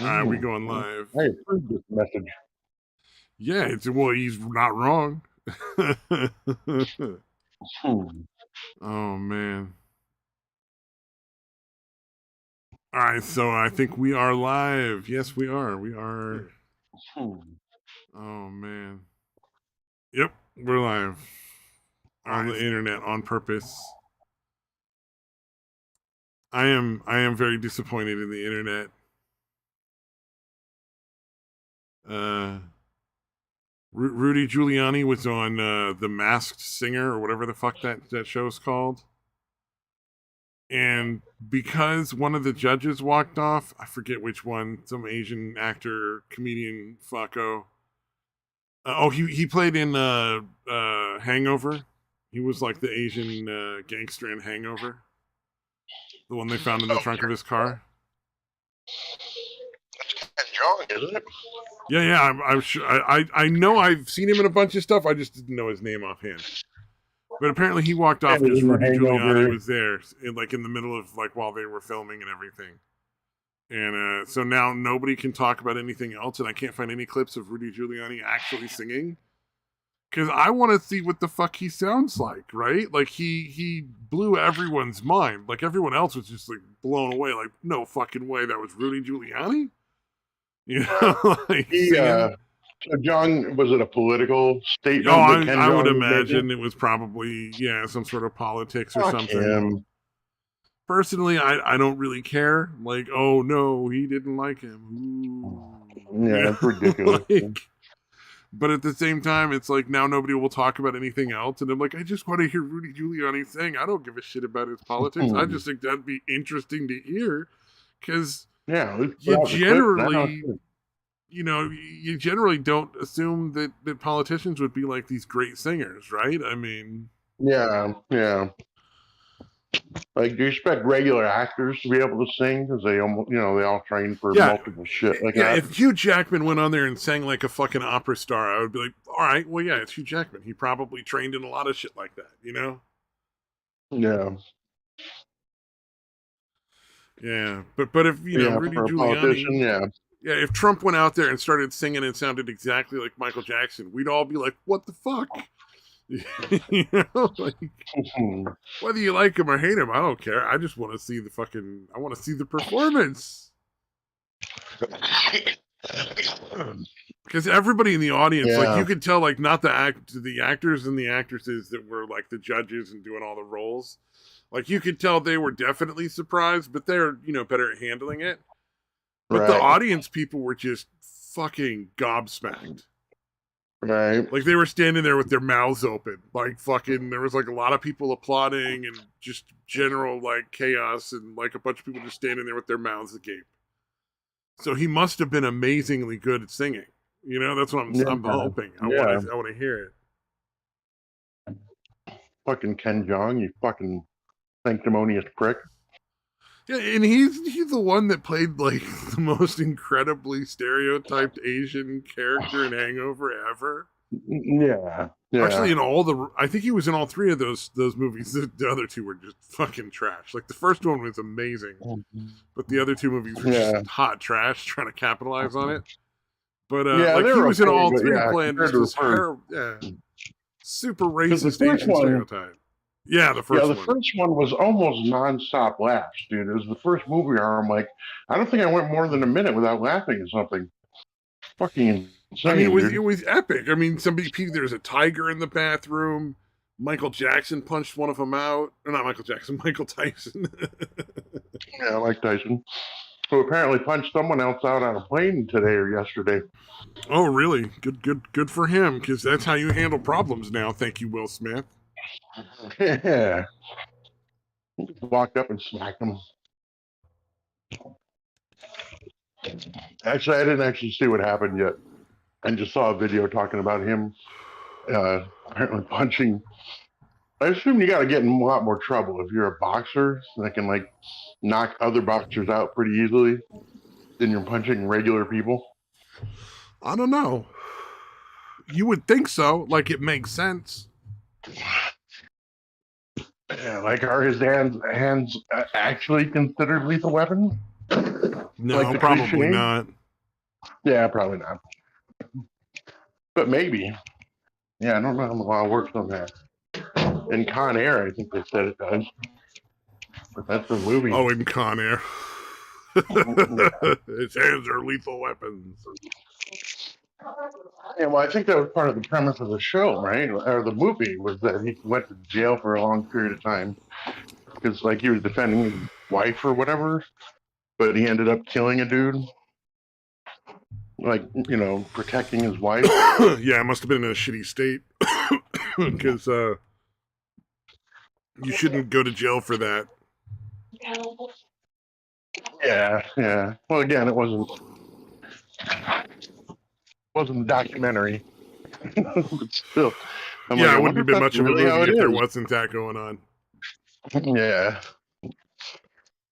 All right, we going live. I approved this message. Yeah, well, he's not wrong. Oh man. All right, so I think we are live. Yes, we are. We are. Oh man. Yep, we're live on the internet on purpose. I am very disappointed in the internet. Rudy Giuliani was on The Masked Singer or whatever the fuck that show's called. And because one of the judges walked off, I forget which one, some Asian actor, comedian, fucko. He played in Hangover. He was like the Asian gangster in Hangover. The one they found in the trunk of his car. That's Ken Jeong, isn't it? Yeah, I'm sure. I know I've seen him in a bunch of stuff. I just didn't know his name offhand. But apparently he walked off because Rudy Giuliani was there, in the middle of while they were filming and everything. And so now nobody can talk about anything else, and I can't find any clips of Rudy Giuliani actually singing. Because I want to see what the fuck he sounds like, right? Like, he blew everyone's mind. Like, everyone else was just, blown away. Like, no fucking way, that was Rudy Giuliani? You know, So John, was it a political statement? Oh, I would imagine it was probably, some sort of politics or something. Him. Personally, I don't really care. Like, oh no, he didn't like him. Ooh. Yeah, that's ridiculous. But at the same time, it's like now nobody will talk about anything else. And I'm like, I just want to hear Rudy Giuliani sing. I don't give a shit about his politics. I just think that'd be interesting to hear. Because you generally don't assume that politicians would be like these great singers, right? I mean... Yeah. Like, do you expect regular actors to be able to sing? Because they all train for multiple shit like that. If Hugh Jackman went on there and sang like a fucking opera star, I would be like, all right, well, yeah, it's Hugh Jackman. He probably trained in a lot of shit like that, you know? Yeah. Yeah, but if, Rudy Giuliani... Yeah, if Trump went out there and started singing and sounded exactly like Michael Jackson, we'd all be like, what the fuck? Whether you like him or hate him, I don't care. I just want to see I want to see the performance. Because everybody in the audience, you could tell, not the actors and the actresses that were the judges and doing all the roles. You could tell they were definitely surprised, but they're, better at handling it. But the audience people were just fucking gobsmacked. Right. They were standing there with their mouths open. There was a lot of people applauding and just general chaos and a bunch of people just standing there with their mouths agape. So he must have been amazingly good at singing. That's what I'm hoping. I want to hear it. Fucking Ken Jeong, you fucking sanctimonious prick. Yeah, and he's the one that played the most incredibly stereotyped Asian character in Hangover ever. Yeah. Actually, I think he was in all three of those movies. The other two were just fucking trash. The first one was amazing, but the other two movies were just hot trash, trying to capitalize on it. But he was in all three playing this super racist Asian stereotype. Yeah, the first one. The first one was almost nonstop laughs, dude. It was the first movie I'm like, I don't think I went more than a minute without laughing at something. Fucking insane. I mean, it was epic. I mean, there's a tiger in the bathroom. Michael Jackson punched one of them out. Or not Michael Jackson, Michael Tyson. Yeah, Mike Tyson. Who apparently punched someone else out on a plane today or yesterday. Oh, really? Good for him, because that's how you handle problems now. Thank you, Will Smith. Yeah. Walked up and smacked him. Actually, I didn't see what happened yet. I just saw a video talking about him apparently punching. I assume you got to get in a lot more trouble if you're a boxer that can knock other boxers out pretty easily than you're punching regular people. I don't know. You would think so. It makes sense. Yeah, are his hands actually considered lethal weapons? Like No, the probably cliche? not. Yeah, probably not. But maybe. Yeah, I don't know how long it works on that. In Con Air, I think they said it does. But that's the movie. Oh, in Con Air. His hands are lethal weapons. Yeah, well, I think that was part of the premise of the show, right? Or the movie was that he went to jail for a long period of time because, like, he was defending his wife or whatever, but he ended up killing a dude, like, protecting his wife. Yeah, it must have been in a shitty state because you shouldn't go to jail for that. Yeah, yeah. Well, again, it wasn't a documentary, but still, I'm like, Yeah, I it wouldn't wonder have if been that's much of a really how movie it if there is. wasn't that going on. Yeah.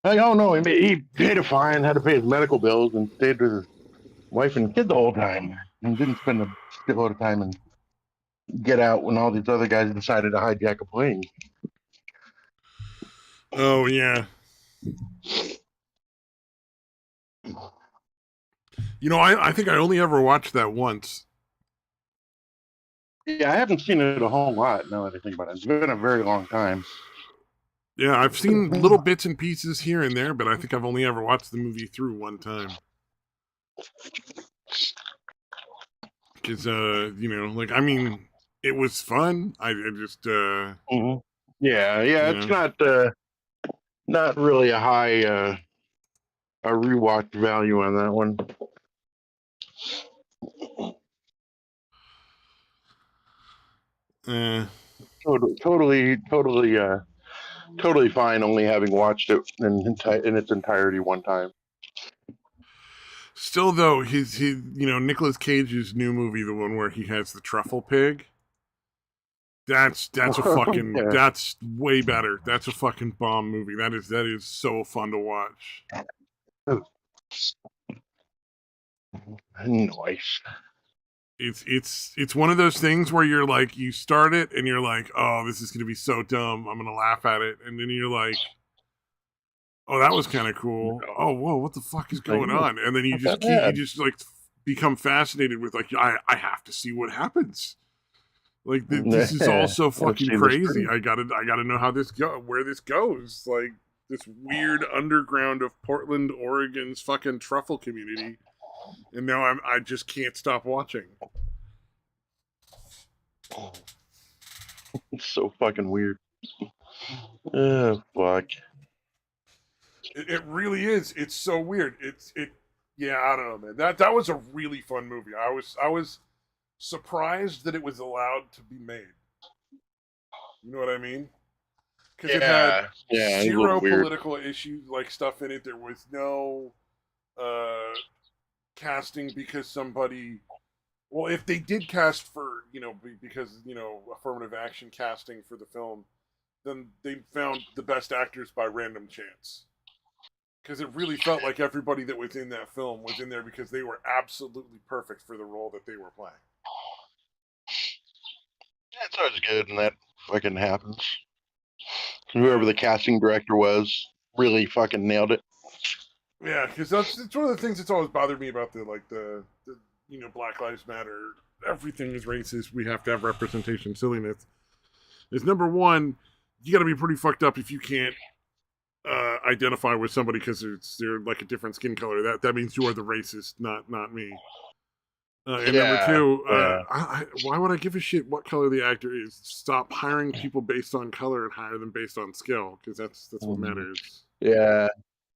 Like, oh no, he paid a fine, had to pay his medical bills, and stayed with his wife and kid the whole time, and didn't spend a shitload of time and get out when all these other guys decided to hijack a plane. Oh yeah. I think I only ever watched that once. Yeah, I haven't seen it a whole lot now that I think about it. It's been a very long time. Yeah, I've seen little bits and pieces here and there, but I think I've only ever watched the movie through one time. Because, it was fun. I just, Mm-hmm. Yeah, you it's know, not really a high a rewatch value on that one. eh. Totally fine. Only having watched it in its entirety one time. Still, though, Nicolas Cage's new movie, the one where he has the truffle pig, Yeah. that's way better. That's a fucking bomb movie. That is so fun to watch. Nice. It's one of those things where you're like, you start it and you're like, oh, this is gonna be so dumb. I'm gonna laugh at it, and then you're like, oh, that was kind of cool. Oh, whoa, what the fuck is Like, going on? And then not that bad. like become fascinated with like, I have to see what happens. Like this is all Yeah, so let's fucking see this crazy. through. I gotta know where this goes. Like this weird underground of Portland, Oregon's fucking truffle community. And now I just can't stop watching. It's so fucking weird. Oh fuck. It really is. It's so weird. Yeah, I don't know, man. That was a really fun movie. I was surprised that it was allowed to be made. You know what I mean? Because it had Yeah, it's a little zero weird. political issues like stuff in it. There was no uh casting because somebody, well, if they did cast for, because, affirmative action casting for the film, then they found the best actors by random chance. Because it really felt like everybody that was in that film was in there because they were absolutely perfect for the role that they were playing. That's always good, and that fucking happens. Whoever the casting director was really fucking nailed it. Yeah, because it's one of the things that's always bothered me about the Black Lives Matter. Everything is racist. We have to have representation. Silliness is number one. You got to be pretty fucked up if you can't identify with somebody because they're like a different skin color. That means you are the racist, not me. And number two, Yeah. why would I give a shit what color the actor is? Stop hiring people based on color and hire them based on skill, because that's what matters. Yeah.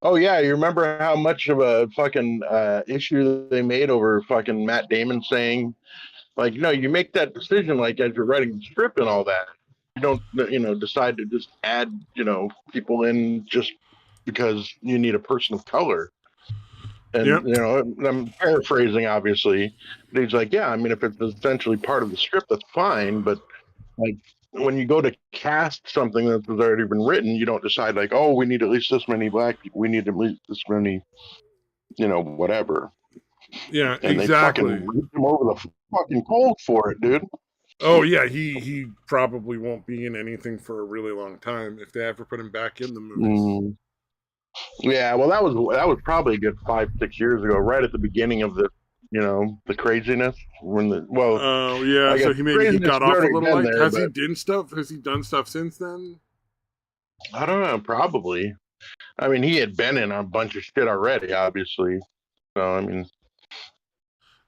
Oh yeah, you remember how much of a fucking issue they made over fucking Matt Damon saying, like, no, you make that decision like as you're writing the script and all that. You don't, decide to just add, people in just because you need a person of color. And Yep. I'm paraphrasing, obviously. But he's like, yeah, I mean, if it's essentially part of the script, that's fine. But like when you go to cast something that has already been written, you don't decide like, oh, we need at least this many black people, we need at least this many, whatever. Yeah, And they fucking exactly. ripped him over the fucking coals for it, dude. Oh yeah, he probably won't be in anything for a really long time if they ever put him back in the movies. Mm. Yeah, well, that was probably a good 5, 6 years ago, right at the beginning of the craziness when the well, Oh yeah, I guess so he craziness got has off a already little been light. there, Has he but done stuff? Has he done stuff since then? I don't know, probably. I mean, he had been in a bunch of shit already, obviously. So I mean,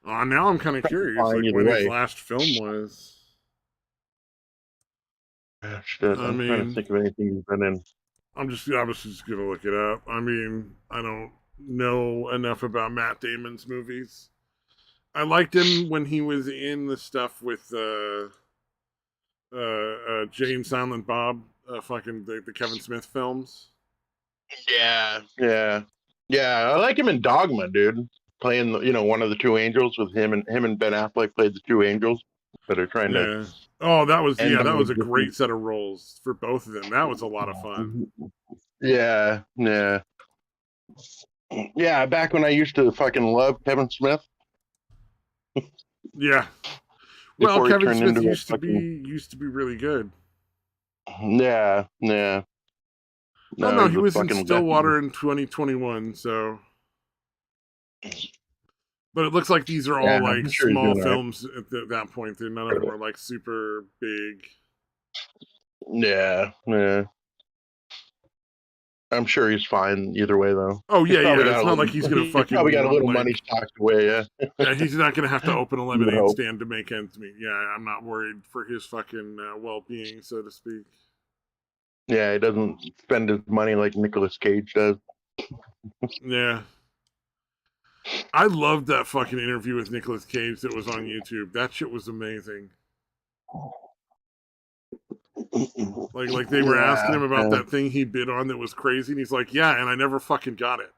Now I'm kind of curious, fine like either when his way. last film was. Ah, shit, I I'm trying to mean, think of anything he's been in. I was just gonna look it up. I mean, I don't know enough about Matt Damon's movies. I liked him when he was in the stuff with Jane Silent Bob, fucking the Kevin Smith films. Yeah, yeah, yeah. I like him in Dogma, dude. Playing one of the two angels with him and Ben Affleck played the two angels that are trying to Yeah. Oh, end that our was a great existence. set of roles for both of them. That was a lot of fun. Yeah, yeah, yeah. Back when I used to fucking love Kevin Smith Yeah. Well, before he Kevin turned Smith into a fucking used to be really good. yeah, yeah. Oh No, no, he's he a was in fucking legend. Stillwater in 2021. So, but it looks like these are Yeah, all like I'm sure he's small doing all right. films at that point. None of them were like super big. Yeah, yeah. I'm sure he's fine either way, though. Oh He's yeah, probably yeah. got It's a not little. like he's gonna He's probably got a fucking little money like. stocked away. Yeah. Yeah, he's not gonna have to open a You would lemonade hope. stand to make ends meet. Yeah, I'm not worried for his fucking well-being, so to speak. Yeah, he doesn't spend his money like Nicolas Cage does. Yeah, I loved that fucking interview with Nicolas Cage that was on YouTube. That shit was amazing. Like they were asking Yeah, him about yeah. that thing he bid on that was crazy, and he's like, "Yeah, and I never fucking got it.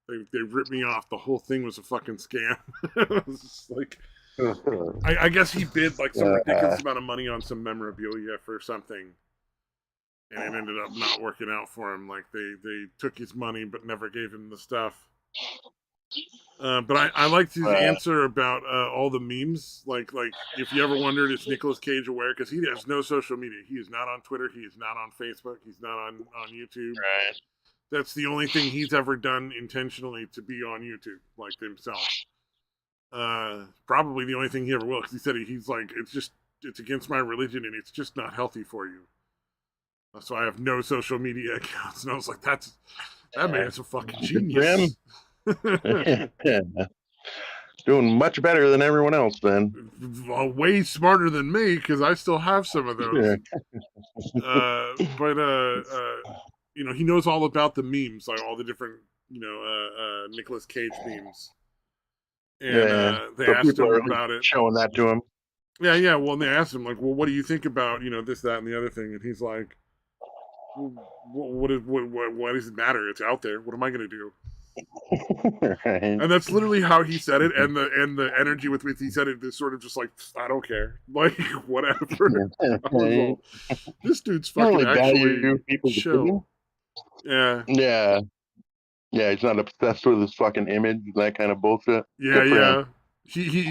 They ripped me off. The whole thing was a fucking scam." It was just like, I guess he bid like some Uh, ridiculous amount of money on some memorabilia for something, and it ended up not working out for him. Like they took his money but never gave him the stuff. But I liked his uh, answer about all the memes. Like if you ever wondered, is Nicolas Cage aware? Because he has no social media. He is not on Twitter. He is not on Facebook. He's not on YouTube. right. That's the only thing he's ever done intentionally to be on YouTube, like himself. Probably the only thing he ever will, because he said he's like, it's against my religion and it's just not healthy for you. So I have no social media accounts, and I was like, that man's a fucking Good for him. genius. Yeah. Doing much better than everyone else, then. Way smarter than me because I still have some of Yeah. those. But he knows all about the memes, like all the different Nicolas Cage memes, and Yeah. they So asked people him are about it. showing that to him. Yeah, yeah. Well, and they asked him like, well, what do you think about this, that, and the other thing? And he's like, well, what does it matter? It's out there. What am I gonna do? Right. And that's literally how he said it, and the energy with which he said it is sort of just like, I don't care, like whatever. I was Right. all, this dude's I don't fucking really actually value people's opinion. chill. Yeah, Yeah. Yeah, he's not obsessed with his fucking image, that kind of bullshit. yeah, Good for him. yeah.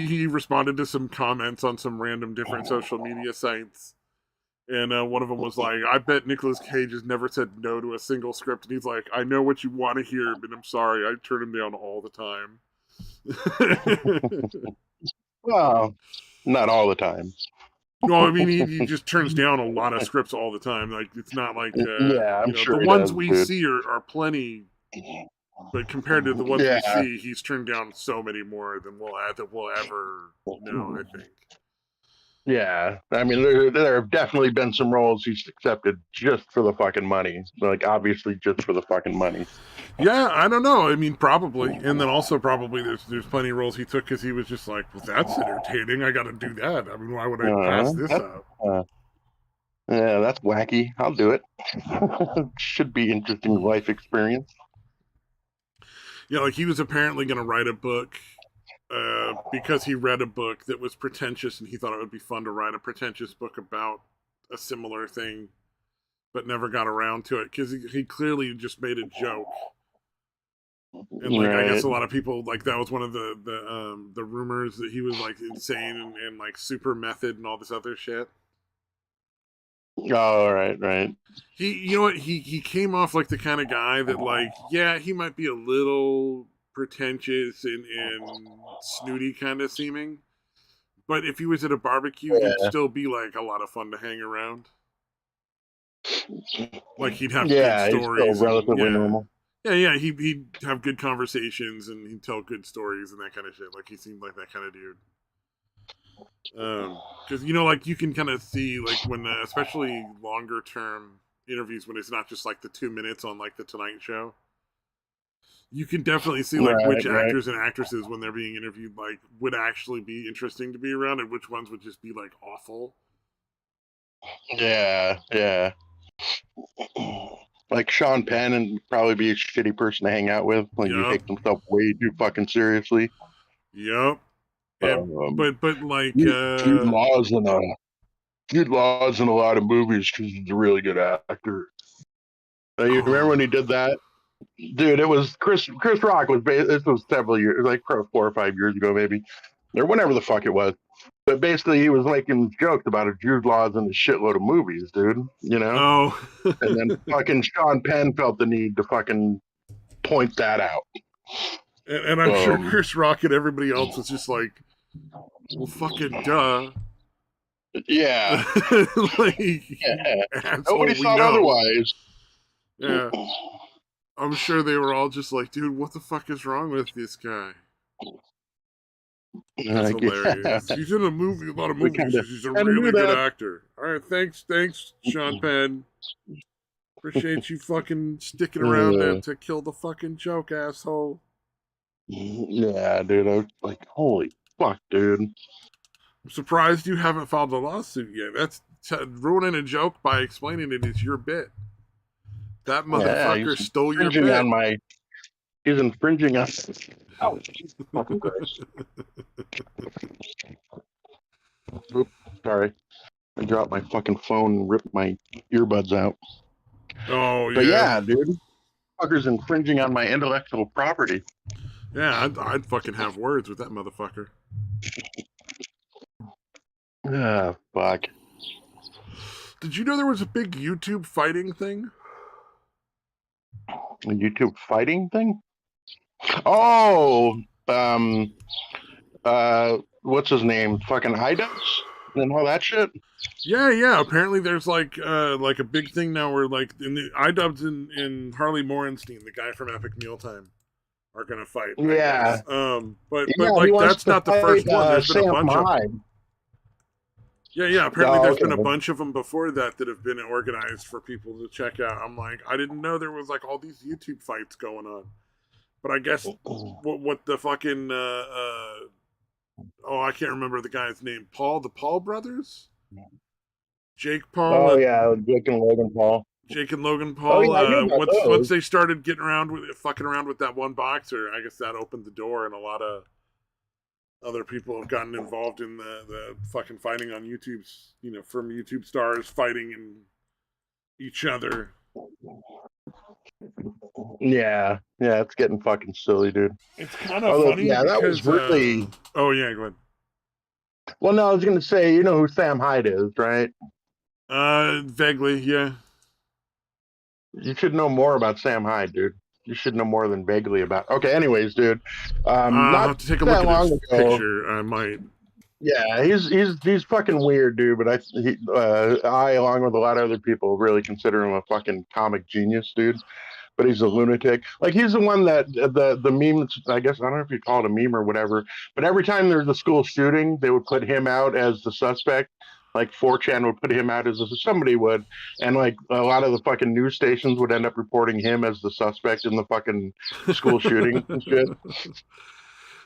He responded to some comments on some random different social media sites, and one of them was like, "I bet Nicolas Cage has never said no to a single script," and he's like, "I know what you want to hear, but I'm sorry, I turn him down all the time." Well, not all the time. No, I mean he just turns down a lot of scripts all the time. Like it's not like Yeah, I'm the sure he ones does, we dude. see are plenty, but compared to the ones we Yeah. see, he's turned down so many more than we'll ever know. I think. Yeah. I mean, there have definitely been some roles he's accepted just for the fucking money. Like, obviously, just for the fucking money. Yeah, I don't know. I mean, probably, and then also probably there's plenty of roles he took because he was just like, well, that's entertaining. I got to do that. I mean, why would I pass this That's, up? uh, yeah, that's wacky. I'll do it. Should be interesting life experience. Yeah, like he was apparently going to write a book because he read a book that was pretentious and he thought it would be fun to write a pretentious book about a similar thing, but never got around to it because he clearly just made a joke. And like I guess Right. a lot of people like that was one of the rumors that he was like insane and like super method and all this other shit. Oh, right. You know what, he came off like the kind of guy that, like, yeah, he might be a little pretentious and snooty kind of seeming, but if he was at a barbecue, he'd Yeah, still be like a lot of fun to hang around. Like, he'd have good yeah, he's still stories, and relatively normal. yeah, he'd have good conversations, and he'd tell good stories and that kind of shit. Like, he seemed like that kind of dude. Because like, you can kind of see, like, when especially longer term interviews, when it's not just like the 2 minutes on like the Tonight Show, you can definitely see like which Right. actors and actresses, when they're being interviewed, like, would actually be interesting to be around, and which ones would just be like awful. Yeah. Like Sean Penn and probably be a shitty person to hang out with. Like he Yup. takes himself way too fucking seriously. Yup. And Um, but like Jude Law's in a Jude Law's in a lot of movies because he's a really good actor. You remember oh when he did that? Dude, it was Chris Rock was this was several years, like 4 or 5 years ago, maybe, or whenever the fuck it was. But basically, he was making jokes about a Jude Law's in a shitload of movies, dude. oh And then fucking Sean Penn felt the need to fucking point that out. and I'm sure Um, Chris Rock and everybody else was just like, well, fucking duh. yeah, Like, yeah. you Nobody asshole, we thought know. otherwise. Yeah. I'm sure they were all just like, dude, what the fuck is wrong with this guy? That's Like, yeah, hilarious. He's in a lot of we movies kind of because he's a knew really good that. actor. All right, thanks, Sean Penn. Appreciate you fucking sticking around Uh, to kill the fucking joke, asshole. yeah, dude. I was like, holy fuck, dude. I'm surprised you haven't filed a lawsuit yet. That's ruining a joke by explaining it is your bit. That Yeah, motherfucker stole your infringing on bit. my. He's infringing on. Oh, Jesus fucking Christ! Oops, sorry. I dropped my fucking phone and ripped my earbuds out. Oh But yeah, yeah, dude, fucker's infringing on my intellectual property. yeah. I'd fucking have words with that motherfucker. Ah, fuck. Did you know there was a big YouTube fighting thing? A YouTube fighting thing? Oh, um, what's his name? Fucking iDubbbz and all that shit. Yeah. Apparently, there's like a big thing now where, like, in the iDubbbz and Harley Morenstein, the guy from Epic Mealtime, are gonna fight, I Yeah, guess. But yeah. He like, wants that's to not the fight first one. There's been a Sam bunch of them. Hyde. Yeah. Apparently, Oh, there's been a okay. bunch of them before that have been organized for people to check out. I'm like, I didn't know there was like all these YouTube fights going on. But I guess what the fucking oh, I can't remember the guy's name. The Paul brothers, Jake Paul Oh and yeah, Jake and Logan Paul. Jake and Logan Oh Paul. yeah, I knew about Once those. they started getting around with fucking around with that one boxer, I guess that opened the door, and a lot of other people have gotten involved in the fucking fighting on YouTube's, from YouTube stars fighting and each other. Yeah, it's getting fucking silly, dude. It's kind of Although, funny yeah, that was because really. oh yeah, go ahead. Well, no, I was gonna say, you know who Sam Hyde is, right? Vaguely, yeah. You should know more about Sam Hyde, dude. You should know more than vaguely about. Okay, anyways, dude. I'll Not have to take a look that at long his ago. picture. I might. Yeah, he's fucking weird, dude. But I along with a lot of other people really consider him a fucking comic genius, dude. But he's a lunatic. Like he's the one that the memes. I guess I don't know if you call it a meme or whatever. But every time there's a school shooting, they would put him out as the suspect. Like 4chan would put him out as somebody would, and like a lot of the fucking news stations would end up reporting him as the suspect in the fucking school shooting and shit.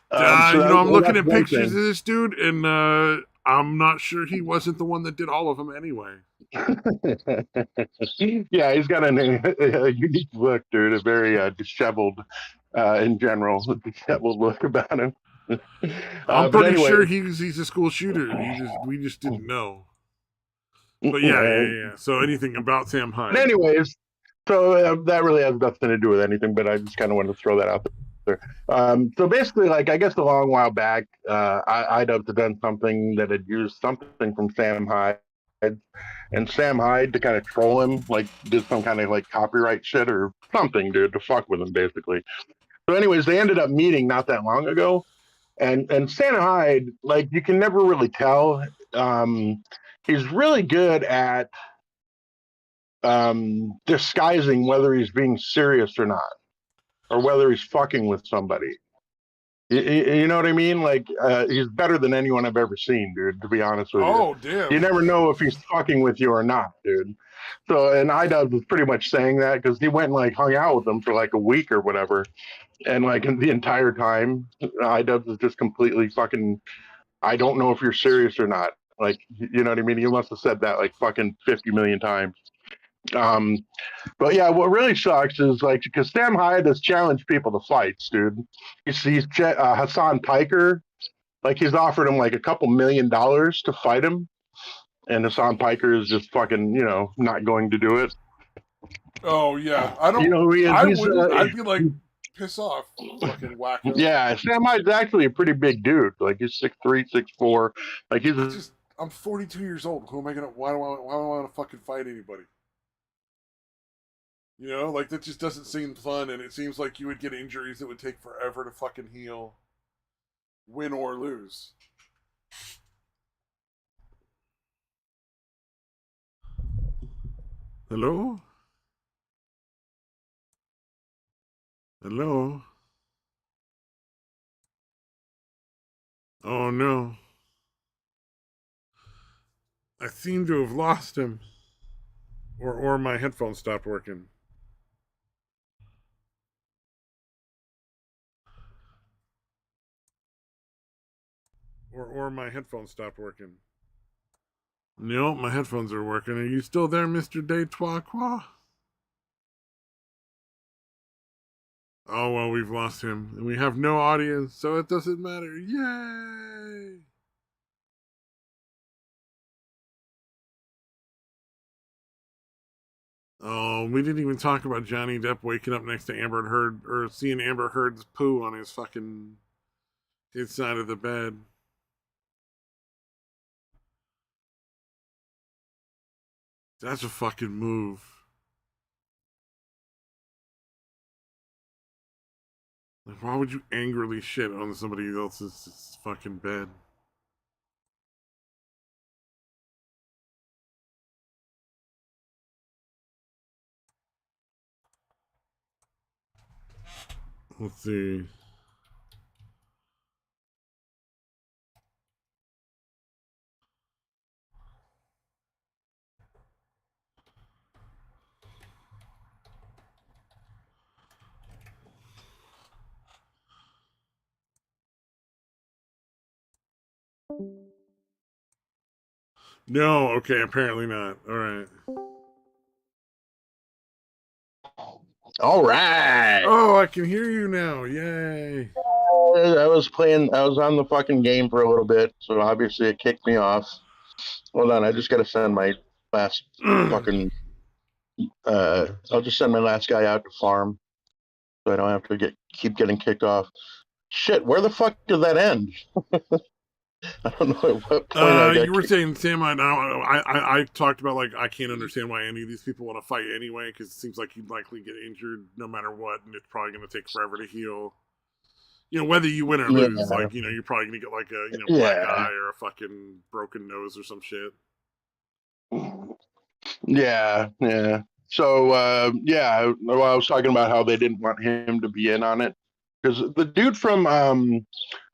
So I'm looking that's at one pictures of thing. this dude, and I'm not sure he wasn't the one that did all of them anyway. Yeah, he's got a unique look, dude. A very disheveled, in general, disheveled look about him. I'm But pretty anyway, sure he's a school shooter. We just didn't know. But yeah. So anything about Sam but Hyde? anyways, so that really has nothing to do with anything. But I just kind of wanted to throw that out there. So basically, like I guess a long while back, I'd have done something that had used something from Sam Hyde, and Sam Hyde to kind of troll him, like did some kind of like copyright shit or something, dude, to fuck with him basically. So, anyways, they ended up meeting not that long ago, and Sam Hyde, like you can never really tell. He's really good at disguising whether he's being serious or not, or whether he's fucking with somebody. You know what I mean? Like, he's better than anyone I've ever seen, dude, to be honest with you. Oh, damn. You never know if he's fucking with you or not, dude. So, and iDubbbz was pretty much saying that because he went and like hung out with them for like a week or whatever. And like the entire time, iDubbbz was just completely fucking, I don't know if you're serious or not. Like, you know what I mean? He must have said that like fucking 50 million times. Um, but yeah, what really sucks is like because Sam Hyde has challenged people to fights, dude. He's Hassan Piker, like he's offered him like a couple $1,000,000 to fight him, and Hassan Piker is just fucking not going to do it. Oh yeah, I don't. You know who he is? I wouldn't. I'd be like, piss off, fucking wacko. Yeah, Sam Hyde's actually a pretty big dude. Like he's 6'3", 6'4". Like he's just. I'm 42 years old. Who am I gonna? Why do I want to fucking fight anybody? You know, like that just doesn't seem fun, and it seems like you would get injuries that would take forever to fucking heal, win or lose. Hello? Hello? Oh no. I seem to have lost him. Or my headphones stopped working. Or my headphones stopped working. No, my headphones are working. Are you still there, Mr. Detroit? Oh, well, we've lost him. And we have no audience, so it doesn't matter. Yay! Oh, we didn't even talk about Johnny Depp waking up next to Amber Heard, or seeing Amber Heard's poo on his side of the bed. That's a fucking move. Like, why would you angrily shit on somebody else's fucking bed? Let's see. No, okay, apparently not. All right. all right. Oh, I can hear you now. Yay. I was on the fucking game for a little bit, so obviously it kicked me off. Hold on, I just gotta send my last fucking I'll just send my last guy out to farm so I don't have to keep getting kicked off. Shit, where the fuck did that end? I don't know at what point you were saying, Sam, I talked about, like, I can't understand why any of these people want to fight anyway, because it seems like you'd likely get injured no matter what, and it's probably going to take forever to heal. You know, whether you win or lose, like, you're probably going to get, like, a black eye or a fucking broken nose or some shit. Yeah. So, I was talking about how they didn't want him to be in on it. Because the dude from,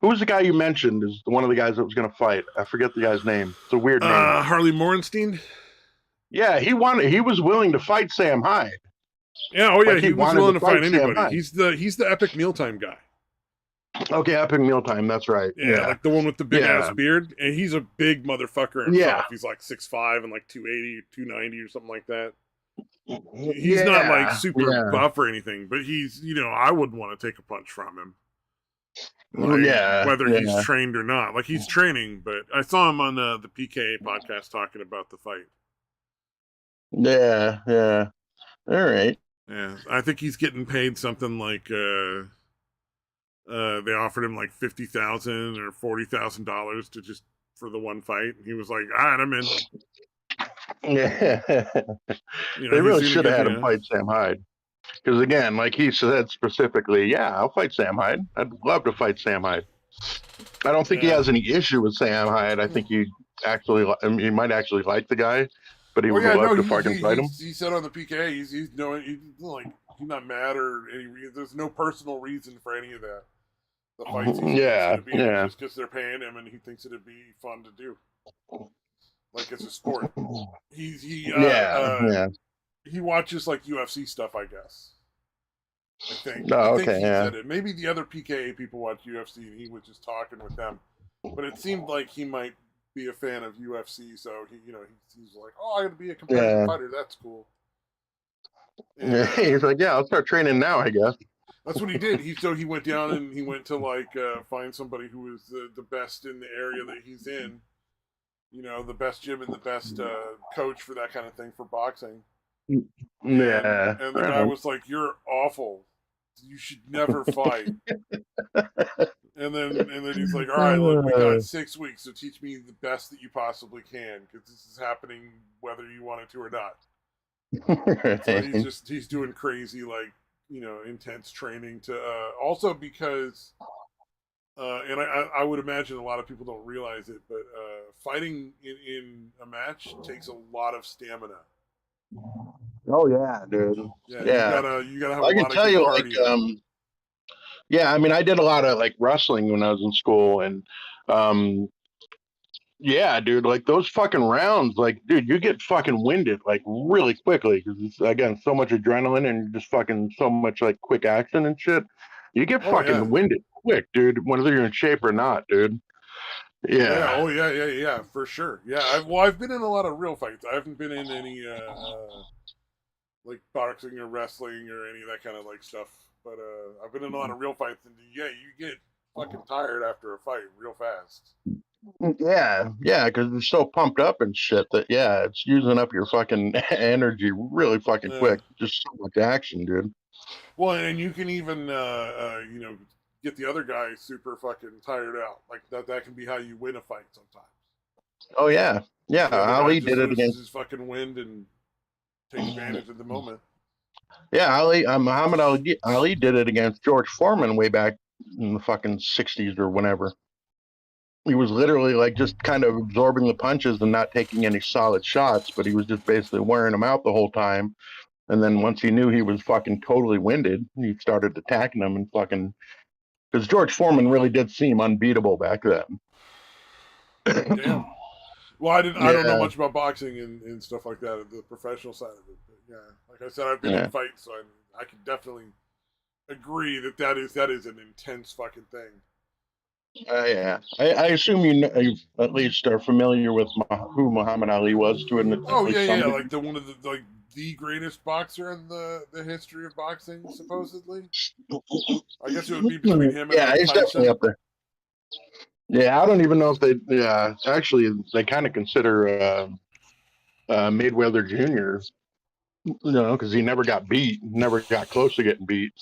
who was the guy you mentioned is one of the guys that was going to fight? I forget the guy's name. It's a weird name. Harley Morenstein? Yeah, he was willing to fight Sam Hyde. Yeah, oh yeah, he was willing to fight anybody. He's the Epic Mealtime guy. Okay, Epic Mealtime, that's right. Yeah, like the one with the big ass beard. And he's a big motherfucker himself. Yeah. He's like 6'5" and like 280 or 290 or something like that. He's not like super buff or anything, but he's, I wouldn't want to take a punch from him. Like, whether he's trained or not. Like, he's training, but I saw him on the PKA podcast talking about the fight. Yeah. All right. Yeah, I think he's getting paid something like they offered him like $50,000 or $40,000 to just for the one fight. And he was like, all right, I'm in. Yeah. You know, They he's really gonna should have get had him fight Sam Hyde. Because again, like he said specifically, yeah, I'll fight Sam Hyde. I'd love to fight Sam Hyde. I don't think he yeah. has any issue with Sam Hyde. I think he actually, I mean, he might actually like the guy, but he Oh would yeah, no, love to fucking fight him. he said on the PK he's no he's not mad or there's no personal reason for any of that. The fights he's Yeah, interested in being in yeah, just because they're paying him and he thinks it'd be fun to do, like it's a sport. He's yeah, yeah. he watches like UFC stuff, I guess. I Oh, think okay, he yeah. said it. Maybe the other PKA people watch UFC and he was just talking with them. But it seemed like he might be a fan of UFC, so he's like, oh, I got to be a competitive Yeah. fighter. That's cool. And He's like, yeah, I'll start training now, I guess. that's what he did. He went down and he went to like find somebody who was the best in the area that he's in. You know, the best gym and the best coach for that kind of thing for boxing. Yeah. And the guy was like, "You're awful. You should never fight." And then he's like, "All right, look, we got 6 weeks, so teach me the best that you possibly can, because this is happening whether you want it to or not." So he's doing crazy like intense training to also because and I would imagine a lot of people don't realize it, but fighting in a match takes a lot of stamina. Oh yeah, dude. Yeah, Yeah. you gotta have a I can lot of tell good you, like, cardio. yeah, I mean, I did a lot of like wrestling when I was in school, and um, yeah, dude, like those fucking rounds, like, dude, you get fucking winded like really quickly because it's again so much adrenaline and just fucking so much like quick action and shit. You get Oh yeah, fucking winded quick, dude, whether you're in shape or not, dude. yeah, Yeah. oh yeah, for sure. Yeah, I've been in a lot of real fights. I haven't been in any like boxing or wrestling or any of that kind of like stuff. But I've been in a lot of real fights, and yeah, you get fucking tired after a fight real fast. Yeah, yeah, because you're so pumped up and shit that yeah, it's using up your fucking energy really fucking Yeah. quick. Just so much action, dude. Well, and you can even get the other guy super fucking tired out. Like that can be how you win a fight sometimes. Oh yeah, yeah. The other guy Ali just did it loses against. his fucking wind and takes advantage of the moment. Yeah, Ali. Muhammad Ali did it against George Foreman way back in the fucking '60s or whenever. He was literally like just kind of absorbing the punches and not taking any solid shots, but he was just basically wearing them out the whole time. And then once he knew he was fucking totally winded, he started attacking him and fucking because George Foreman really did seem unbeatable back then. Damn. Well, I don't know Yeah, much about boxing and stuff like that, the professional side of it. But yeah, like I said, I've been in yeah, fights, so I can definitely agree that is an intense fucking thing. yeah. I assume you at least are familiar with who Muhammad Ali was to at Oh least yeah, some like degree. the one of the greatest boxer in the history of boxing, supposedly. I guess it would be between him and Yeah, like he's definitely Tyson. up there. Yeah, I don't even know if they. Yeah, actually, they kind of consider Mayweather Jr. You know, because he never got beat, never got close to getting beat.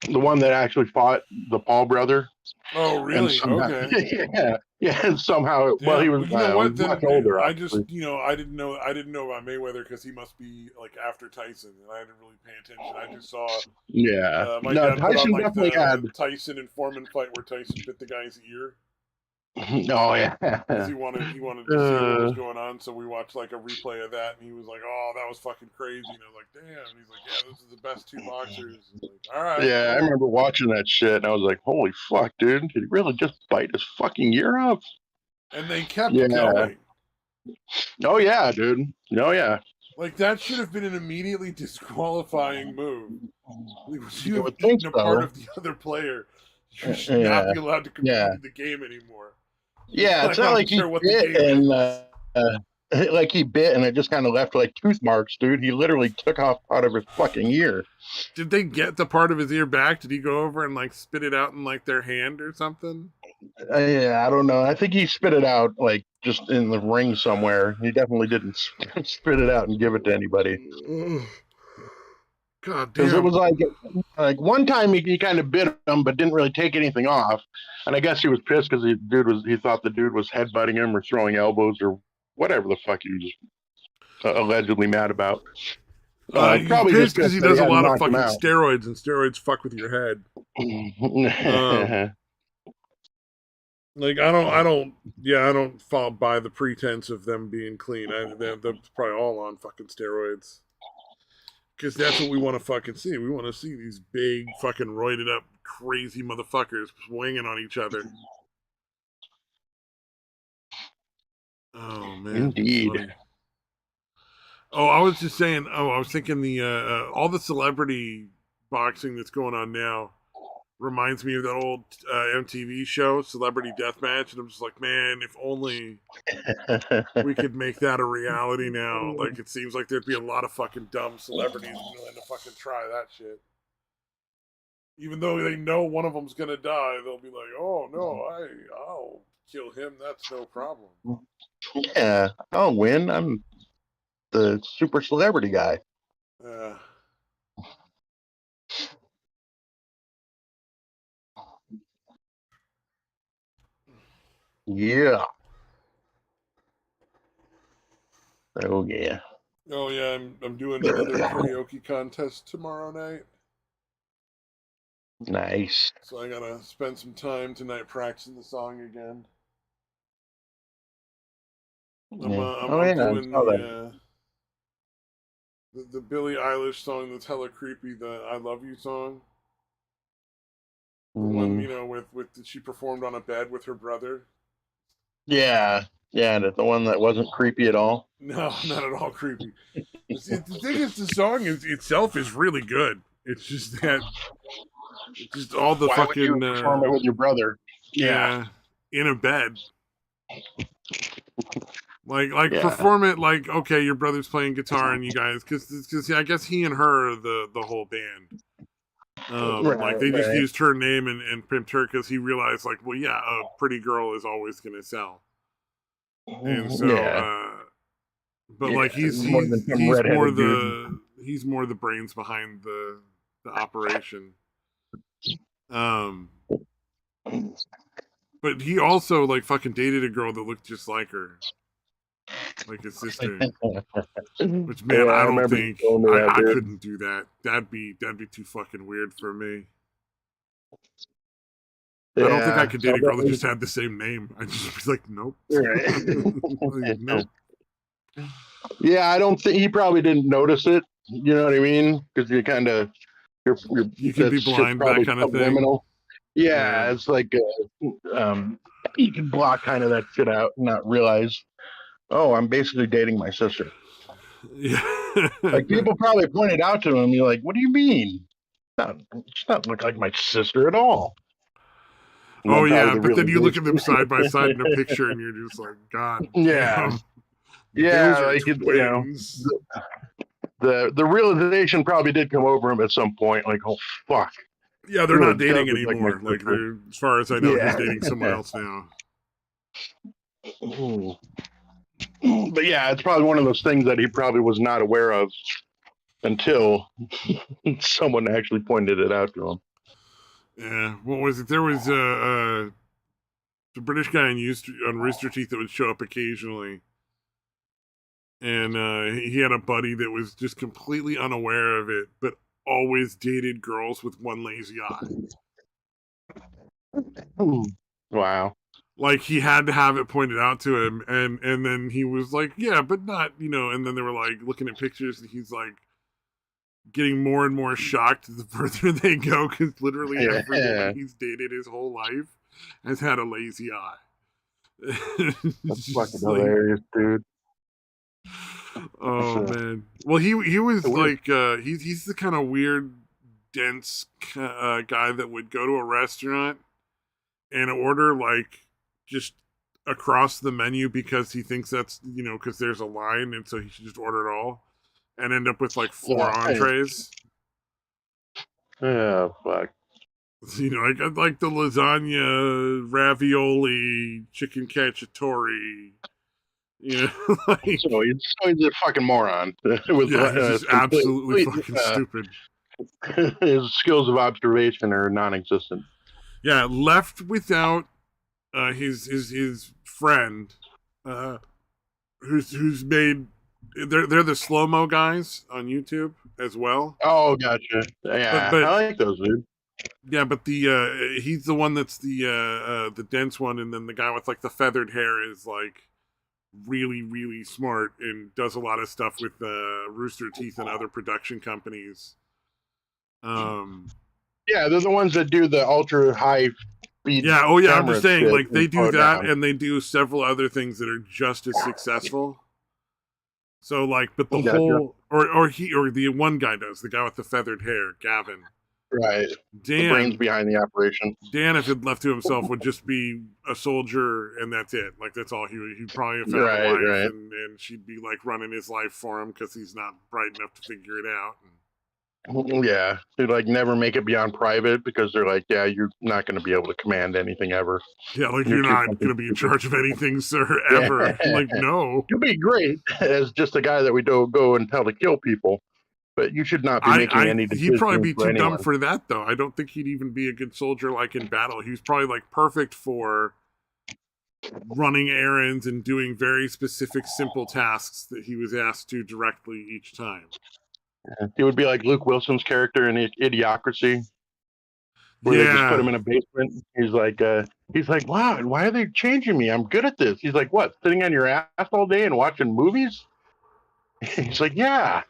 The one that actually fought the Paul brother, Oh and really? somehow, Okay. yeah, yeah, and somehow, well, Damn. Well, you know he what? was much Then older, I just obviously. I didn't know about Mayweather because he must be like after Tyson, and I didn't really pay attention. I just saw Yeah, my no, dad put on Tyson like definitely had. the Tyson and Foreman fight where Tyson bit the guy's ear Oh yeah, because he wanted to see what was uh, going on. So we watched like a replay of that, and he was like, "Oh, that was fucking crazy." And I was like, "Damn!" And he's like, "Yeah, this is the best two boxers." And like, all right, yeah. I cool. remember watching that shit, and I was like, "Holy fuck, dude! Did he really just bite his fucking ear off?" And they kept Yeah. going. Oh yeah, dude. Oh yeah. Like that should have been an immediately disqualifying move. Like, you You have would think eaten a part so. of the other player. You should not Yeah. be allowed to compete Yeah. in the game anymore. Yeah. It's I not don't like he care what the bit game and is. like he bit and it just kind of left like tooth marks, dude. He literally took off part of his fucking ear. Did they get the part of his ear back? Did he go over and like spit it out in like their hand or something? Yeah, I don't know. I think he spit it out like just in the ring somewhere. He definitely didn't spit it out and give it to anybody. God Because it damn. was like one time he kind of bit him but didn't really take anything off, and I guess he was pissed because he thought the dude was headbutting him or throwing elbows or whatever the fuck he was allegedly mad about. He's Probably just pissed because he that he does a hadn't lot of knocked him fucking out. steroids, and steroids fuck with your head. Like I don't fall by the pretense of them being clean. They're probably all on fucking steroids. Because that's what we want to fucking see. We want to see these big fucking roided up crazy motherfuckers swinging on each other. Oh man, that's Indeed. funny. Oh, I was just saying. Oh, I was thinking the all the celebrity boxing that's going on now reminds me of that old MTV show, Celebrity Deathmatch, and I'm just like, man, if only we could make that a reality now. Like, it seems like there'd be a lot of fucking dumb celebrities willing to fucking try that shit. Even though they know one of them's gonna die, they'll be like, "Oh no, I'll kill him. That's no problem." Yeah, I'll win. I'm the super celebrity guy. Uh, Yeah. Oh yeah. oh yeah, I'm doing another karaoke contest tomorrow night, Nice. so I gotta spend some time tonight practicing the song again. Yeah. Oh I'm yeah, I doing saw that. the Billie Eilish song that's hella creepy, the "I Love You" song, the one Mm. with she performed on a bed with her brother. Yeah. Yeah, the one that wasn't creepy at all. No, not at all creepy. The thing is, the song itself is really good. It's just that, it's just all the Why would you fucking perform it with your brother? Yeah. yeah, in a bed. Like Yeah. perform it like, okay, your brother's playing guitar and you guys, because I guess he and her are the whole band. Like Right. they just Right. used her name and pimped her because he realized like, well, yeah, a pretty girl is always gonna sell, and so Yeah. but Yeah. like More than some redheaded dude. he's more the brains behind the operation. Um, but he also like fucking dated a girl that looked just like her, like his sister. Which Yeah, man, I I don't remember you think told me that, I dude. couldn't do that. That'd be too fucking weird for me. I don't think I Yeah. could date So a girl that just had the same name. I'd just be like, nope, like, right. nope. Yeah, I don't think he probably didn't notice it. You know what I mean? Because you kind of you're You can that be shit's blind, that probably kind of thing. subliminal. Yeah, Yeah, it's like you can block kind of that shit out and not realize. Oh, I'm basically dating my sister. yeah. Like people probably pointed out to him. You're like, what do you mean? She not look like my sister at all. And Oh then probably yeah, the but then you look at them realization. side by side in a picture, and you're just like, God Yeah, damn, yeah, those are like twins. the realization probably did come over him at some point. Like, oh fuck, Yeah, she they're really not does dating look like my anymore. Like sister. they're, as far as I know, he's Yeah. dating someone else now. But yeah, it's probably one of those things that he probably was not aware of until someone actually pointed it out to him. Yeah, what was it? There was the British guy on Rooster Teeth that would show up occasionally, and he had a buddy that was just completely unaware of it, but always dated girls with one lazy eye. Wow. Like he had to have it pointed out to him, and then he was like, "Yeah, but not, you know." And then they were like looking at pictures, and he's like getting more and more shocked the further they go, because literally every woman Yeah, he's dated his whole life has had a lazy eye. that's It's fucking just like, hilarious, dude. oh man. Well, he was like he's the kind of weird, dense guy that would go to a restaurant and order like just across the menu because he thinks that's, you know, because there's a line, and so he should just order it all and end up with like four entrees. Yeah, fuck. You know, I like the lasagna, ravioli, chicken cacciatore. You know, like, So he's a fucking moron with yeah, he's just absolutely complete. fucking stupid. His skills of observation are non-existent. Yeah, left without his friend. Uh, who's made. They're the slow mo guys on YouTube as well. Oh, gotcha. But Yeah, but I like those, dude. yeah, but he's the one that's the dense one, and then the guy with like the feathered hair is like really really smart and does a lot of stuff with Rooster Teeth and other production companies. Um, Yeah, they're the ones that do the ultra high speed yeah, oh yeah, I'm just camera saying, shit like and they do slow that, down. and they do several other things that are just as successful. So like, but the Gotcha. whole or the one guy does, the guy with the feathered hair, Gavin. Right. The brains Dan, behind the operation. Dan, if it left to himself, would just be a soldier, and that's it. Like that's all he'd probably have found a Right, wife, right. and she'd be like running his life for him because he's not bright enough to figure it out. Yeah. They like never make it beyond private because they're like, yeah, you're not going to be able to command anything ever. Yeah, like You're you're too not fucking gonna be in stupid. charge of anything, sir, Yeah. ever. Like no. You'll be great as just a guy that we don't go and tell to kill people, but you should not be making any He'd probably decisions be for too dumb anyone. for that though. I don't think he'd even be a good soldier like in battle. He's probably like perfect for running errands and doing very specific simple tasks that he was asked to directly each time. He would be like Luke Wilson's character in Idiocracy, where they just put him Yeah. in a basement. He's like, wow, why are they changing me? I'm good at this. He's like, what, sitting on your ass all day and watching movies? He's like, yeah.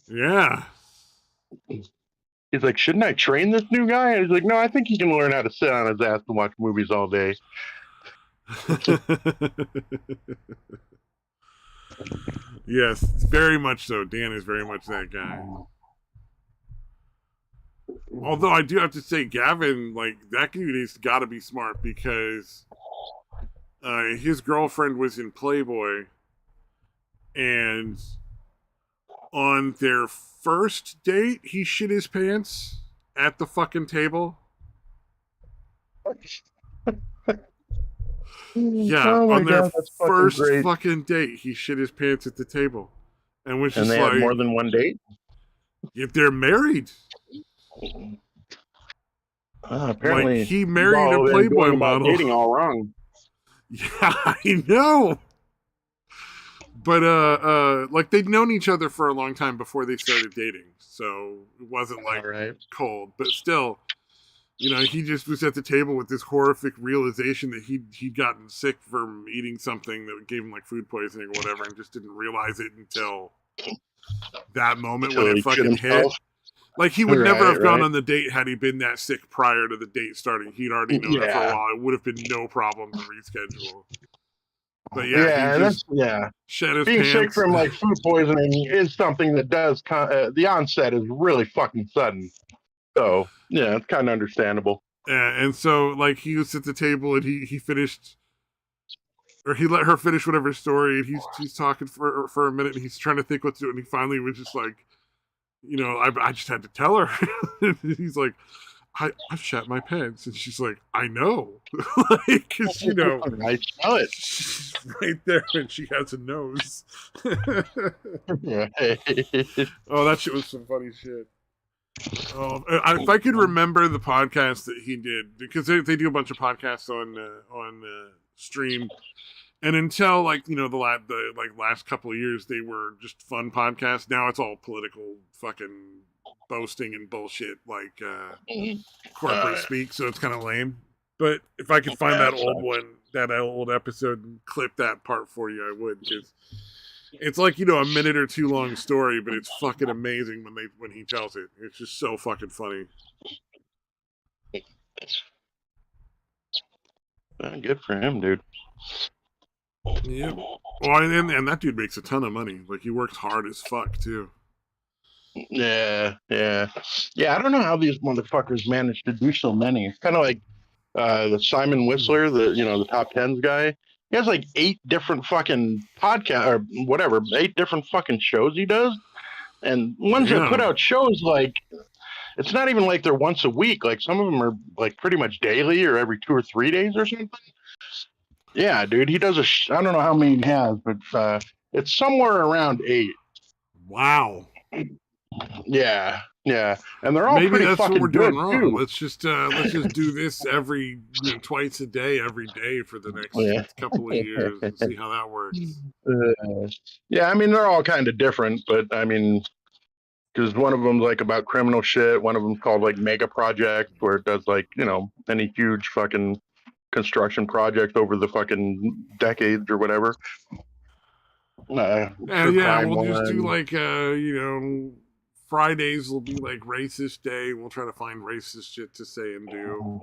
Yeah. He's like, shouldn't I train this new guy? And he's like, no, I think he can learn how to sit on his ass and watch movies all day. Yes, very much so. Dan is very much that guy. Although I do have to say, Gavin, like that dude has got to be smart because his girlfriend was in Playboy, and on their first date, he shit his pants at the fucking table. Yeah, Oh my on their god, that's fucking first great. fucking date, he shit his pants at the table, and was And just they had more like, than one date? if they're married, like Apparently, he you've married a all been Playboy going about model. dating all wrong. Yeah, I know. But like they'd known each other for a long time before they started dating, so it wasn't like Right. cold. But still, he just was at the table with this horrific realization that he'd gotten sick from eating something that gave him like food poisoning or whatever, and just didn't realize it until that moment when Until it he shit fucking hit. himself. Like he would never have gone Right. on the date had he been that sick prior to the date starting. He'd already known it for a Yeah. while. It would have been no problem to reschedule. But yeah, Yeah, he that's just shed his being sick pants. from like food poisoning is something that does the onset is really fucking sudden. So yeah, it's kind of understandable. And so like he was at the table and he finished, or he let her finish whatever story, and he's talking for a minute and he's trying to think what to do, and he finally was just like, I just had to tell her. He's like, I've shat my pants, and she's like, I know, like, because I smell it. she's right there and she has a nose. Yeah. Oh, that shit was some funny shit. Oh, if I could remember the podcast that he did, because they do a bunch of podcasts on stream, and until like the last couple of years they were just fun podcasts. Now it's all political fucking boasting and bullshit like corporate speak, so it's kind of lame. But if I could find that old one, that old episode, and clip that part for you, I would, because it's like a minute or two long story, but it's fucking amazing when he tells it. It's just so fucking funny. Good for him, dude. Yeah. Well, and that dude makes a ton of money. Like he works hard as fuck too. Yeah. I don't know how these motherfuckers manage to do so many. It's kind of like the Simon Whistler, the top tens guy. He has like 8 different fucking podcast or whatever, 8 different fucking shows he does, and ones that put out shows like it's not even like they're once a week. Like some of them are like pretty much daily or every 2 or 3 days or something. Yeah, dude, he does I don't know how many he has, but it's somewhere around 8. Wow. Yeah, Yeah, and they're all Maybe pretty that's what we're fucking doing good wrong. too. Let's just do this every twice a day, every day for the next Yeah. couple of years and see how that works. Yeah, I mean they're all kind of different, but I mean, because one of them's like about criminal shit, one of them's called like Mega Project, where it does like any huge fucking construction project over the fucking decades or whatever. True Yeah, crime we'll just do one. like Fridays will be like racist day. We'll try to find racist shit to say and do.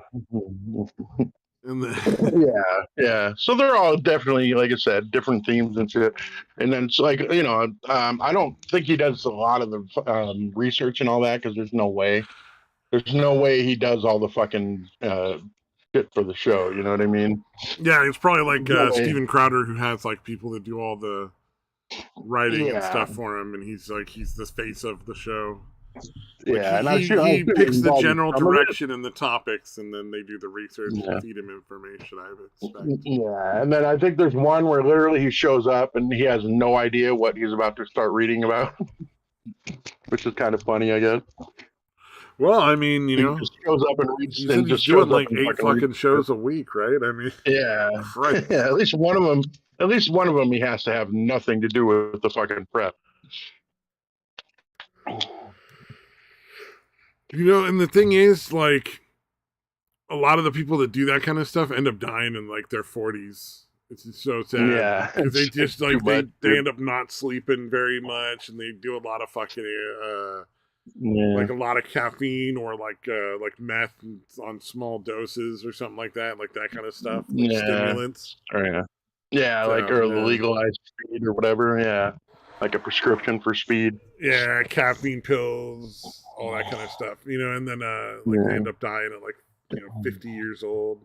And then Yeah, yeah. So they're all definitely, like I said, different themes and shit. And then it's like, I don't think he does a lot of the research and all that because there's no way. There's no way he does all the fucking shit for the show. You know what I mean? yeah, it's probably like There's no way. Steven Crowder who has like people that do all the writing and Yeah, stuff for him, and he's the face of the show. Like yeah. And I'm he sure he's picks the involved with general some of it. direction and the topics, and then they do the research and Yeah. feed him information. I would expect. Yeah, and then I think there's one where literally he shows up and he has no idea what he's about to start reading about, which is kind of funny, I guess. Well, I mean, He just shows up and reads, he said and he's just doing shows up like and 8 fucking reads. fucking shows a week, right? I mean, Yeah, Christ. yeah. At least one of them. At least one of them, he has to have nothing to do with the fucking prep. And the thing is, like, a lot of the people that do that kind of stuff end up dying in like their 40s. It's just so sad. Yeah, because they just like much, they end up not sleeping very much, and they do a lot of fucking like a lot of caffeine or like meth on small doses or something like that kind of stuff, like stimulants. Oh, yeah, yeah, So, like or legalized speed or whatever. Yeah, like a prescription for speed. yeah, caffeine pills, all that kind of stuff. And then they end up dying at like 50 years old.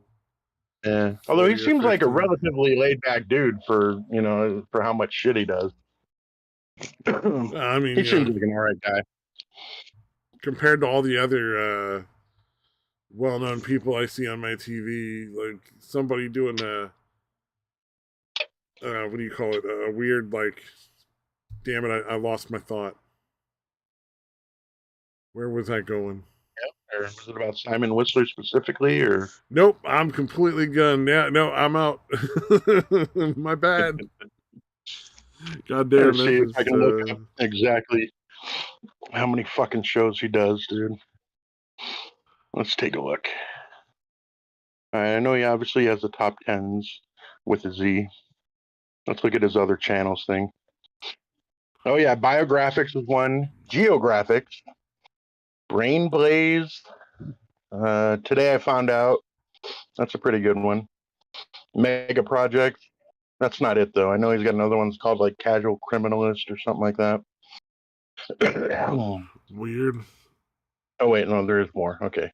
Yeah, although he 40 or seems like a 50. relatively laid back dude for for how much shit he does. I mean, He seems like an alright guy. compared to all the other well-known people I see on my TV, like somebody doing a what do you call it? A weird like, damn it, I lost my thought. Where was I going? Or was it about Simon Whistler specifically, or? Nope, I'm completely gone. Yeah, no, I'm out. My bad. God damn it. See if I can look up exactly how many fucking shows he does, dude. Let's take a look. I know he obviously has the top tens with a Z. Let's look at his other channels thing. Oh yeah, Biographics is one. Geographics. Brain Blaze. Today I found out. That's a pretty good one. Mega Project. That's not it though. I know he's got another one called like Casual Criminalist or something like that. Weird. Oh wait, no, there is more. Okay.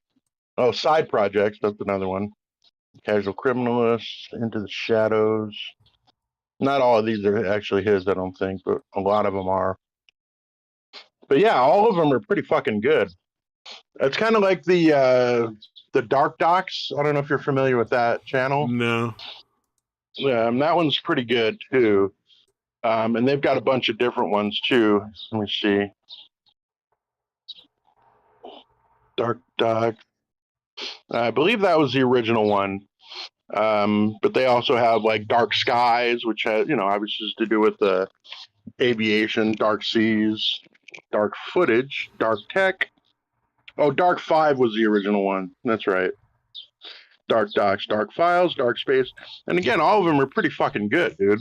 Oh, Side Projects. That's another one. Casual Criminalist, Into the Shadows. Not all of these are actually his, I don't think, but a lot of them are. But yeah, all of them are pretty fucking good. It's kind of like the Dark Docs. I don't know if you're familiar with that channel. No. Yeah, that one's pretty good too. And they've got a bunch of different ones too. Let me see. Dark Doc. I believe that was the original one. But they also have like Dark Skies, which has, obviously is to do with the aviation, Dark Seas, Dark Footage, Dark Tech. Oh, Dark 5 was the original one. That's right. Dark Docs, Dark Files, Dark Space. And again, all of them are pretty fucking good, dude.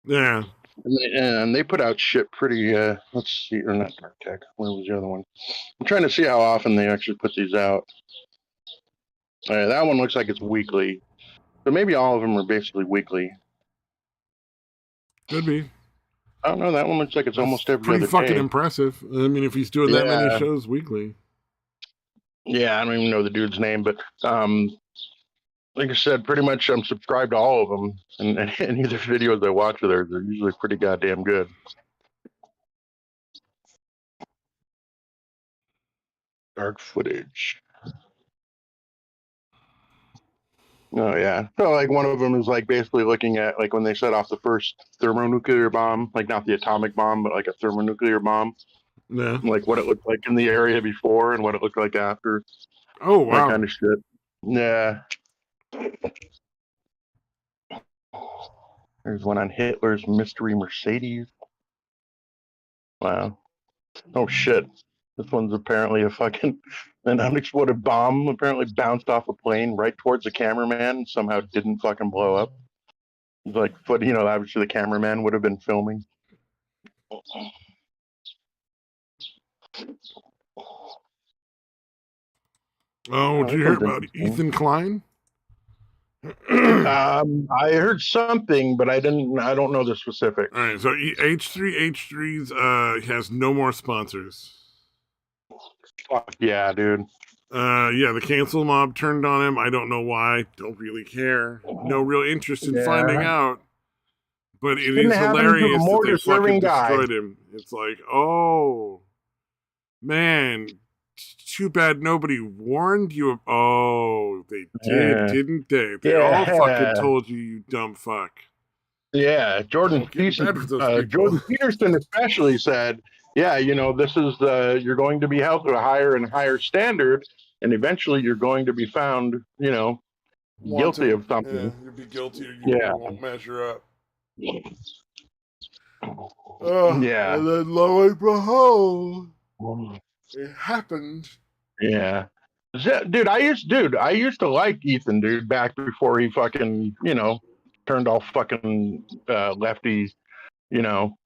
Yeah. And they put out shit pretty, let's see, or not Dark Tech. Where was the other one? I'm trying to see how often they actually put these out. All right, that one looks like it's weekly. So maybe all of them are basically weekly. Could be. I don't know. That one looks like it's almost every other day. Pretty fucking impressive. I mean, if he's doing that many shows weekly. Yeah, I don't even know the dude's name, but like I said, pretty much I'm subscribed to all of them, and any of the videos I watch of theirs, they're usually pretty goddamn good. Dark Footage. Oh yeah. So like one of them is like basically looking at like when they set off the first thermonuclear bomb, like not the atomic bomb, but like a thermonuclear bomb. Yeah. like what it looked like in the area before and what it looked like after, Oh that wow. kind of shit. Yeah. There's one on Hitler's mystery Mercedes. Wow. Oh shit. This one's apparently an unexploded bomb apparently bounced off a plane right towards the cameraman and somehow didn't fucking blow up. Like, but obviously the cameraman would have been filming. Oh, did This you hear one's about interesting. Ethan Klein? I heard something, but I don't know the specifics. All right, so H3H3's has no more sponsors. Fuck yeah, dude. Yeah, the cancel mob turned on him. I don't know why. Don't really care. No real interest in finding Yeah. out. But it Couldn't is happen to a hilarious that more they fucking deserving guy. destroyed him. It's like, oh man, too bad nobody warned you. Oh, they did, Yeah. didn't they? They all fucking Yeah. told you, you dumb fuck. Yeah. Don't get in bed with those people. Jordan Peterson especially said, yeah, this is you're going to be held to a higher and higher standard, and eventually you're going to be found, guilty Wanting, of yeah, something. you'll be guilty or you Yeah. won't measure up. Oh, Yeah. and then lo and behold, it happened. Yeah. Dude, I used to like Ethan, dude, back before he fucking, turned all fucking lefty, you know,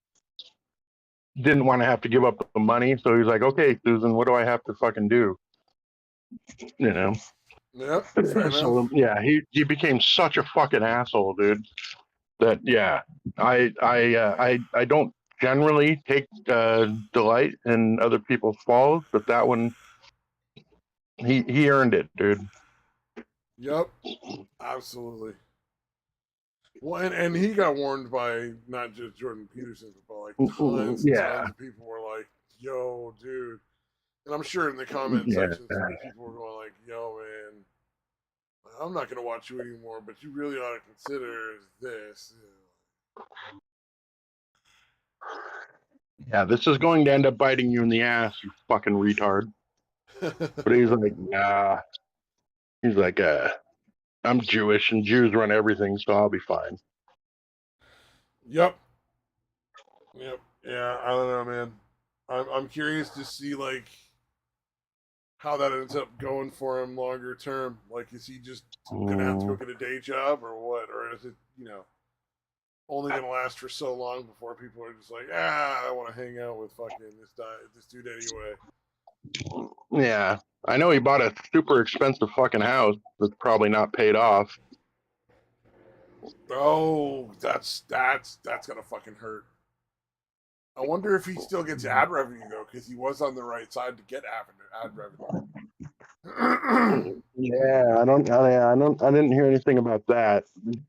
didn't want to have to give up the money. So he's like, okay, Susan, what do I have to fucking do? You know? Yep, fair enough. So yeah, he became such a fucking asshole, dude. That yeah, I don't generally take delight in other people's falls, but that one he earned it, dude. Yep, absolutely. Well, and he got warned by not just Jordan Peterson, but like tons and Yeah, tons of people were like, "Yo, dude," and I'm sure in the comment yeah, section, people were going like, "Yo, man, I'm not gonna watch you anymore, but you really ought to consider this." yeah. This is going to end up biting you in the ass, you fucking retard. But he's like, nah. He's like, I'm Jewish and Jews run everything, so I'll be fine. Yep. Yep. Yeah, I don't know, man. I'm curious to see like how that ends up going for him longer term. Like, is he just gonna have to go get a day job or what? Or is it, only gonna last for so long before people are just like, I want to hang out with fucking this dude anyway. Yeah, I know he bought a super expensive fucking house that's probably not paid off. Oh, that's gonna fucking hurt. I wonder if he still gets ad revenue though, because he was on the right side to get ad revenue. Yeah, I didn't hear anything about that.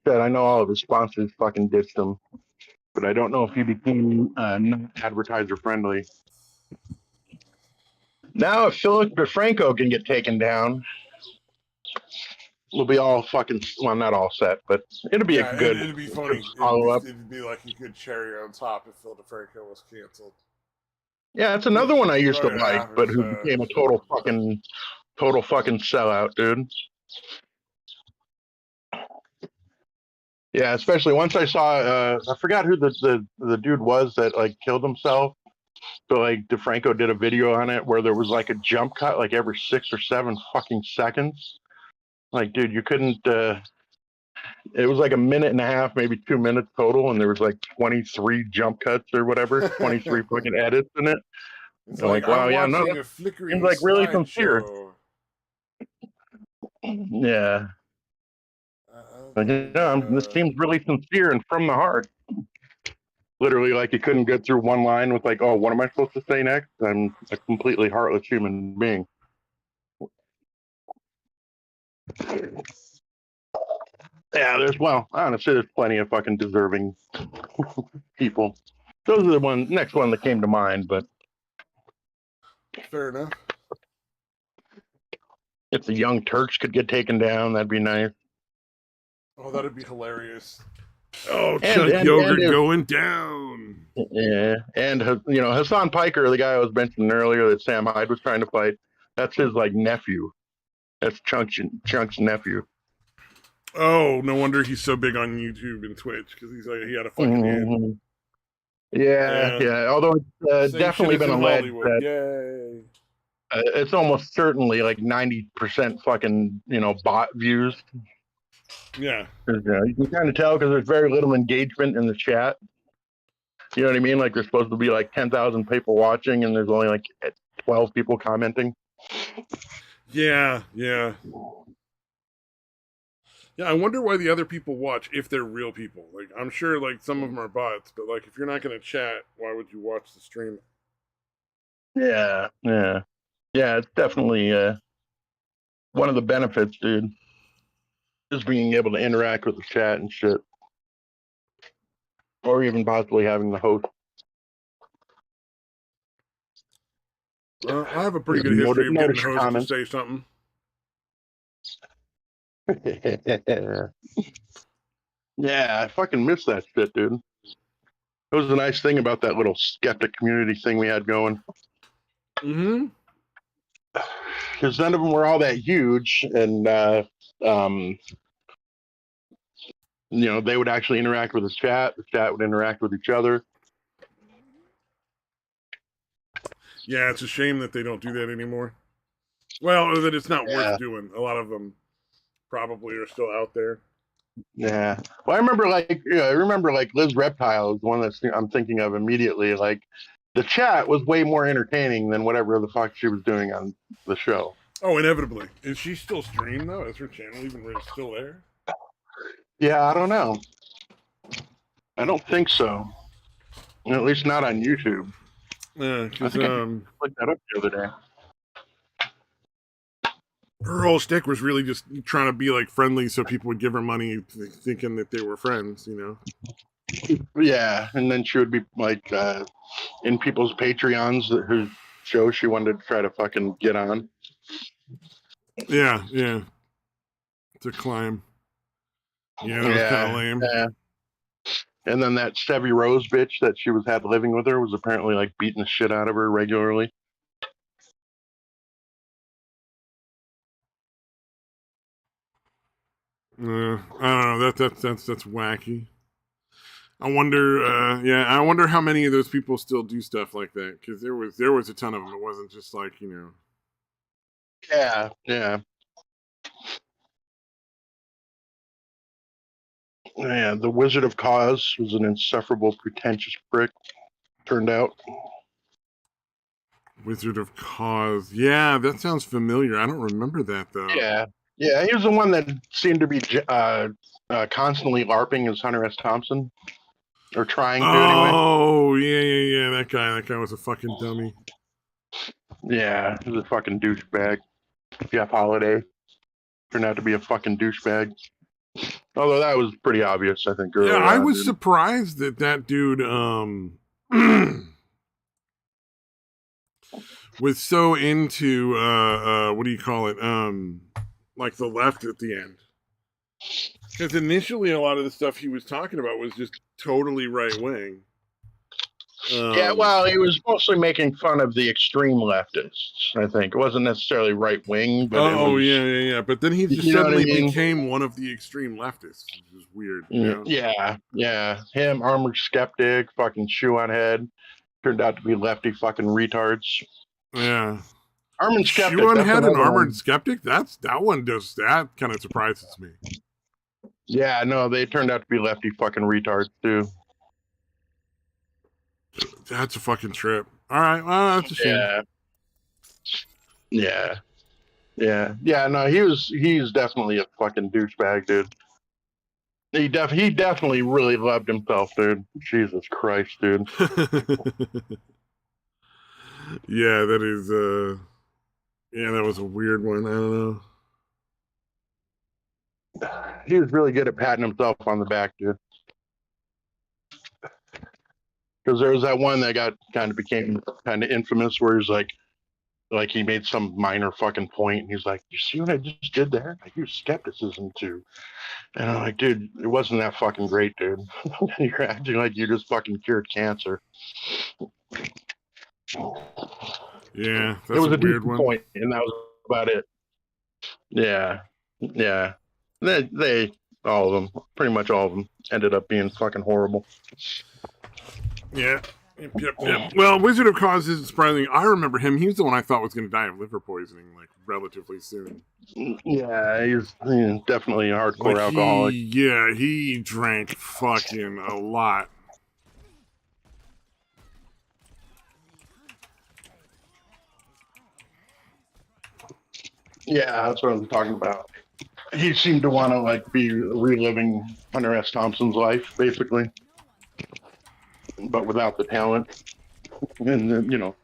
I know all of his sponsors fucking ditched him, but I don't know if he became not advertiser friendly. Now, if Philip DeFranco can get taken down, we'll be all fucking, well, not all set, but it'll be Yeah, a good it'd be funny. follow up. It'd be like a good cherry on top if Phil DeFranco was canceled. Yeah, it's another one I used to Oh, like, yeah, but who became a total fucking sellout, dude. Yeah, especially once I saw, I forgot who the dude was that like killed himself. So like DeFranco did a video on it where there was like a jump cut like every 6 or 7 fucking seconds. Like, dude, you couldn't. It was like a minute and a half, maybe 2 minutes total, and there was like 23 jump cuts or whatever, 23 fucking edits in it. It's Like, wow, I'm yeah, no, watching that a flickering seems like really sincere. slideshow. Yeah, like, yeah, this Okay. seems really sincere and from the heart. Literally, like, you couldn't get through one line with like, oh, what am I supposed to say next? I'm a completely heartless human being. Yeah, honestly, there's plenty of fucking deserving people. Those are the next one that came to mind, but Fair enough. if the Young Turks could get taken down, that'd be nice. Oh, that'd be hilarious. Oh, and chunk and and yogurt his, going down. yeah, and Hassan Piker, the guy I was mentioning earlier that Sam Hyde was trying to fight. That's his like nephew. That's Chunk's nephew. Oh, no wonder he's so big on YouTube and Twitch because he's like he had a fucking hit. Mm-hmm. Yeah, Yeah, yeah. Although it's same shit definitely as been in alleged Hollywood. that Yay. it's almost certainly like 90% fucking bot views. Yeah, You can kind of tell because there's very little engagement in the chat. You know what I mean? Like there's supposed to be like 10,000 people watching, and there's only like 12 people commenting. yeah, yeah. Yeah, I wonder why the other people watch if they're real people. Like, I'm sure, like, some of them are bots, but, like, if you're not going to chat, why would you watch the stream? Yeah, yeah, yeah. It's definitely one of the benefits, dude, is being able to interact with the chat and shit, or even possibly having the host. I have a pretty good history of getting the Notice your host to comments. say something. Yeah, I fucking miss that shit, dude. It was a nice thing about that little skeptic community thing we had going. Mm-hmm. Because none of them were all that huge, and they would actually interact with the chat would interact with each other. Yeah, it's a shame that they don't do that anymore. Well, that it's not worth doing. A lot of them probably are still out there. Yeah. Well, I remember like Liz Reptile is the one that I'm thinking of immediately. Like the chat was way more entertaining than whatever the fuck she was doing on the show. Oh, inevitably. Is she still streamed though? Is her channel even still there? Yeah, I don't know. I don't think so. At least not on YouTube. Yeah, because I looked that up the other day. Her whole shtick was really just trying to be like friendly, so people would give her money, thinking that they were friends. Yeah, and then she would be like in people's Patreons whose show she wanted to try to fucking get on. Yeah, yeah. To climb. Yeah, that was kind of lame. Yeah. And then that Chevy Rose bitch that she had living with her was apparently like beating the shit out of her regularly. I don't know. That's wacky. I wonder. I wonder how many of those people still do stuff like that, because there was a ton of them. It wasn't just like Yeah, yeah. Yeah, the Wizard of Cause was an insufferable, pretentious prick. Turned out. Wizard of Cause. Yeah, that sounds familiar. I don't remember that though. Yeah, yeah. He was the one that seemed to be constantly LARPing as Hunter S. Thompson, or trying to anyway. Oh yeah. That guy was a fucking dummy. Yeah, he was a fucking douchebag. Jeff Holiday turned out to be a fucking douchebag. Although that was pretty obvious, I think. Yeah, I was surprised that dude was so into what do you call it? Like the left at the end. Because initially a lot of the stuff he was talking about was just totally right wing. Yeah, well, he was mostly making fun of the extreme leftists, I think. It wasn't necessarily right wing, but yeah. But then he just suddenly became one of the extreme leftists, which is weird. Yeah. Him, Armored Skeptic, fucking Shoe on Head, turned out to be lefty fucking retards. Yeah. Armored Skeptic. Shoe on Head and Armored Skeptic? That one does that kind of surprises me. Yeah, no, they turned out to be lefty fucking retards too. That's a fucking trip. All right, well, that's a shame. Yeah. No, he's definitely a fucking douchebag, dude. He definitely really loved himself, dude. Jesus Christ, dude. Yeah, that is that was a weird one. I don't know. He was really good at patting himself on the back, dude. Because there was that one that became kind of infamous, where he's like he made some minor fucking point, and he's like, "You see what I just did there? I use skepticism to And I'm like, dude, it wasn't that fucking great, dude. You're acting like you just fucking cured cancer. Yeah, It that's a was a weird decent one. point, and that was about it. Yeah, yeah. They all of them, pretty much all of them, ended up being fucking horrible. Yeah. Yep. Well, Wizard of Oz isn't surprising. I remember him. He was the one I thought was going to die of liver poisoning, like, relatively soon. Yeah, he's definitely a Like, hardcore alcoholic. he drank fucking a lot. Yeah, that's what I was talking about. He seemed to want to like be reliving Hunter S. Thompson's life, basically, but without the talent and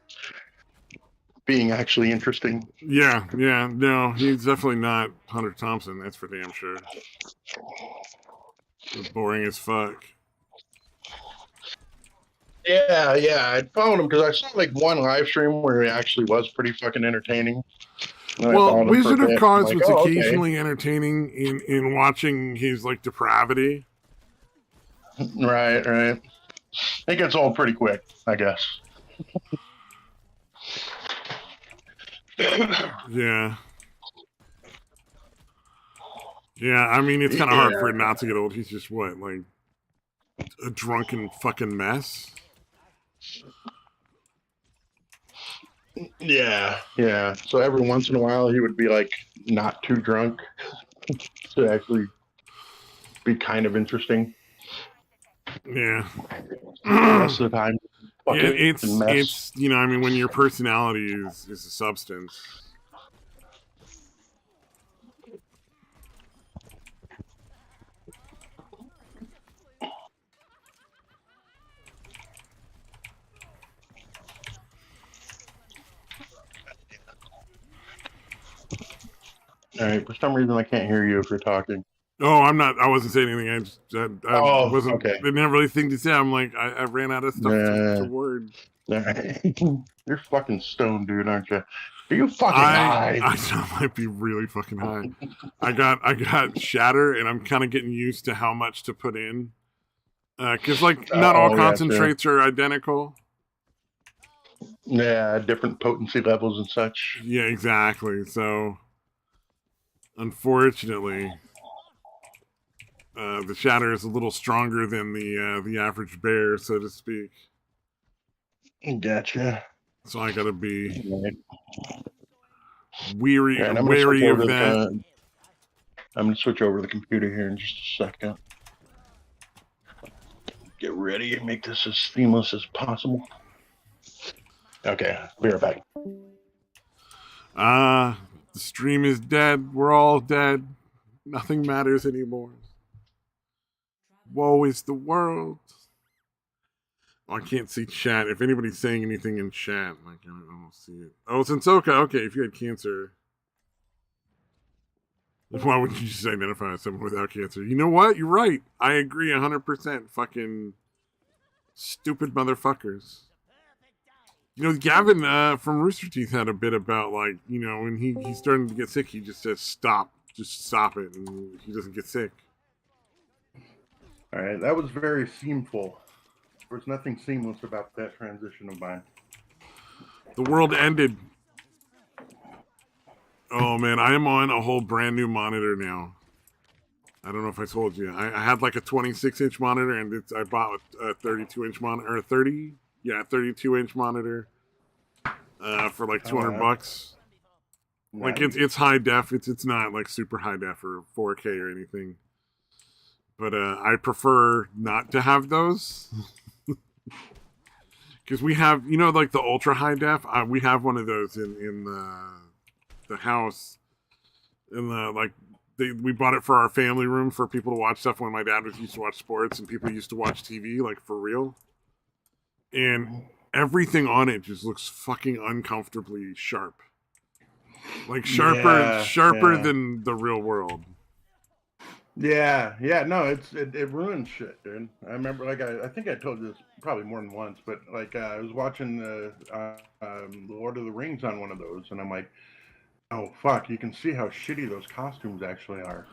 being actually interesting. Yeah. No, he's definitely not Hunter Thompson. That's for damn sure. Boring as fuck. Yeah, I followed him because I saw like one live stream where he actually was pretty fucking entertaining. And I Well, followed him for a Wizard of bit. I'm Oz like, was oh, okay. occasionally entertaining in watching his, like, depravity. Right. It gets old pretty quick, I guess. Yeah. Yeah, I mean, it's kind of hard for it not to get old. He's just, what, like, a drunken fucking mess? Yeah. So every once in a while, he would be like not too drunk to actually be kind of interesting. Yeah. The rest of the time, Yeah, fucking mess. it's I mean, when your personality is a substance. All right. For some reason, I can't hear you if you're talking. Oh, I wasn't saying anything. I wasn't. Okay. Didn't have really thing to say. I'm like, I ran out of stuff to word. You're fucking stoned, dude, aren't you? Are you fucking high? I might be really fucking high. I got shatter, and I'm kind of getting used to how much to put in. Because like not all concentrates are identical. Yeah, different potency levels and such. Yeah, exactly. So, unfortunately, the shatter is a little stronger than the average bear, so to speak. Gotcha. So I gotta be wary of that. I'm gonna switch over to the computer here in just a second. Get ready and make this as seamless as possible. Okay, be right back. The stream is dead. We're all dead. Nothing matters anymore. Woe is the world. Oh, I can't see chat. If anybody's saying anything in chat, like I don't see it. Oh, it's Sensoka. Okay, if you had cancer, why wouldn't you just identify as someone without cancer? You know what? You're right. I agree 100%. Fucking stupid motherfuckers. Gavin from Rooster Teeth had a bit about, like, when he's starting to get sick, he just says stop. Just stop it, and he doesn't get sick. All right, that was very seamful. There was nothing seamless about that transition of mine. The world ended. Oh, man, I am on a whole brand new monitor now. I don't know if I told you. I had like a 26-inch monitor, and I bought a 32-inch monitor, or 32-inch monitor for like $200. Nice. Like it's high def. It's not like super high def or 4K or anything. But I prefer not to have those. Because we have, like the ultra high def. We have one of those in the house. In the we bought it for our family room for people to watch stuff when my dad used to watch sports and people used to watch TV, like for real. And everything on it just looks fucking uncomfortably sharp. Like sharper than the real world. Yeah, no, it ruins shit, dude. I remember, like, I think I told you this probably more than once, but like I was watching the Lord of the Rings on one of those, and I'm like, oh fuck, you can see how shitty those costumes actually are.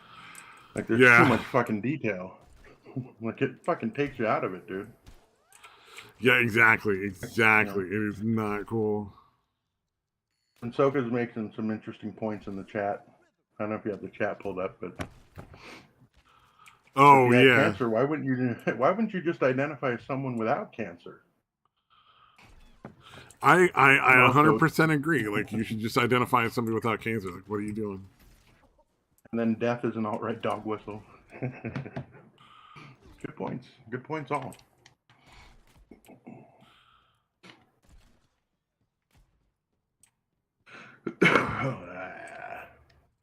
Like, there's too much fucking detail. Like, it fucking takes you out of it, dude. Yeah, exactly. Exactly. Yeah. It is not cool. And Soka's making some interesting points in the chat. I don't know if you have the chat pulled up, but oh, if you yeah. had cancer, why wouldn't you just identify as someone without cancer? I 100% agree. Like, you should just identify as somebody without cancer. Like, what are you doing? And then death is an alt-right dog whistle. Good points. Good points all.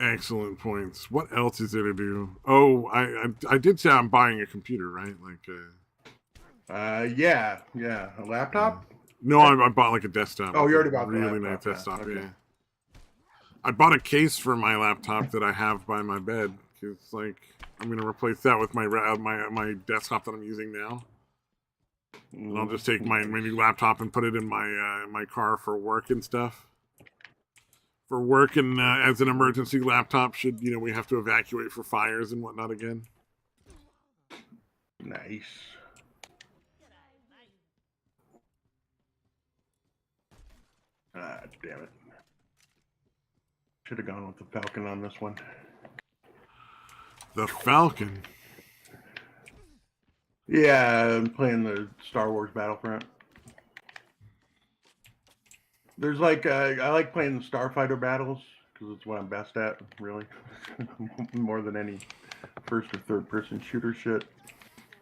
Excellent points. What else is there to do? Oh, I did say I'm buying a computer, right? Like, yeah. A laptop? No, I bought like a desktop. Oh, you already bought really the nice desktop. Okay. Yeah. I bought a case for my laptop that I have by my bed because, like, I'm gonna replace that with my desktop that I'm using now. And I'll just take my new laptop and put it in my car for work and stuff. For work and as an emergency laptop, should we have to evacuate for fires and whatnot again. Nice. Ah, damn it. Should have gone with the Falcon on this one. The Falcon? Yeah, I'm playing the Star Wars Battlefront. There's like, I like playing the Starfighter battles because it's what I'm best at, really. More than any first or third person shooter shit.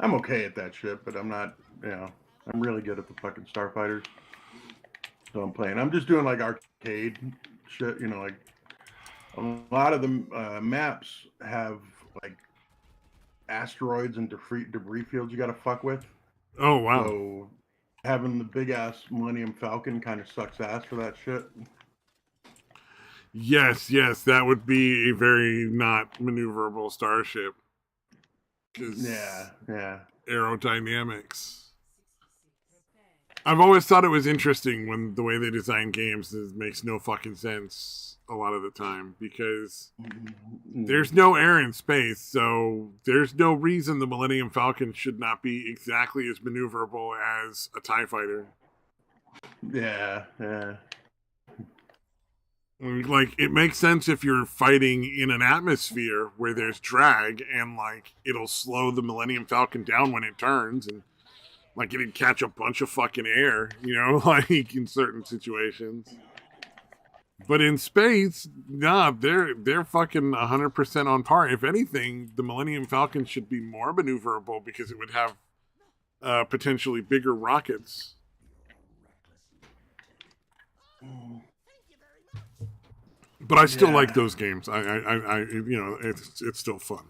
I'm okay at that shit, but I'm not, I'm really good at the fucking Starfighters. So I'm playing. I'm just doing like arcade shit, like a lot of the maps have like asteroids and debris fields you got to fuck with. Oh, wow. So having the big ass Millennium Falcon kind of sucks ass for that shit. Yes, that would be a very not maneuverable starship. Yeah. Aerodynamics. I've always thought it was interesting when the way they design games makes no fucking sense a lot of the time because there's no air in space, so there's no reason the Millennium Falcon should not be exactly as maneuverable as a TIE fighter. Yeah. Like, it makes sense if you're fighting in an atmosphere where there's drag and, like, it'll slow the Millennium Falcon down when it turns and, like, it'd catch a bunch of fucking air, like, in certain situations. But in space, nah, they're fucking 100% on par. If anything, the Millennium Falcon should be more maneuverable because it would have potentially bigger rockets. But I still like those games. I it's still fun.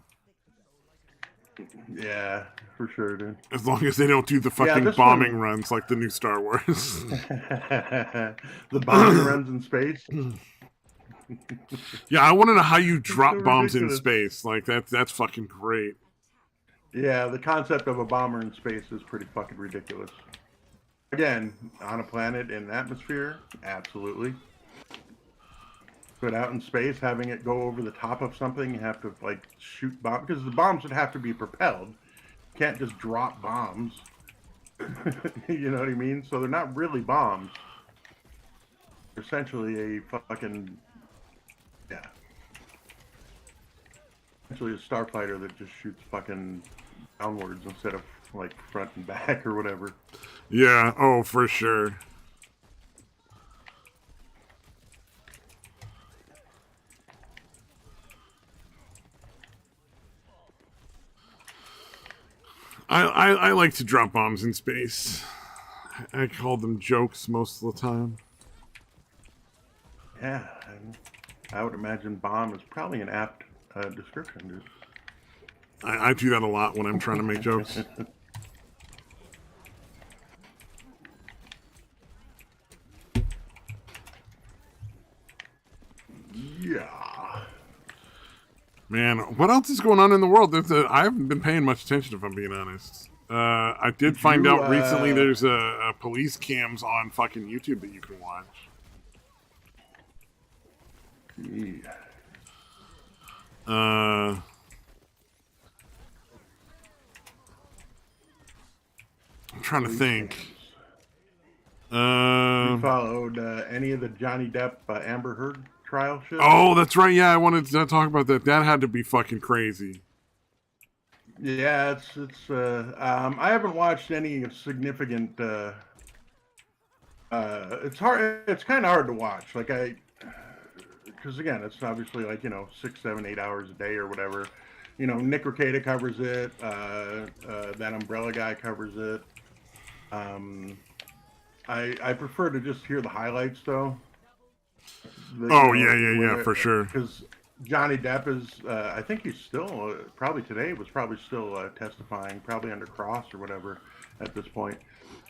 Yeah, for sure, dude. As long as they don't do the fucking bombing runs like the new Star Wars. The bombing runs in space? Yeah, I want to know how you drop bombs in space. Like, that's fucking great. Yeah, the concept of a bomber in space is pretty fucking ridiculous. Again, on a planet in an atmosphere, absolutely. But out in space, having it go over the top of something, you have to, like, shoot bombs. Because the bombs would have to be propelled. You can't just drop bombs. You know what I mean? So they're not really bombs. They're essentially a fucking... Yeah. Essentially a starfighter that just shoots fucking downwards instead of, like, front and back or whatever. Yeah, oh, for sure. I like to drop bombs in space. I call them jokes most of the time. Yeah, I would imagine bomb is probably an apt description, dude. I do that a lot when I'm trying to make jokes. Yeah. Man, what else is going on in the world? I haven't been paying much attention, if I'm being honest. I did find out recently there's a police cams on fucking YouTube that you can watch. Yeah. trying to think. You followed any of the Johnny Depp Amber Heard trial shit? Oh, that's right. Yeah, I wanted to talk about that. That had to be fucking crazy. Yeah, it's. I haven't watched any significant. It's hard. It's kind of hard to watch. Like because again, it's obviously like 6, 7, 8 hours a day or whatever. Nick Rekieta covers it. That Umbrella guy covers it. I prefer to just hear the highlights though. Yeah, for sure. Because Johnny Depp is, I think he's still probably today was probably still testifying, probably under cross or whatever at this point.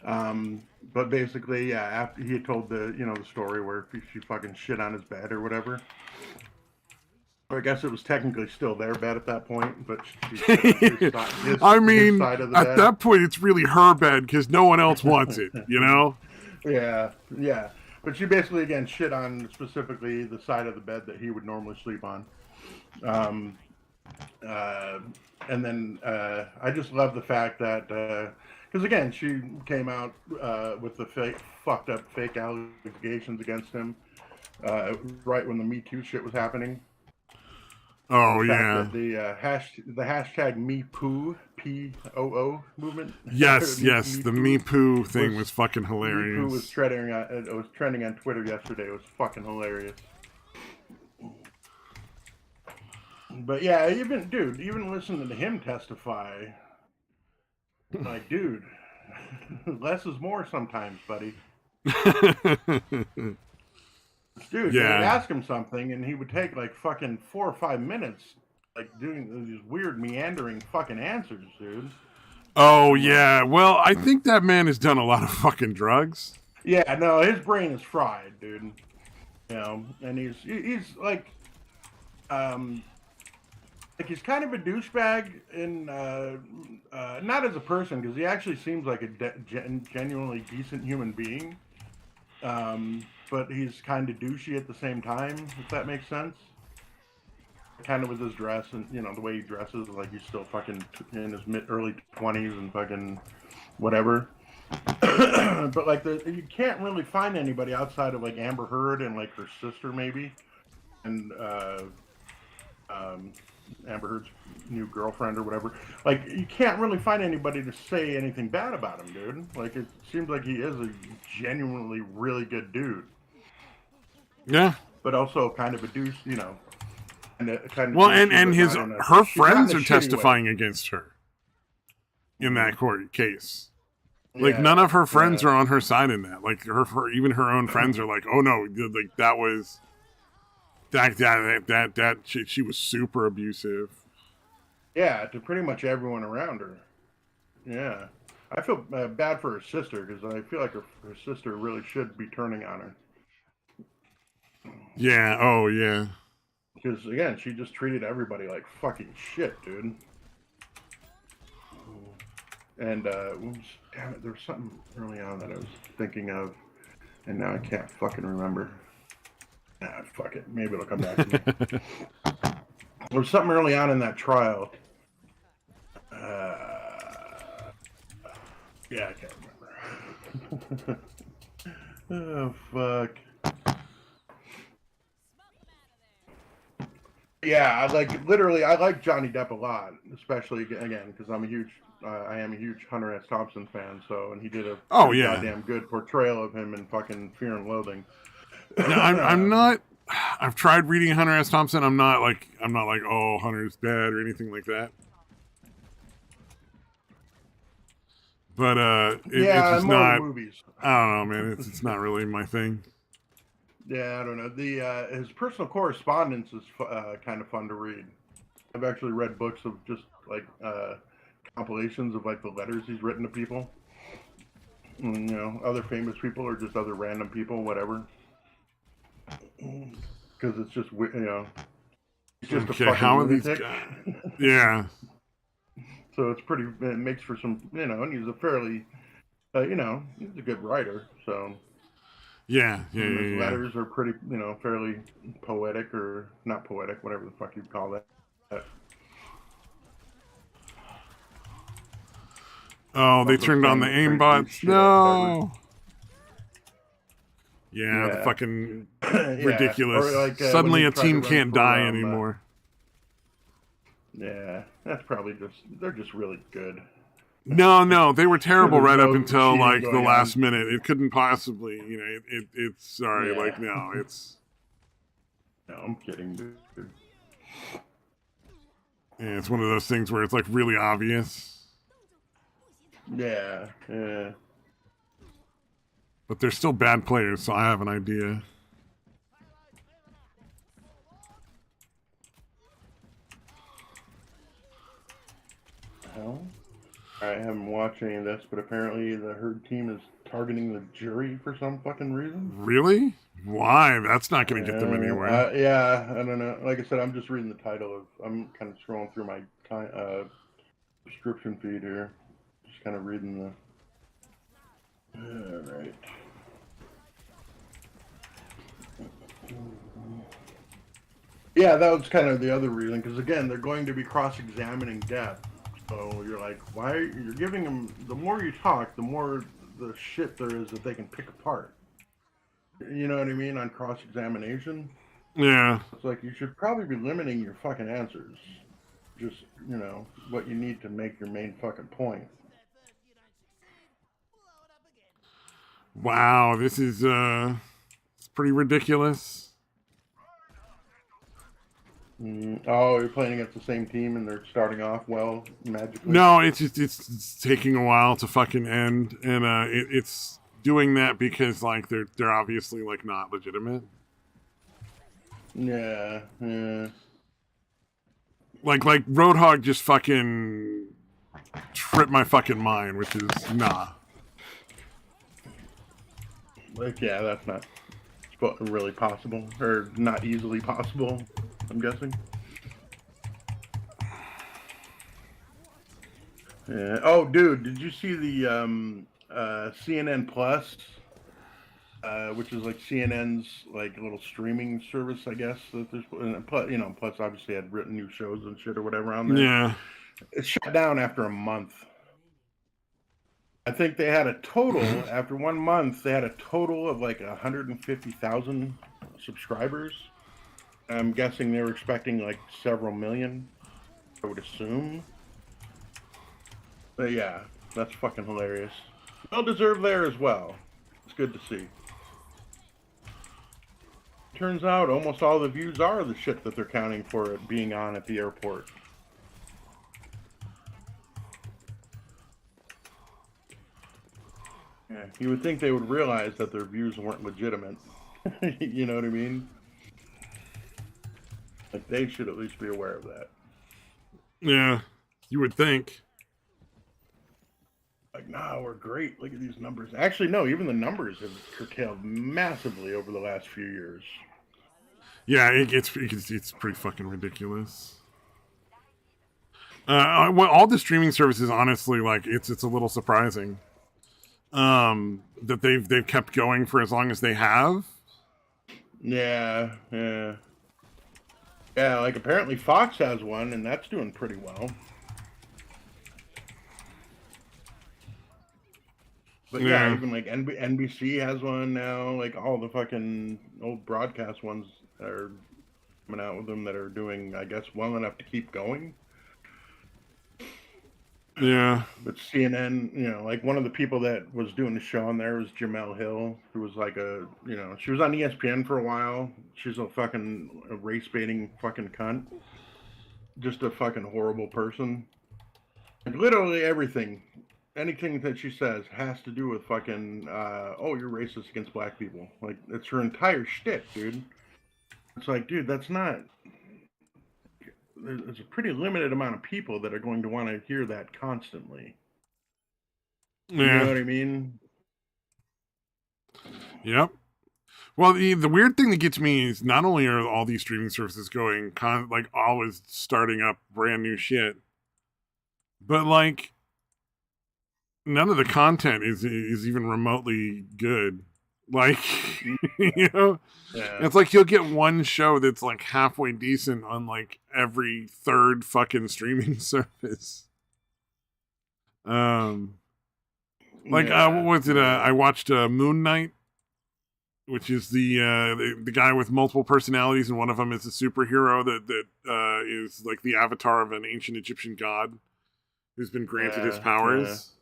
But basically, yeah, after he had told the the story where she fucking shit on his bed or whatever. Or I guess it was technically still their bed at that point, but I mean, at that point, it's really her bed because no one else wants it, Yeah. But she basically, again, shit on specifically the side of the bed that he would normally sleep on. And then I just love the fact that, because again, she came out with the fucked up fake allegations against him right when the Me Too shit was happening. Oh yeah. The hashtag Me Poo POO movement. Yes, the Me Poo thing was fucking hilarious. Me Poo was trending on Twitter yesterday. It was fucking hilarious. But yeah, even listening to him testify, like, dude, less is more sometimes, buddy. Dude, they would ask him something, and he would take like fucking 4 or 5 minutes, like doing these weird meandering fucking answers, dude. Oh yeah, well, I think that man has done a lot of fucking drugs. Yeah, no, his brain is fried, dude. And he's like he's kind of a douchebag in not as a person, because he actually seems like a genuinely decent human being. But he's kind of douchey at the same time, if that makes sense. Kind of with his dress and, the way he dresses, like he's still fucking in his early 20s and fucking whatever. But like you can't really find anybody outside of like Amber Heard and like her sister maybe. And Amber Heard's new girlfriend or whatever. Like, you can't really find anybody to say anything bad about him, dude. Like, it seems like he is a genuinely really good dude. Yeah. But also kind of a douche, And her friends are testifying against her in that court case. Like, none of her friends are on her side in that. Like, even her own friends are like, oh no, like that was that she was super abusive. Yeah, to pretty much everyone around her. Yeah. I feel bad for her sister, because I feel like her sister really should be turning on her. Yeah, oh yeah. Because, again, she just treated everybody like fucking shit, dude. And, damn it, there was something early on that I was thinking of, and now I can't fucking remember. Fuck it. Maybe it'll come back to me. There was something early on in that trial. Yeah, I can't remember. Oh, fuck. Yeah, I like Johnny Depp a lot, especially again because I am a huge Hunter S. Thompson fan. So, and he did a goddamn good portrayal of him in fucking Fear and Loathing. No, I'm not. I've tried reading Hunter S. Thompson. I'm not like, oh, Hunter's bad or anything like that. But it's just not. Movies. I don't know, man. It's not really my thing. Yeah, I don't know. His personal correspondence is kind of fun to read. I've actually read books of just like compilations of like the letters he's written to people, and, other famous people or just other random people, whatever. Because it's just he's just a fucking lunatic. Yeah. So it makes for some, and he's a fairly, he's a good writer, so. Yeah. His letters are pretty, fairly poetic, or not poetic, whatever the fuck you call that. Oh, they Also turned on the saying the aimbots. craziest shit No. ever. Yeah, the fucking Yeah. ridiculous. Or like Suddenly when a he tried to team run can't for, die anymore. Yeah, that's probably they're just really good. No, they were terrible There's right up no until cheating like the going last on. minute. It couldn't possibly, it's sorry, Yeah. like no, it's No, I'm kidding, dude. yeah, it's one of those things where it's like really obvious, Yeah. but they're still bad players, so I have an idea. Hell, I haven't watched any of this, but apparently the herd team is targeting the jury for some fucking reason. Really? Why? That's not going to get them anywhere. Yeah, I don't know. Like I said, I'm just reading the title of. I'm kind of scrolling through my subscription feed here, just kind of reading the. All right. Yeah, that was kind of the other reason, because again, they're going to be cross-examining Death. So you're like, why? You're giving them. The more you talk, the more the shit there is that they can pick apart. You know what I mean? On cross-examination. Yeah. It's like you should probably be limiting your fucking answers. Just, what you need to make your main fucking point. Wow, this is it's pretty ridiculous. Oh, you're playing against the same team and they're starting off well magically. No, it's just it's taking a while to fucking end, and it's doing that because like they're obviously like not legitimate. Yeah. Like Roadhog just fucking tripped my fucking mind, which is nah. Like, yeah, that's not really possible, or not easily possible, I'm guessing. Yeah. Oh, dude, did you see the CNN Plus, which is like CNN's like little streaming service, I guess. That there's, Plus obviously had written new shows and shit or whatever on there. Yeah. It shut down after a month. I think they had a total, after 1 month, they had a total of like 150,000 subscribers. I'm guessing they were expecting like several million, I would assume. But yeah, that's fucking hilarious. Well deserved there as well. It's good to see. Turns out almost all the views are the shit that they're counting for it being on at the airport. Yeah, you would think they would realize that their views weren't legitimate. You know what I mean? Like, they should at least be aware of that. Yeah, you would think. Like, nah, we're great. Look at these numbers. Actually, no, even the numbers have curtailed massively over the last few years. Yeah, it's pretty fucking ridiculous. Well, all the streaming services, honestly, like it's a little surprising that they've kept going for as long as they have. Yeah. Like apparently Fox has one, and that's doing pretty well. But yeah, even like NBC has one now. Like all the fucking old broadcast ones are coming out with them that are doing, I guess, well enough to keep going. Yeah. But CNN, like one of the people that was doing the show on there was Jamel Hill, who was like she was on ESPN for a while. She's a race baiting fucking cunt. Just a fucking horrible person. Like literally everything. Anything that she says has to do with fucking, you're racist against black people. Like, it's her entire shtick, dude. It's like, dude, that's not... There's a pretty limited amount of people that are going to want to hear that constantly. Yeah. You know what I mean? Yep. Well, the weird thing that gets me is not only are all these streaming services going, always starting up brand new shit, but, like... none of the content is even remotely good. Like, It's like you'll get one show that's like halfway decent on like every third fucking streaming service. Like, what was it? I watched Moon Knight, which is the guy with multiple personalities, and one of them is a superhero that is like the avatar of an ancient Egyptian god who's been granted his powers.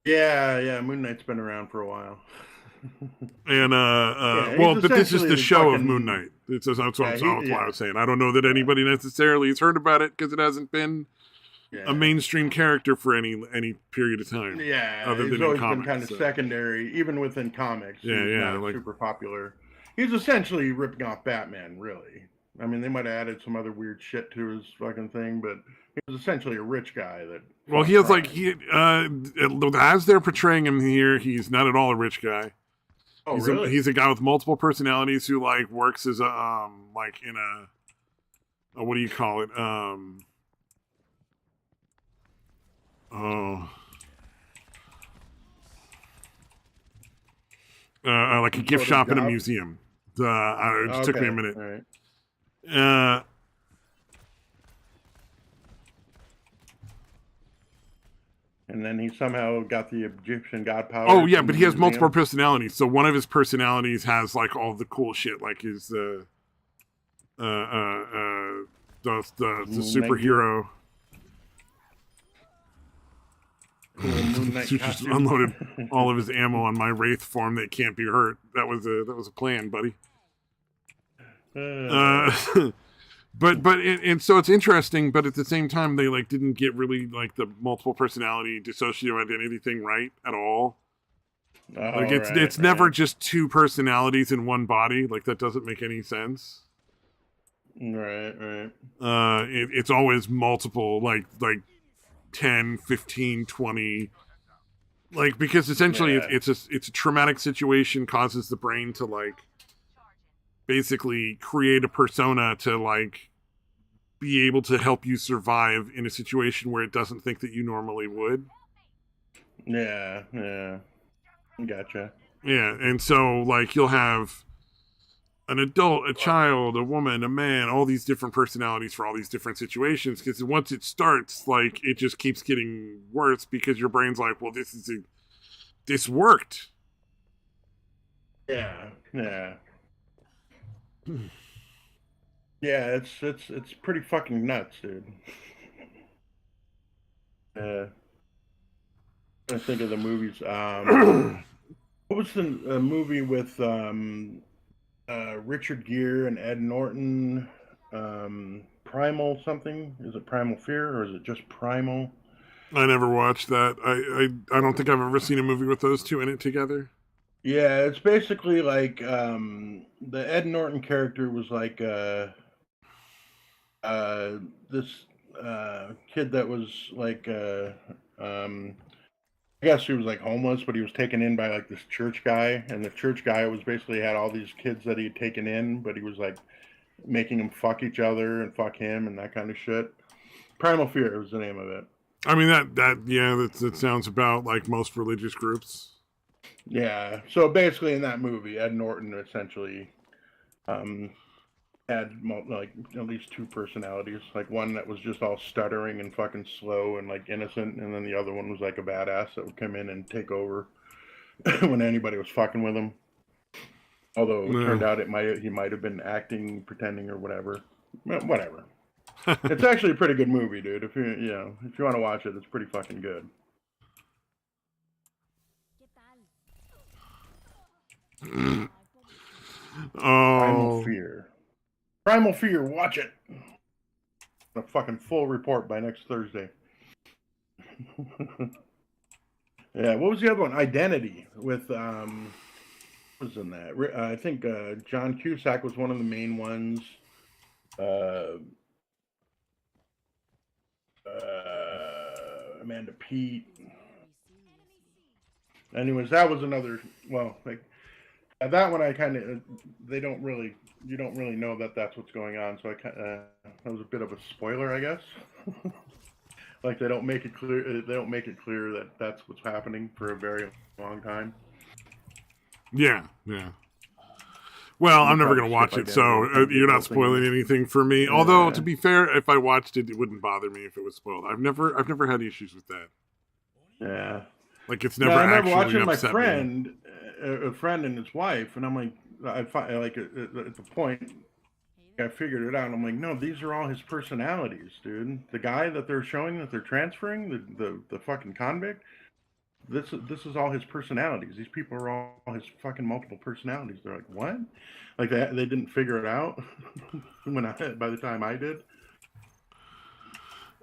Yeah, Moon Knight's been around for a while. And but this is the show of Moon Knight. That's what I was saying. I don't know that anybody necessarily has heard about it because it hasn't been a mainstream character for any period of time. Yeah, other he's than always in comics, been kind of secondary, even within comics. He's not like super popular. He's essentially ripping off Batman, really. I mean, they might have added some other weird shit to his fucking thing, but he was essentially a rich guy that. Well, he has as they're portraying him here, he's not at all a rich guy. Oh, really? He's a guy with multiple personalities who like works as a like in a what do you call it? Like a gift shop in a museum. It just took me a minute. Right. And then he somehow got the Egyptian god power. Oh yeah, but he has multiple personalities. So one of his personalities has like all the cool shit, like his the superhero. He just unloaded all of his ammo on my Wraith form that can't be hurt. That was a plan, buddy. But so it's interesting, but at the same time, they like didn't get really like the multiple personality dissociative identity thing right at all. Like it's never just two personalities in one body. Like that doesn't make any sense. Right. It's always multiple, like 10, 15, 20. Like because essentially it's a traumatic situation causes the brain to like basically create a persona to like be able to help you survive in a situation where it doesn't think that you normally would. Yeah. Gotcha. Yeah, and so like you'll have an adult, a child, a woman, a man, all these different personalities for all these different situations, because once it starts, like it just keeps getting worse because your brain's like, well, this worked. Yeah. Yeah, it's pretty fucking nuts, dude. I think of the movies. What was the movie with Richard Gere and Ed Norton? Primal something? Is it Primal Fear or is it just Primal? I never watched that. I don't think I've ever seen a movie with those two in it together. Yeah, it's basically like the Ed Norton character was like this kid that was like I guess he was like homeless, but he was taken in by like this church guy, and the church guy was basically had all these kids that he had taken in, but he was like making them fuck each other and fuck him and that kind of shit. Primal Fear was the name of it. I mean that sounds about like most religious groups. Yeah. So basically, in that movie, Ed Norton essentially had like at least two personalities. Like one that was just all stuttering and fucking slow and like innocent, and then the other one was like a badass that would come in and take over when anybody was fucking with him. Although it turned out he might have been acting, pretending, or whatever. Whatever. It's actually a pretty good movie, dude. If you want to watch it, it's pretty fucking good. Primal Fear, watch it. A fucking full report by next Thursday. Yeah, what was the other one? Identity with what was in that? I think John Cusack was one of the main ones. Amanda Peet. Anyways, that was another. Well, like that one, I kind of you don't really know that that's what's going on. So that was a bit of a spoiler, I guess. Like they don't make it clear. They don't make it clear that that's what's happening for a very long time. Yeah. Well, I'm never going to watch it, so you're not spoiling anything for me. Yeah. Although, to be fair, if I watched it, it wouldn't bother me if it was spoiled. I've never had issues with that. Yeah. Like it's No, never I remember actually watching my upset me. friend, a friend and his wife, and I'm like, like at the point, I figured it out. And I'm like, no, these are all his personalities, dude. The guy that they're showing that they're transferring, the fucking convict. This is all his personalities. These people are all his fucking multiple personalities. They're like, what? Like they didn't figure it out by the time I did.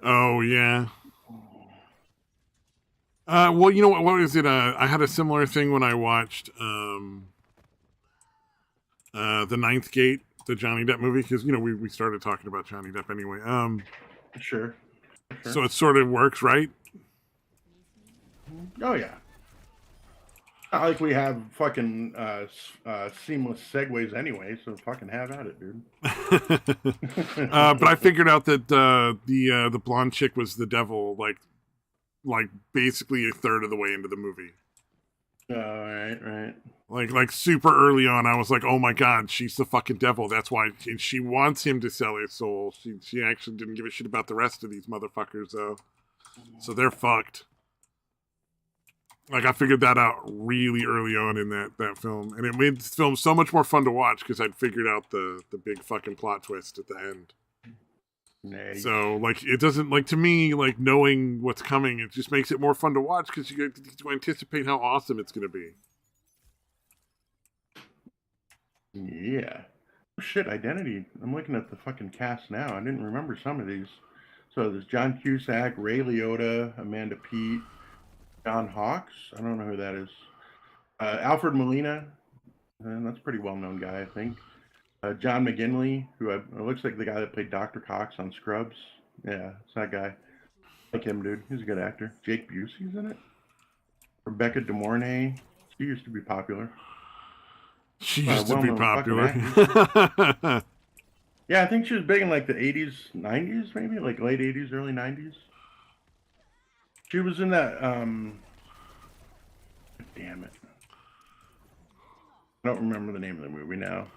Oh yeah. Well, you know what? What is it? I had a similar thing when I watched The Ninth Gate, the Johnny Depp movie, because we started talking about Johnny Depp anyway. Sure. So it sort of works, right? Oh yeah. Not like we have fucking seamless segues anyway, so fucking have at it, dude. But I figured out that the blonde chick was the devil, like basically a third of the way into the movie. Right. Like super early on, I was like, oh my god, she's the fucking devil. That's why she wants him to sell his soul. She actually didn't give a shit about the rest of these motherfuckers, though. So they're fucked. Like, I figured that out really early on in that film. And it made the film so much more fun to watch because I'd figured out the big fucking plot twist at the end. Nice. So, like, it doesn't, like, to me, like, knowing what's coming, it just makes it more fun to watch because you get to anticipate how awesome it's going to be. Yeah. Oh, shit, Identity. I'm looking at the fucking cast now. I didn't remember some of these. So there's John Cusack, Ray Liotta, Amanda Peet, John Hawkes. I don't know who that is. Alfred Molina. That's a pretty well-known guy, I think. John McGinley, who it looks like the guy that played Dr. Cox on Scrubs. Yeah, it's that guy. I like him, dude. He's a good actor. Jake Busey's in it. Rebecca De Mornay. She used to be popular. She used to be popular. Yeah, I think she was big in like the 80s, 90s, maybe? Like late 80s, early 90s. She was in that, damn it. I don't remember the name of the movie now.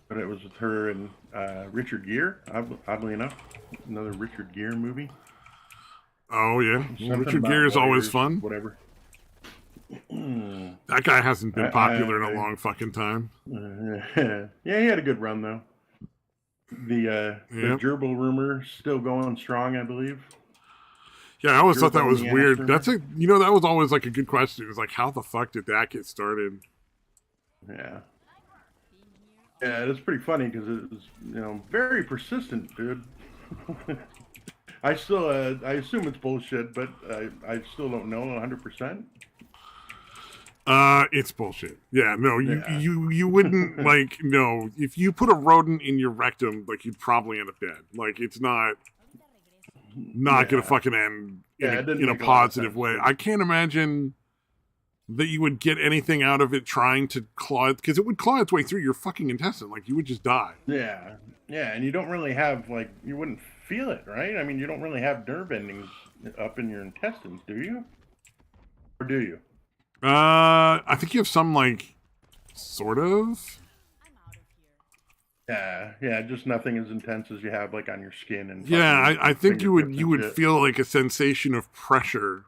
But it was with her and Richard Gere, oddly enough. Another Richard Gere movie. Oh, yeah. Well, Richard Gere is always fun. Whatever. That guy hasn't been popular in a long fucking time. Yeah, he had a good run, though. The gerbil rumor still going strong, I believe. Yeah, I always thought that was weird. That's that was always like a good question. It's like, how the fuck did that get started? Yeah. Yeah, it's pretty funny because it was, very persistent, dude. I assume it's bullshit, but I still don't know 100%. It's bullshit. Yeah, no, you wouldn't if you put a rodent in your rectum, like you'd probably end up dead. Like it's not gonna fucking end in a positive way. I can't imagine that you would get anything out of it trying to claw it, because it would claw its way through your fucking intestine. Like you would just die. Yeah, and you don't really have you wouldn't feel it, right? I mean, you don't really have nerve endings up in your intestines, do you? Or do you? I think you have some sort of. Yeah, just nothing as intense as you have on your skin and. Yeah, I think you would feel like a sensation of pressure,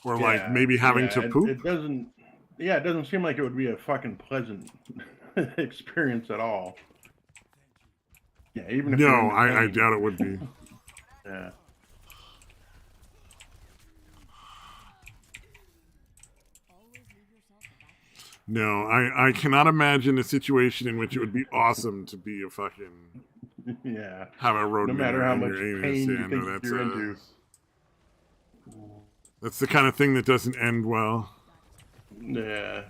or maybe having to poop. It doesn't seem like it would be a fucking pleasant experience at all. Yeah, even if I doubt it would be. Yeah. No, I cannot imagine a situation in which it would be awesome to be a fucking have a rodent. No matter how much pain you think you're into. That's the kind of thing that doesn't end well. Yeah.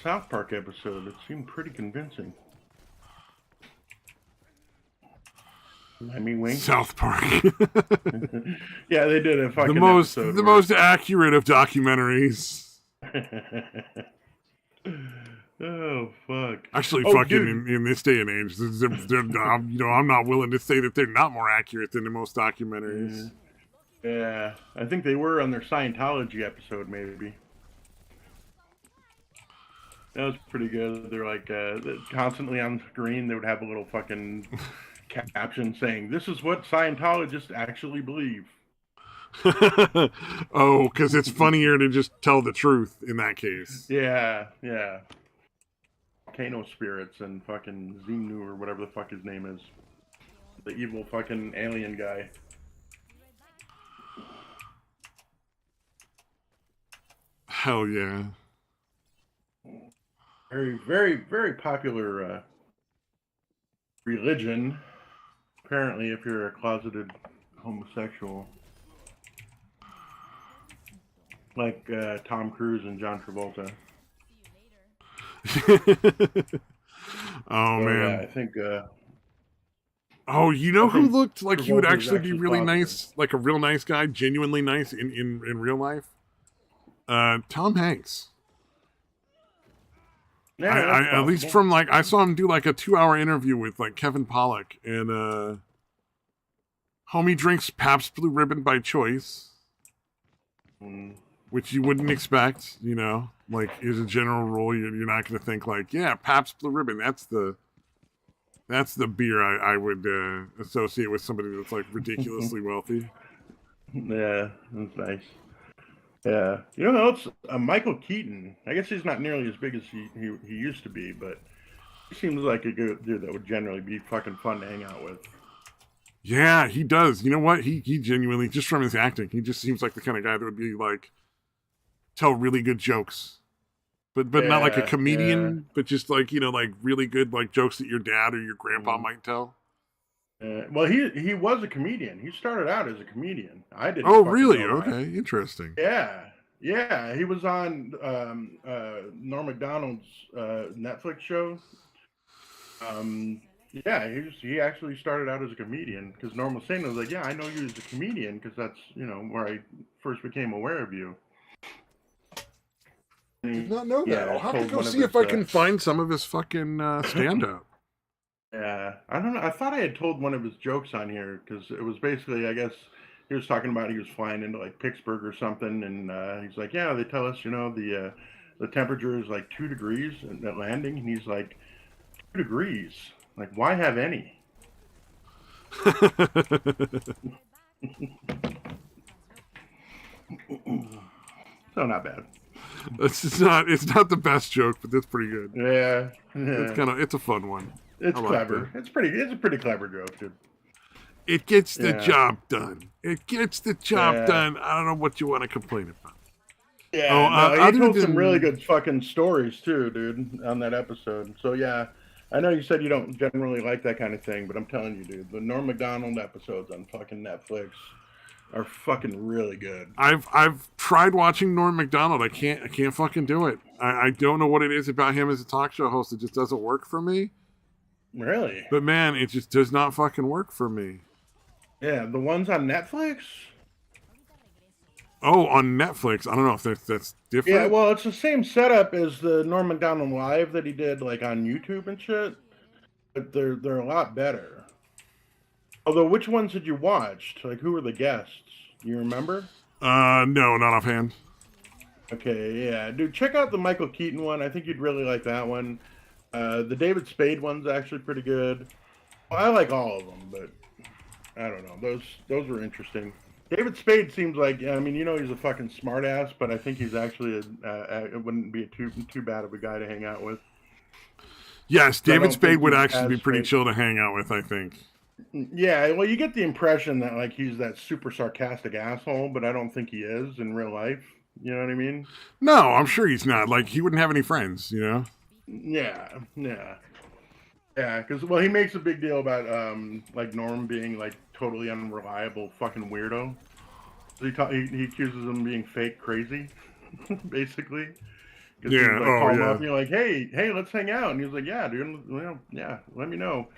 South Park episode, it seemed pretty convincing. I mean, Wayne. South Park. Yeah, they did a fucking the most accurate of documentaries. Oh fuck! Actually, in this day and age, I'm not willing to say that they're not more accurate than the most documentaries. Yeah, I think they were on their Scientology episode, maybe. That was pretty good. They're constantly on screen. They would have a little fucking caption saying, "This is what Scientologists actually believe." Oh, because it's funnier to just tell the truth in that case. Yeah, yeah. Volcano spirits and fucking Xenu or whatever the fuck his name is. The evil fucking alien guy. Hell yeah. Very, very, very popular religion. Apparently, if you're a closeted homosexual. Like Tom Cruise and John Travolta. Oh, man. Yeah, I think. Oh, you know who looked like he would Travolta's actually be really positive. nice, like a real nice guy, genuinely nice in real life? Tom Hanks. Yeah, at least from I saw him do like a 2-hour interview with like Kevin Pollak, and homie drinks Pabst Blue Ribbon by choice, which you wouldn't expect, like as a general rule. You're not going to think like, yeah, Pabst Blue Ribbon. That's the beer I would associate with somebody that's like ridiculously wealthy. Yeah, that's nice. Yeah, it's Michael Keaton. I guess he's not nearly as big as he used to be, but he seems like a good dude that would generally be fucking fun to hang out with. Yeah, he does. You know what? He genuinely, just from his acting, he just seems like the kind of guy that would be like tell really good jokes, but not like a comedian, but just like like really good like jokes that your dad or your grandpa might tell. Well, he was a comedian. He started out as a comedian. I didn't. Oh, really? Okay, interesting. Yeah. He was on Norm Macdonald's Netflix show. Yeah, he actually started out as a comedian because Norm was saying, I was like, yeah, I know you as a comedian because that's where I first became aware of you. I did not know that. I'll have to go see if I can find some of his fucking stand-up. Yeah, I don't know. I thought I had told one of his jokes on here because it was basically, I guess, he was talking about he was flying into like Pittsburgh or something, and he's like, yeah, they tell us, the temperature is like 2 degrees at landing, and he's like, 2 degrees, like why have any? So not bad. It's not the best joke, but that's pretty good. Yeah. It's a fun one. It's clever. It's a pretty clever joke, dude. It gets the job done. It gets the job done. I don't know what you want to complain about. Yeah, he told some really good fucking stories too, dude, on that episode. So yeah, I know you said you don't generally like that kind of thing, but I'm telling you, dude, the Norm Macdonald episodes on fucking Netflix are fucking really good. I've tried watching Norm Macdonald. I can't fucking do it. I don't know what it is about him as a talk show host. It just doesn't work for me. Really? But man, it just does not fucking work for me. Yeah, the ones on Netflix? Oh, on Netflix. I don't know if that's different. Yeah, well, it's the same setup as the Norm Macdonald Live that he did like on YouTube and shit. But they're a lot better. Although, which ones did you watch? Like, who were the guests? You remember? No, not offhand. Okay, yeah. Dude, check out the Michael Keaton one. I think you'd really like that one. The David Spade one's actually pretty good. Well, I like all of them, but I don't know. Those were interesting. David Spade seems like, I mean, he's a fucking smartass, but I think he's actually it wouldn't be too bad of a guy to hang out with. Yes, David Spade would actually be pretty chill to hang out with, I think. Yeah, well, you get the impression that like he's that super sarcastic asshole, but I don't think he is in real life. You know what I mean? No, I'm sure he's not. Like, he wouldn't have any friends, Yeah. Because he makes a big deal about like Norm being like totally unreliable fucking weirdo. He accuses him of being fake crazy, basically. Yeah. Call him up and you're like, hey, let's hang out, and he's like, yeah, dude, yeah, let me know.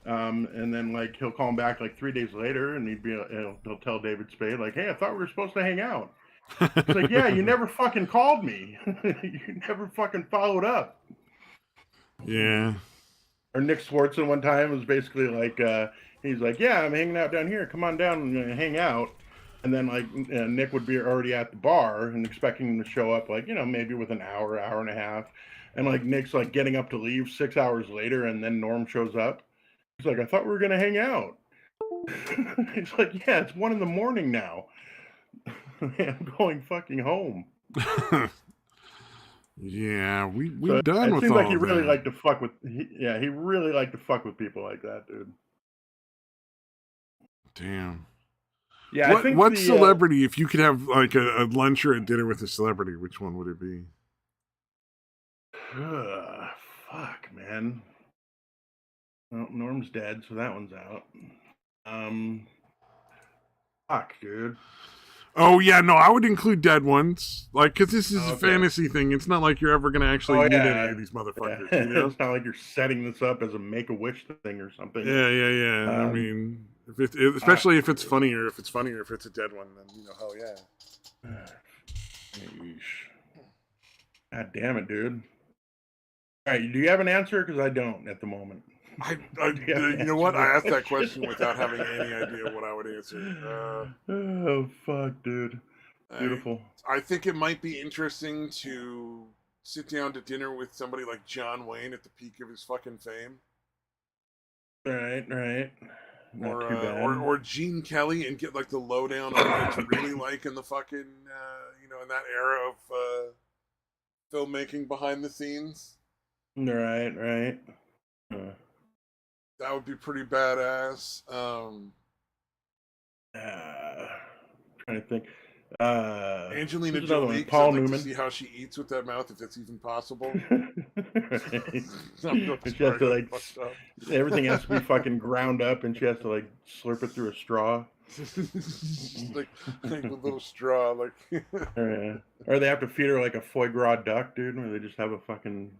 And then like he'll call him back like 3 days later, and he'll tell David Spade like, hey, I thought we were supposed to hang out. It's like, yeah, you never fucking called me. You never fucking followed up. Yeah. Or Nick Swartzen one time was basically like, he's like, yeah, I'm hanging out down here. Come on down and hang out. And then like Nick would be already at the bar and expecting him to show up like, maybe with an hour and a half. And like Nick's like getting up to leave 6 hours later, and then Norm shows up. He's like, I thought we were gonna hang out. He's like, yeah, it's 1 a.m. now. I'm going fucking home. Yeah, we So done it with seems all like he really that. liked to fuck with. He really liked to fuck with people like that, dude. Damn. Yeah, I think what celebrity? If you could have like a lunch or a dinner with a celebrity, which one would it be? Fuck, man. Well, Norm's dead, so that one's out. Fuck, dude. Oh yeah, no, I would include dead ones, like because this is a Okay. fantasy thing. It's not like you're ever gonna actually meet any of these motherfuckers. Yeah. You know? It's not like you're setting this up as a Make-A-Wish thing or something. Yeah. I mean, especially if it's funny or if it's a dead one, then hell yeah. God damn it, dude. All right, do you have an answer? Because I don't at the moment. You know what? I asked that question without having any idea what I would answer. Oh fuck, dude. Beautiful. I think it might be interesting to sit down to dinner with somebody like John Wayne at the peak of his fucking fame. Right. Not too bad. Or Gene Kelly and get like the lowdown on what it's really like in the fucking in that era of filmmaking behind the snes. Right. That would be pretty badass. Trying to think. Angelina Jolie, Paul Newman. Newman. To see how she eats with that mouth, if that's even possible. She has to like everything has to be fucking ground up, and she has to like slurp it through a straw. like with a little straw, like. Or they have to feed her like a foie gras duck, dude, where they just have a fucking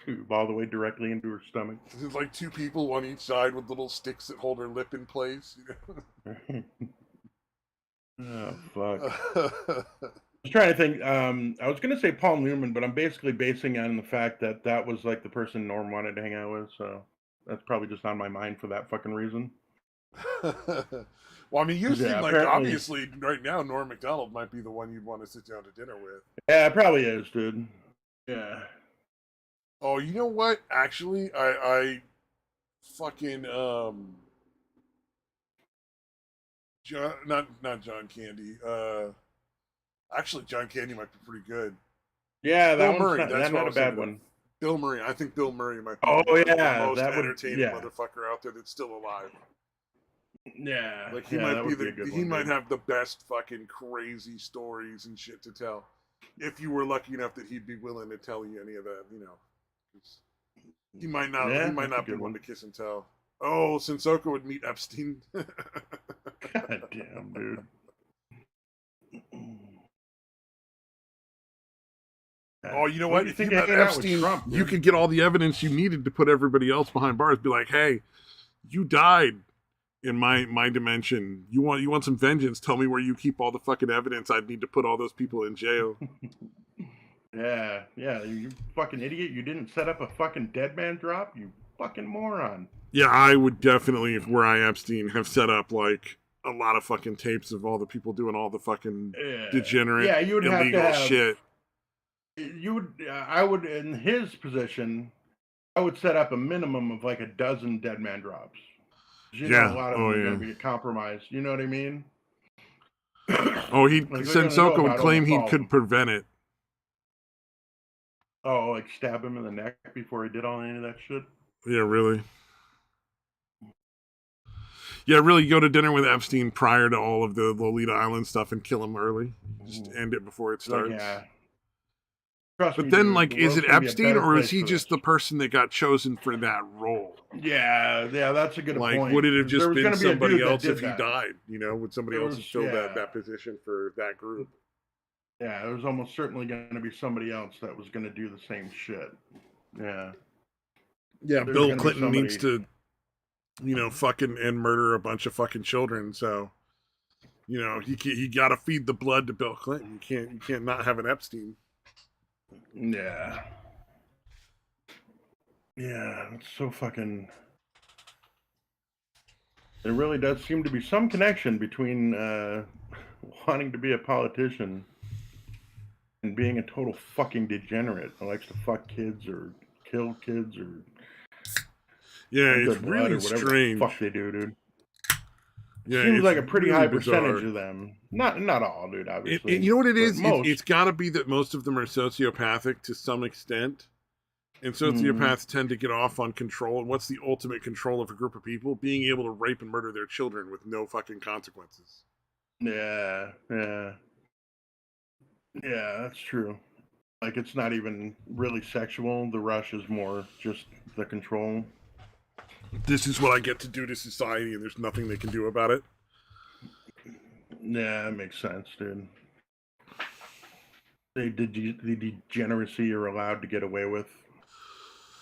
tube all the way directly into her stomach. There's like 2 people on each side with little sticks that hold her lip in place. Oh fuck. I was trying to think. I was gonna say Paul Newman, but I'm basically basing on the fact that that was like the person Norm wanted to hang out with, so that's probably just on my mind for that fucking reason. Well, I mean, you seem like obviously right now Norm Macdonald might be the one you'd want to sit down to dinner with. Yeah, it probably is, dude. Yeah. Oh, you know what? Actually, I fucking John, not John Candy. Actually, John Candy might be pretty good. Yeah, Bill Murray. That's not a bad one. Bill Murray. I think Bill Murray might be the most entertaining motherfucker out there that's still alive. Yeah, like he might be he might have the best fucking crazy stories and shit to tell. If you were lucky enough that he'd be willing to tell you any of that, he might not. He might not be one to kiss and tell. Oh, Sensoko would meet Epstein. God damn, dude. Oh, you know what? If you met Epstein, Trump, you could get all the evidence you needed to put everybody else behind bars. Be like, hey, you died in my dimension. You want some vengeance? Tell me where you keep all the fucking evidence. I'd need to put all those people in jail. Yeah, you fucking idiot. You didn't set up a fucking dead man drop, you fucking moron. Yeah, I would definitely, if were I Epstein, have set up like a lot of fucking tapes of all the people doing all the fucking degenerate, you would illegal have to have, shit. You would, I would, in his position, I would set up a minimum of like a dozen dead man drops. You know, a lot of them are going to be compromised. You know what I mean? Oh, Sensoko would claim he could prevent it. Oh, like stab him in the neck before he did all any of that shit? Yeah, really? Yeah, really go to dinner with Epstein prior to all of the Lolita Island stuff and kill him early. Just end it before it starts. Yeah. But then, like, is it Epstein or is he just the person that got chosen for that role? Yeah, that's a good point. Like, would it have just been somebody else if he died? You know, would somebody else have filled that position for that group? Yeah, there was almost certainly going to be somebody else that was going to do the same shit. Yeah. Yeah, Bill Clinton needs to, fucking and murder a bunch of fucking children. So, he got to feed the blood to Bill Clinton. You can't not have an Epstein. Yeah. Yeah, it's so fucking... There really does seem to be some connection between wanting to be a politician and being a total fucking degenerate who likes to fuck kids or kill kids or... Yeah, or it's their blood really or whatever strange. the fuck they do, dude. Yeah, Seems it's like a pretty really high bizarre. percentage of them. Not all, dude, obviously. You know what it but is? Most. It's got to be that most of them are sociopathic to some extent. And Mm-hmm. sociopaths tend to get off on control. And what's the ultimate control of a group of people? Being able to rape and murder their children with no fucking consequences. Yeah, that's true. Like, it's not even really sexual. The rush is more just the control. This is what I get to do to society, and there's nothing they can do about it. Yeah, that makes sense, dude. The degeneracy you're allowed to get away with.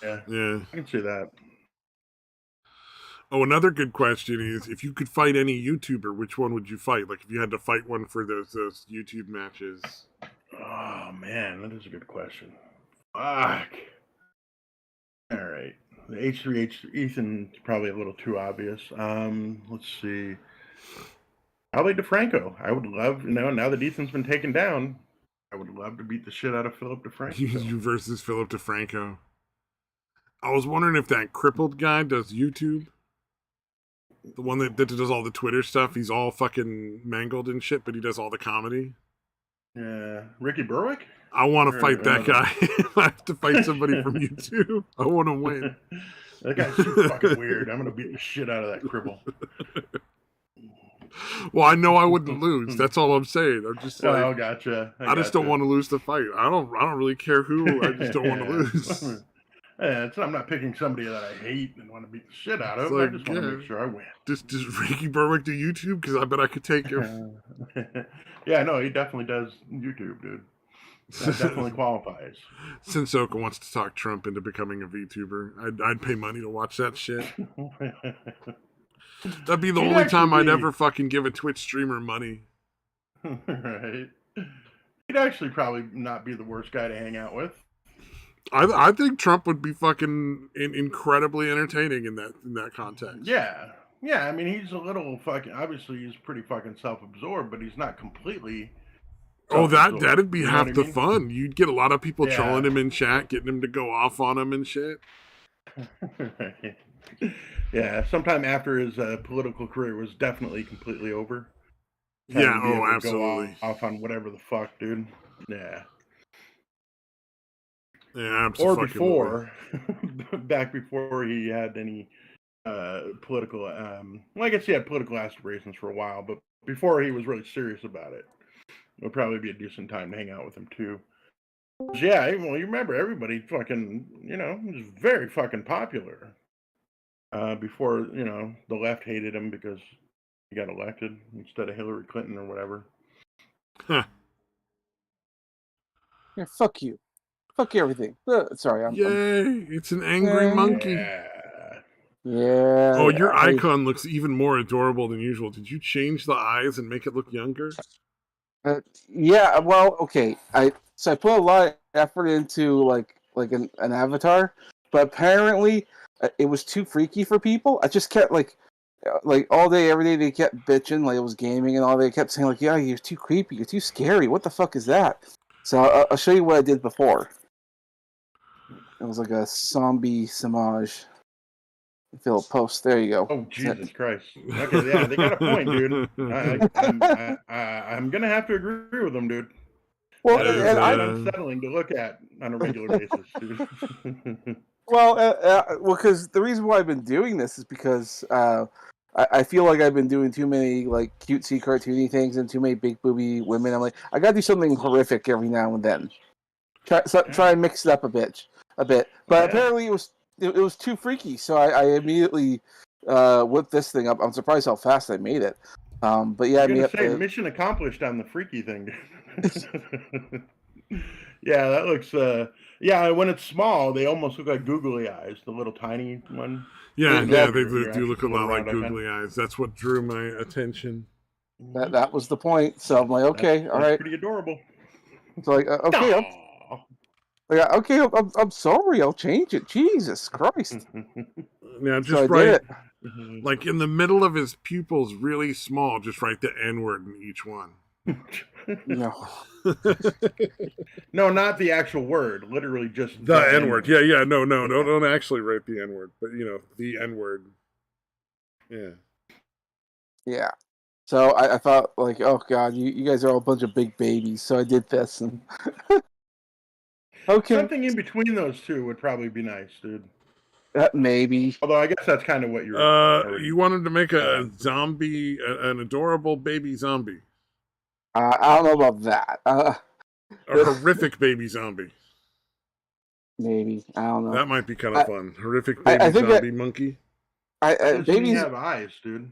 Yeah, I can see that. Oh, another good question is, if you could fight any YouTuber, which one would you fight? Like, if you had to fight one for those YouTube matches. Oh, man, that is a good question. Fuck. All right. The H3 Ethan's probably a little too obvious. Let's see. Probably DeFranco. I would love, now that Ethan's been taken down, I would love to beat the shit out of Philip DeFranco. You versus Philip DeFranco. I was wondering if that crippled guy does YouTube. The one that does all the Twitter stuff. He's all fucking mangled and shit, but he does all the comedy. Yeah. Ricky Berwick? I want to fight that guy. I have to fight somebody from YouTube. I want to win. That guy's too fucking weird. I'm going to beat the shit out of that cripple. Well, I know I wouldn't lose. That's all I'm saying. I'm just like, oh, gotcha. I just don't want to lose the fight. I don't really care who. I just don't want to lose. Yeah, I'm not picking somebody that I hate and want to beat the shit out of. Like, I just want to make sure I win. Does Ricky Berwick do YouTube? Because I bet I could take him. Yeah, no, he definitely does YouTube, dude. That definitely qualifies. Sensoka wants to talk Trump into becoming a VTuber. I'd pay money to watch that shit. That'd be the only time I'd ever fucking give a Twitch streamer money. Right. He'd actually probably not be the worst guy to hang out with. I think Trump would be fucking incredibly entertaining in that context. Yeah. I mean, he's a little fucking. Obviously, he's pretty fucking self-absorbed, but he's not completely. Oh, that'd be half the fun. You'd get a lot of people trolling him in chat, getting him to go off on him and shit. Yeah, sometime after his political career was definitely completely over. Yeah, absolutely. Go off on whatever the fuck, dude. Yeah. Yeah, or before, back before he had any political. Well, I guess he had political aspirations for a while, but before he was really serious about it, it would probably be a decent time to hang out with him too. Yeah, well, you remember everybody fucking, was very fucking popular. Before, the left hated him because he got elected instead of Hillary Clinton or whatever. Huh. Yeah, fuck you. Fuck everything. Sorry, it's an angry monkey. Yeah. Oh, your icon looks even more adorable than usual. Did you change the eyes and make it look younger? Yeah, well, okay. I put a lot of effort into like an avatar, but apparently it was too freaky for people. I just kept like all day, every day they kept bitching, like it was gaming and all. They kept saying like, "Yeah, you're too creepy. You're too scary. What the fuck is that?" So I'll show you what I did before. It was like a zombie samage. Phil post. There you go. Oh, Jesus Christ. Okay, yeah, they got a point, dude. I'm going to have to agree with them, dude. Well, and I'm unsettling to look at on a regular basis, dude. Well, because the reason why I've been doing this is because I feel like I've been doing too many like cutesy, cartoony things and too many big booby women. I'm like, I got to do something horrific every now and then. Try and mix it up a bit. But apparently it was too freaky, so I immediately whipped this thing up. I'm surprised how fast I made it. But yeah, mission accomplished on the freaky thing. Yeah, that looks. When it's small, they almost look like googly eyes. The little tiny one. Yeah, they do look a lot like googly eyes. That's what drew my attention. That was the point. So I'm like, okay, all right, pretty adorable. So like, okay. Okay, I'm sorry. I'll change it. Jesus Christ! Now, just write like in the middle of his pupils, really small. Just write the N-word in each one. No. No, not the actual word. Literally just The N-word. Yeah. No. Don't actually write the N-word, but the N-word. Yeah. Yeah. So I thought, like, oh god, you guys are all a bunch of big babies. So I did this, and okay, Something in between those two would probably be nice, dude. maybe. Although I guess that's kind of what you're. You wanted to make a zombie, an adorable baby zombie, I don't know about that. a horrific baby zombie. Maybe I don't know. That might be kind of fun. Horrific baby I think zombie monkey. Doesn't he babies. have eyes, dude?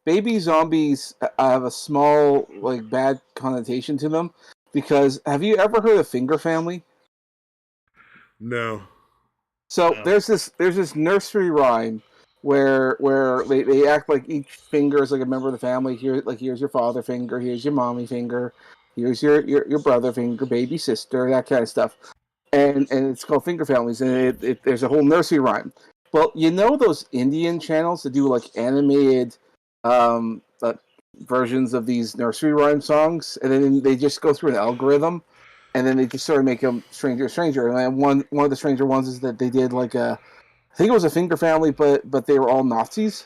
Baby zombies have a small, like, bad connotation to them because have you ever heard of Finger Family? No. So No. there's this nursery rhyme where they act like each finger is like a member of the family. Here's your father finger, here's your mommy finger, here's your brother finger, baby sister, that kind of stuff. And it's called Finger Families, and there's a whole nursery rhyme. Well, those Indian channels that do like animated versions of these nursery rhyme songs, and then they just go through an algorithm, and then they just sort of make them stranger. And one of the stranger ones is that they did like I think it was a Finger Family, but they were all Nazis,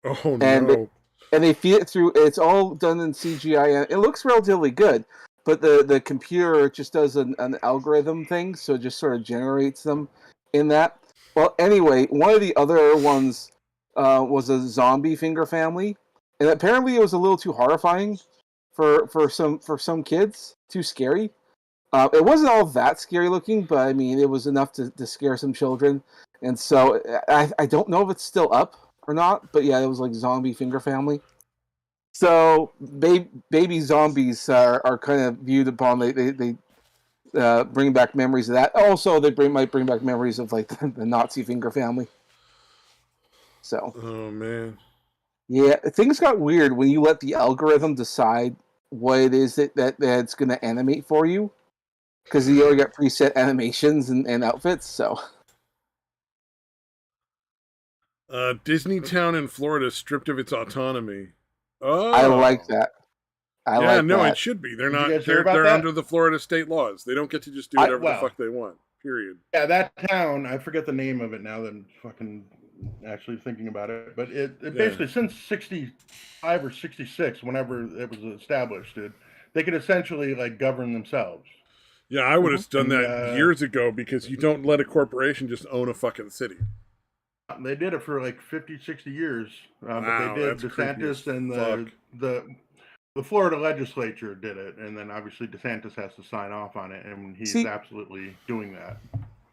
Oh and no. they feed it through. It's all done in CGI, and it looks relatively good. But the computer just does an algorithm thing, so it just sort of generates them in that. Well, anyway, one of the other ones was a zombie Finger Family, and apparently it was a little too horrifying for some kids, too scary. It wasn't all that scary looking, but I mean, it was enough to scare some children. And so I don't know if it's still up or not, but yeah, it was like Zombie Finger Family. So baby zombies are kind of viewed upon. They bring back memories of that. Also, might bring back memories of like the Nazi Finger Family. So Oh man. yeah, things got weird when you let the algorithm decide what it is that it's going to animate for you. Because you already got preset animations and outfits, so. Disney Town in Florida stripped of its autonomy. Oh, I like that. It should be. They're Did you not. guys hear about They're that? under the Florida state laws. They don't get to just do whatever the fuck they want. Period. Yeah, that town. I forget the name of it now. That I'm fucking actually thinking about it. But it basically since '65 or '66, whenever it was established, dude, they could essentially like govern themselves. Yeah, I would have done that years ago because you don't let a corporation just own a fucking city. They did it for like 50, 60 years. Wow, but they did. DeSantis and the Florida legislature did it. And then obviously DeSantis has to sign off on it. And he's absolutely doing that.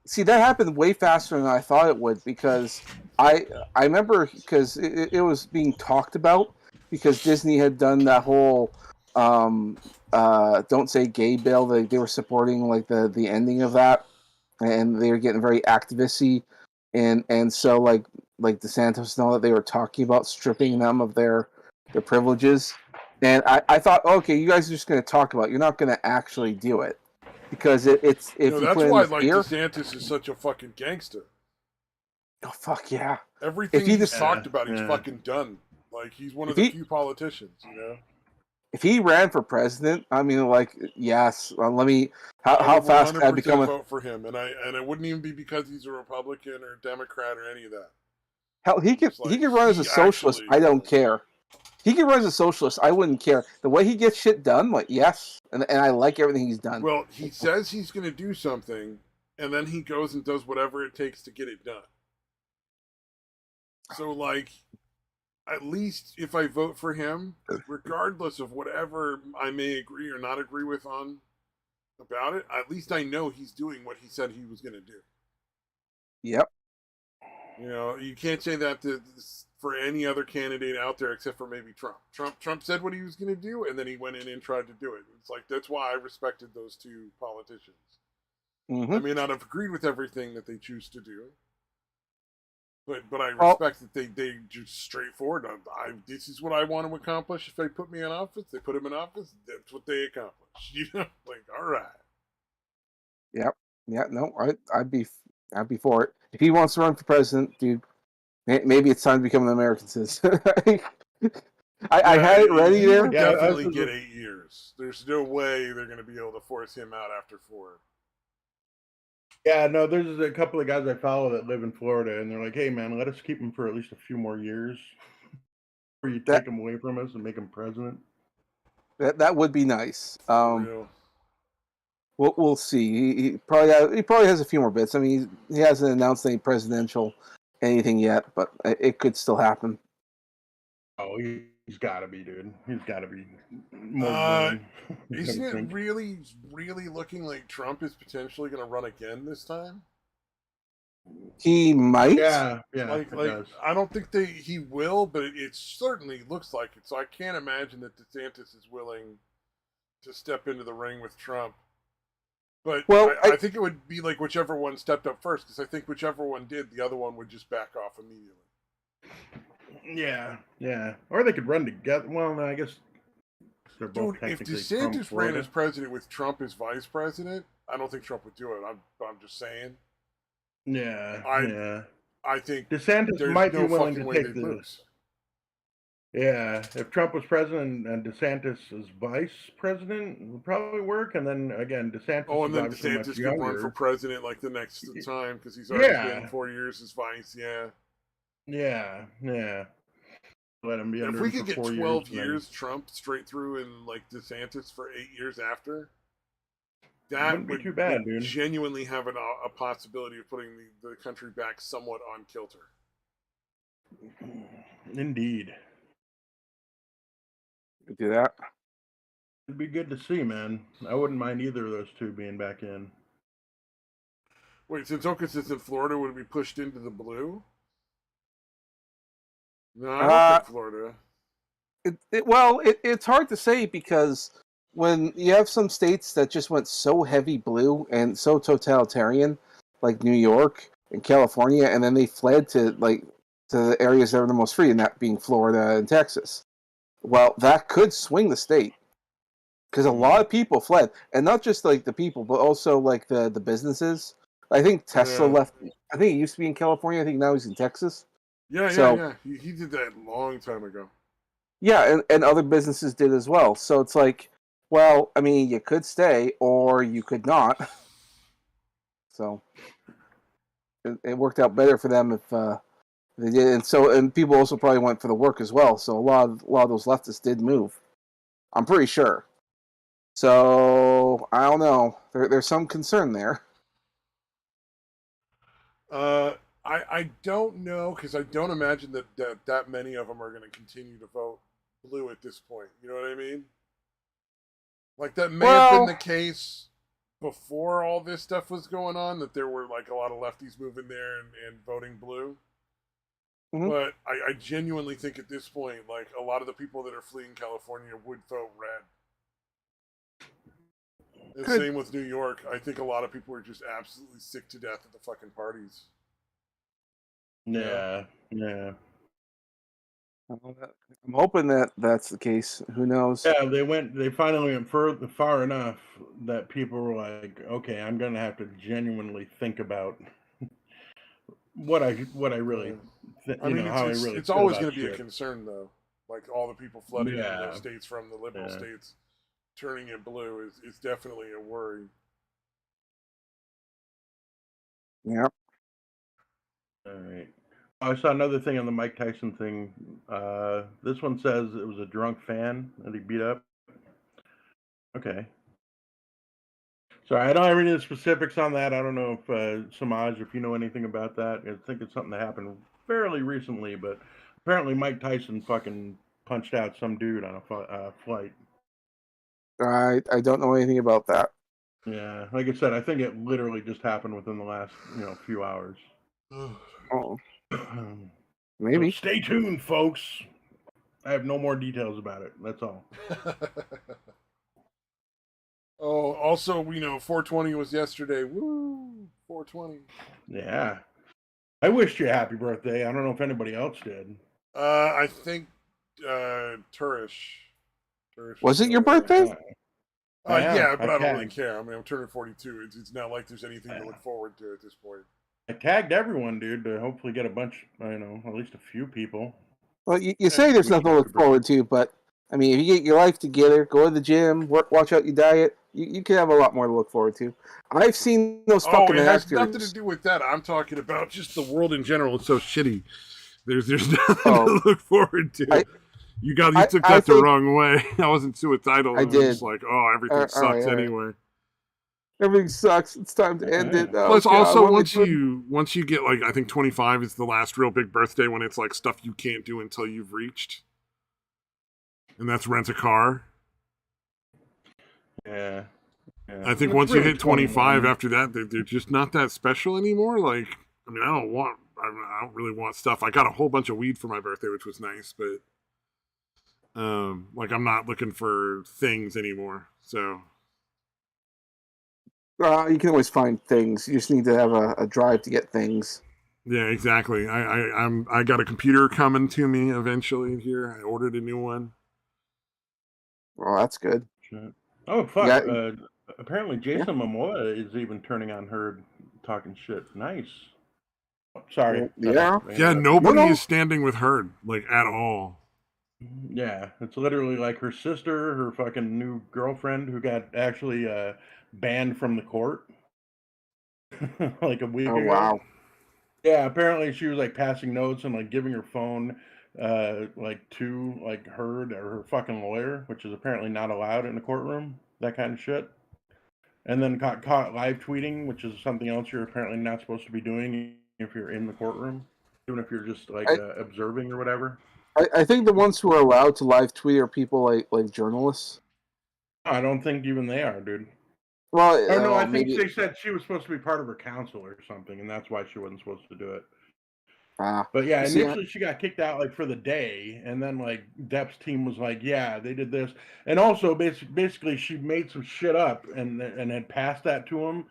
See, that happened way faster than I thought it would because I remember because it was being talked about because Disney had done that whole don't say gay bill. They were supporting like the ending of that, and they were getting very activist-y, and so like DeSantis and all that, they were talking about stripping them of their privileges, and I thought, okay, you guys are just going to talk about it. You're not going to actually do it because it's if you that's put why in the fear, DeSantis is such a fucking gangster. Oh fuck yeah! Everything he's talked about, he's fucking done. Like he's one of the few politicians, If he ran for president, I mean, like, yes. Let me. How fast can I become vote for him? And it wouldn't even be because he's a Republican or a Democrat or any of that. Hell, he could run as a socialist. I don't care. He could run as a socialist. I wouldn't care. The way he gets shit done, like, yes, and I like everything he's done. Well, he says he's going to do something, and then he goes and does whatever it takes to get it done. So, like, at least if I vote for him, regardless of whatever I may agree or not agree with about it, at least I know he's doing what he said he was going to do. Yep. You can't say that for any other candidate out there except for maybe Trump. Trump said what he was going to do, and then he went in and tried to do it. It's like, that's why I respected those two politicians. Mm-hmm. I may not have agreed with everything that they choose to do, but I respect that they just straightforward. This is what I want to accomplish. If they put me in office, they put him in office. That's what they accomplish. Like, all right. Yep. Yeah. No. I'd be for it. If he wants to run for president, dude, maybe it's time to become an American citizen. I had it ready He there. would Yeah, definitely get 8 years. There's no way they're going to be able to force him out after 4. Yeah, no, there's a couple of guys I follow that live in Florida, and they're like, "Hey, man, let us keep him for at least a few more years, before you That take him away from us and make him president." that would be nice. For real. We'll see. He probably has a few more bits. I mean, he hasn't announced any presidential anything yet, but it could still happen. Oh, he's got to be, dude. He's got to be more Uh, green. I Isn't would it think. really, really looking like Trump is potentially going to run again this time? He might. Yeah, Like, it does. I don't think he will, but it certainly looks like it. So I can't imagine that DeSantis is willing to step into the ring with Trump. But Well, I think it would be like whichever one stepped up first, because I think whichever one did, the other one would just back off immediately. Yeah. Or they could run together. Well, no, I guess they're both Dude, if technically from DeSantis ran Florida. as president with Trump as vice president, I don't think Trump would do it. I'm just saying. Yeah. I think DeSantis there's might no be willing fucking to way take they'd the. lose. Yeah, if Trump was president and DeSantis is vice president, it would probably work. And then again, DeSantis Oh, and is then obviously much DeSantis could younger. run for president like the next time because he's already been Yeah. 4 years as vice. Yeah. Yeah. Let him be If under we him could for get 4 12 years. years, Trump straight through, and like DeSantis for 8 years after, that Wouldn't be would, too bad, would dude. genuinely have a possibility of putting the country back somewhat on kilter. Indeed. Do that. It'd be good to see, man. I wouldn't mind either of those two being back in. Wait, since Ocas is in Florida, would it be pushed into the blue? No, I don't think Florida. It's hard to say because when you have some states that just went so heavy blue and so totalitarian, like New York and California, and then they fled to the areas that are the most free, and that being Florida and Texas. Well, that could swing the state because a lot of people fled, and not just like the people, but also like the businesses. I think Tesla left. I think he used to be in California. I think now he's in Texas. Yeah. He did that a long time ago. Yeah, and other businesses did as well. So it's like, well, I mean, you could stay or you could not. So it worked out better for them if they did. And people also probably went for the work as well. So a lot of those leftists did move. I'm pretty sure. So I don't know. There's some concern there. I don't know because I don't imagine that many of them are going to continue to vote blue at this point. You know what I mean? Like that may have been the case before all this stuff was going on, that there were like a lot of lefties moving there and voting blue. Mm-hmm. But I genuinely think at this point, like a lot of the people that are fleeing California would vote red. And same with New York. I think a lot of people are just absolutely sick to death of the fucking parties. Yeah. I'm hoping that that's the case. Who knows? Yeah, they finally went far enough that people were like, okay, I'm gonna have to genuinely think about what I really. I mean, it's always going to be a concern though. Like all the people flooding into those states from the liberal states, turning it blue is definitely a worry. Yeah. All right. I saw another thing on the Mike Tyson thing. This one says it was a drunk fan that he beat up. Okay. Sorry, I don't have any of the specifics on that. I don't know if Samaj, if you know anything about that. I think it's something that happened fairly recently, but apparently Mike Tyson fucking punched out some dude on a flight. I don't know anything about that. Yeah, like I said, I think it literally just happened within the last few hours. Oh, maybe. So stay tuned, folks. I have no more details about it. That's all. Oh, also, 420 was yesterday. Woo! 420. Yeah. I wished you a happy birthday. I don't know if anybody else did. I think Turish. Was it your birthday? Yeah, but I don't really care. I mean, I'm turning 42. It's not like there's anything to look forward to at this point. I tagged everyone, dude, to hopefully get a bunch, at least a few people. Well, you say there's nothing to look forward to, but I mean, if you get your life together, go to the gym, watch out your diet, you can have a lot more to look forward to. I've seen those Oh, fucking it has actors. nothing to do with that. I'm talking about just the world in general. It's so shitty. There's nothing Oh. to look forward to. You took that I the think- wrong way. I wasn't suicidal. I was did. just like, oh, everything all sucks right. anyway. Everything sucks. It's time to end it. Plus, God, also what am I once you get like, I think 25 is the last real big birthday when it's like stuff you can't do until you've reached, and that's rent a car. Yeah. I think It's once you really hit 25, 21. after that, they're just not that special anymore. Like, I mean, I don't really want stuff. I got a whole bunch of weed for my birthday, which was nice, but like I'm not looking for things anymore. So you can always find things. You just need to have a drive to get things. yeah, exactly. I got a computer coming to me eventually here. I ordered a new one. Well, that's good. Shit. Oh fuck! Yeah. Apparently, Jason Momoa is even turning on Herd, talking shit. Nice. Sorry. Yeah. Yeah, nobody No. is standing with her like at all. Yeah, it's literally like her sister, her fucking new girlfriend, who got actually banned from the court like a week Oh ago. wow. Yeah, apparently she was like passing notes and like giving her phone like to like Heard or her fucking lawyer, which is apparently not allowed in a courtroom, that kind of shit. And then got caught live tweeting, which is something else you're apparently not supposed to be doing if you're in the courtroom, even if you're just like observing or whatever. I think the ones who are allowed to live tweet are people like journalists. I don't think even they are, dude. Well, Oh no, I think maybe. they said she was supposed to be part of her council or something, and that's why she wasn't supposed to do it. But yeah, You see, initially she got kicked out like for the day, and then like Depp's team was like, "Yeah, they did this," and also basically she made some shit up and had passed that to him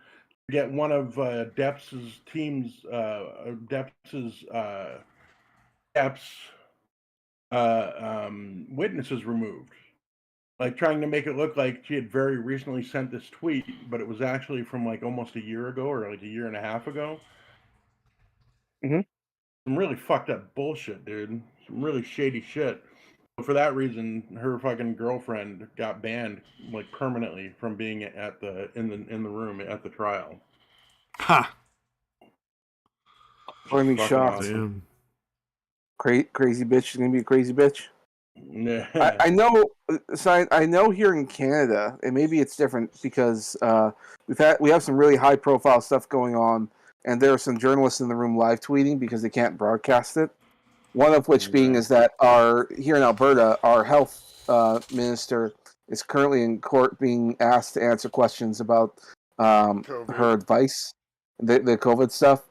to get one of Depp's team's witnesses removed, like trying to make it look like she had very recently sent this tweet, but it was actually from like almost a year ago or like a year and a half ago. Mhm. Some really fucked up bullshit, dude. Some really shady shit. For that reason, her fucking girlfriend got banned like permanently from being at the in the room at the trial. Ha! I'm Fucking shocked. awesome. Damn. Crazy bitch is gonna be a crazy bitch. Yeah. I know. So I know here in Canada, and maybe it's different because we have some really high profile stuff going on, and there are some journalists in the room live tweeting because they can't broadcast it. One of which being is that here in Alberta, our health minister is currently in court being asked to answer questions about her advice, the COVID stuff.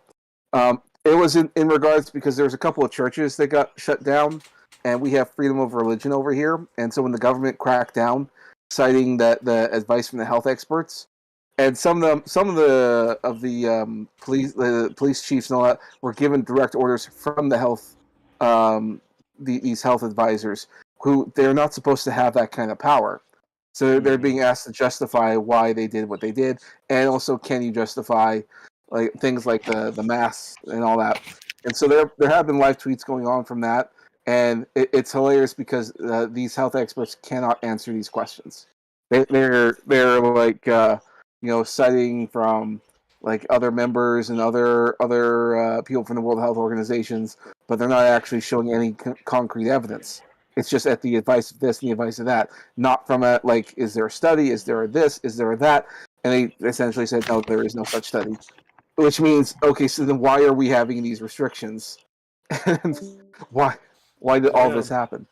It was in regards because there was a couple of churches that got shut down, and we have freedom of religion over here. And so when the government cracked down, citing that the advice from the health experts, and some of the police chiefs and all that were given direct orders from the health these health advisors, who they're not supposed to have that kind of power. So they're being asked to justify why they did what they did, and also can you justify like things like the masks and all that. And so there have been live tweets going on from that, and it's hilarious because these health experts cannot answer these questions. They're like citing from like other members and other people from the World Health Organizations, but they're not actually showing any concrete evidence. It's just at the advice of this and the advice of that, not from a like, is there a study? Is there a this? Is there a that? And they essentially said, no, there is no such study. Which means, okay, so then why are we having these restrictions? why did all this happen?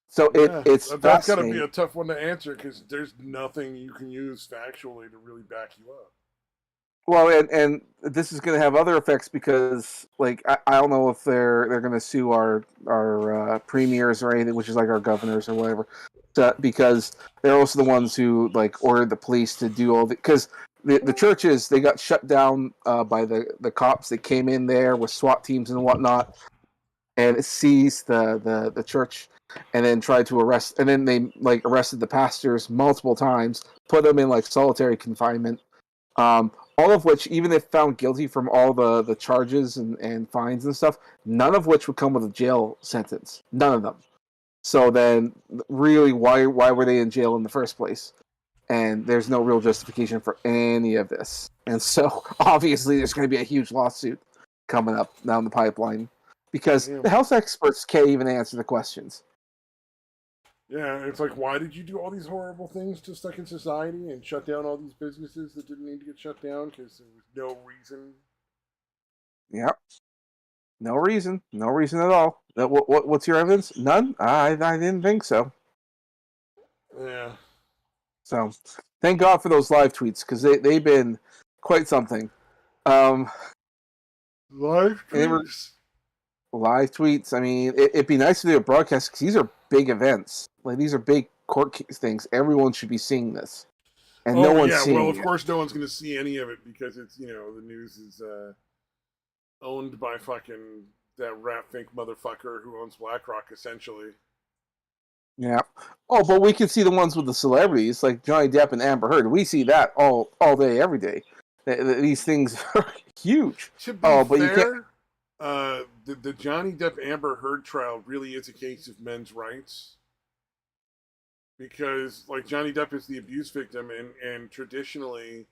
So it's that's got to be fascinating. a tough one to answer because there's nothing you can use factually to really back you up. Well, and this is going to have other effects because, like, I don't know if they're going to sue our premiers or anything, which is like our governors or whatever, because they're also the ones who like ordered the police to do all the because the churches, they got shut down by the cops that came in there with SWAT teams and whatnot, and it seized the church, and then tried to arrest, and then they like arrested the pastors multiple times, put them in like solitary confinement. All of which, even if found guilty from all the charges and fines and stuff, none of which would come with a jail sentence. None of them. So then, really, why were they in jail in the first place? And there's no real justification for any of this. And so, obviously, there's going to be a huge lawsuit coming up down the pipeline because the health experts can't even answer the questions. Yeah, it's like, why did you do all these horrible things to stuck in society and shut down all these businesses that didn't need to get shut down because there was no reason? Yep. No reason. No reason at all. What's your evidence? None? I didn't think so. Yeah. So, thank God for those live tweets, because they've been quite something. Live tweets? Live tweets. I mean, it'd be nice to do a broadcast, because these are big events. Like, these are big court things. Everyone should be seeing this. And no one's seeing it. Well, of course no one's going to see any of it, because it's, the news is owned by fucking that rat fink motherfucker who owns BlackRock, essentially. Yeah. Oh, but we can see the ones with the celebrities, like Johnny Depp and Amber Heard. We see that all day, every day. These things are huge. To be fair, the Johnny Depp Amber Heard trial really is a case of men's rights. Because, like, Johnny Depp is the abuse victim, and traditionally,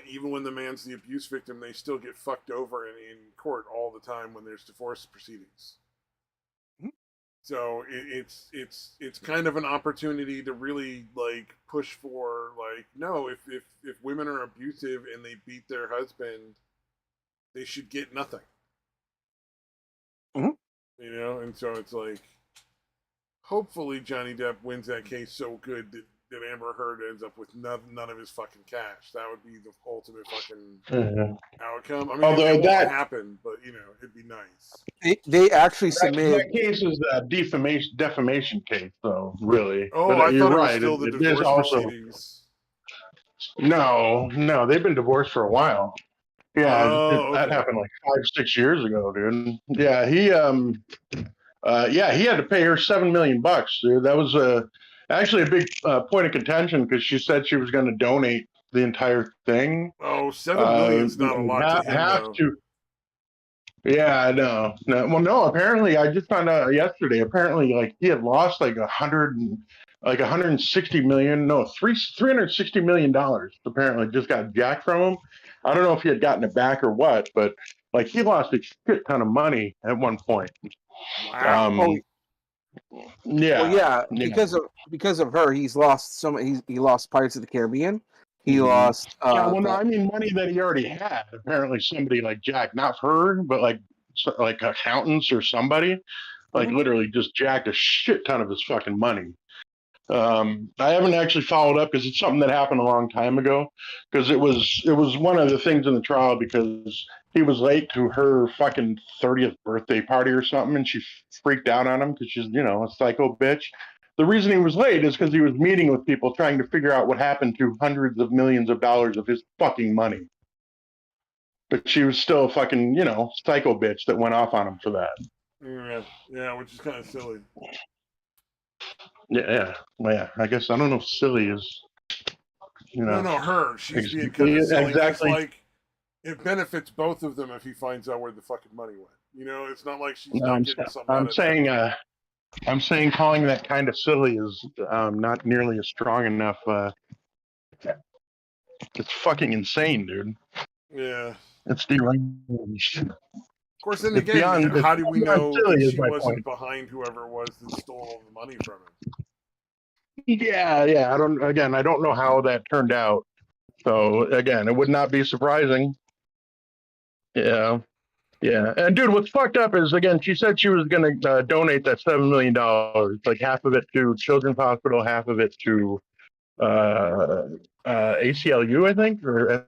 even when the man's the abuse victim, they still get fucked over in court all the time when there's divorce proceedings. So it's kind of an opportunity to really, like, push for, like, no, if women are abusive and they beat their husband, they should get nothing. Mm-hmm. And so it's like, hopefully Johnny Depp wins that case so good that Amber Heard ends up with none of his fucking cash. That would be the ultimate fucking outcome. I mean, although it won't happen, but it'd be nice. They actually submitted. That case is a defamation case, though. Really. Oh, but I you're thought right. it was still the divorce proceedings. No, they've been divorced for a while. Yeah, that happened like 5-6 years ago, dude. Yeah, he he had to pay her $7 million, dude. That was actually a big point of contention because she said she was going to donate the entire thing. Oh, $7 million is not a lot to him, though. Yeah, I know. Well, no. Apparently, I just found out yesterday. Apparently, like, he had lost like $160 million. No, $360 million. Apparently, just got jacked from him. I don't know if he had gotten it back or what, but like, he lost a shit ton of money at one point. Wow. Yeah. Well, yeah. Because of her, he's lost he lost Pirates of the Caribbean. He lost. No, I mean money that he already had. Apparently, somebody like Jack, not her, but like accountants or somebody, like literally just jacked a shit ton of his fucking money. I haven't actually followed up because it's something that happened a long time ago. Because it was one of the things in the trial because he was late to her fucking 30th birthday party or something, and she freaked out on him because she's a psycho bitch. The reason he was late is because he was meeting with people trying to figure out what happened to hundreds of millions of dollars of his fucking money. But she was still a fucking, psycho bitch that went off on him for that. Yeah, which is kind of silly. Yeah. Well, yeah. I guess I don't know if silly is, No, her. She's being kind of silly. Exactly. Like, it benefits both of them if he finds out where the fucking money went. It's not like she's not getting something. I'm saying calling that kind of silly is not nearly a strong enough. It's fucking insane, dude. Yeah. It's deranged. Of course, then again, how do we know that she wasn't behind whoever it was that stole all the money from him? Yeah. I don't know how that turned out. So again, it would not be surprising. Yeah. And dude, what's fucked up is, again, she said she was going to donate that $7 million, like half of it to Children's Hospital, half of it to ACLU, I think, or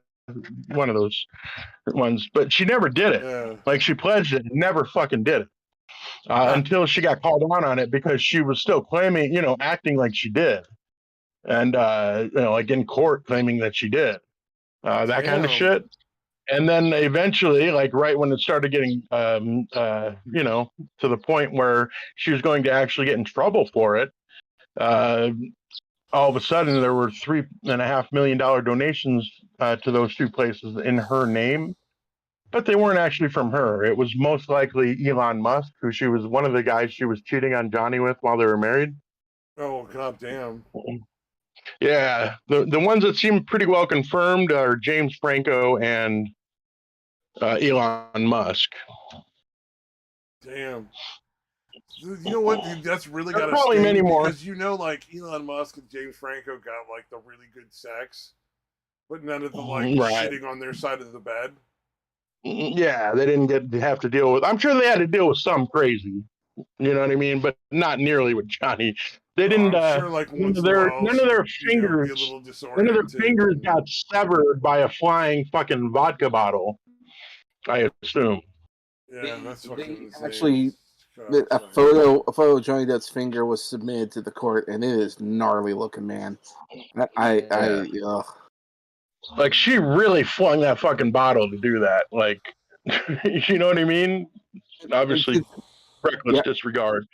one of those ones. But she never did it. Yeah. Like, she pledged it, never fucking did it until she got called on it because she was still claiming, acting like she did, and like in court claiming that she did that kind of shit. And then eventually, like right when it started getting, to the point where she was going to actually get in trouble for it, all of a sudden there were $3.5 million donations to those two places in her name, but they weren't actually from her. It was most likely Elon Musk, who she was one of the guys she was cheating on Johnny with while they were married. Oh god damn. Yeah, the ones that seem pretty well confirmed are James Franco and Elon Musk. Damn. You know what? Dude, that's really got to Probably sting many more. because like Elon Musk and James Franco got like the really good sex, but none of the like Right. shitting on their side of the bed. Yeah, they didn't get to have to deal with. I'm sure they had to deal with some crazy, you know what I mean, but not nearly with Johnny. They didn't. I'm sure like once in a while, none of their you know, be a fingers, little none of their disoriented. fingers got severed by a flying fucking vodka bottle. I assume. Yeah, that's fucking They insane. actually, God, a photo of Johnny Depp's finger was submitted to the court, and it is gnarly looking, man. Ugh. Like she really flung that fucking bottle to do that. Like, you know what I mean? Obviously, reckless Yeah. disregard.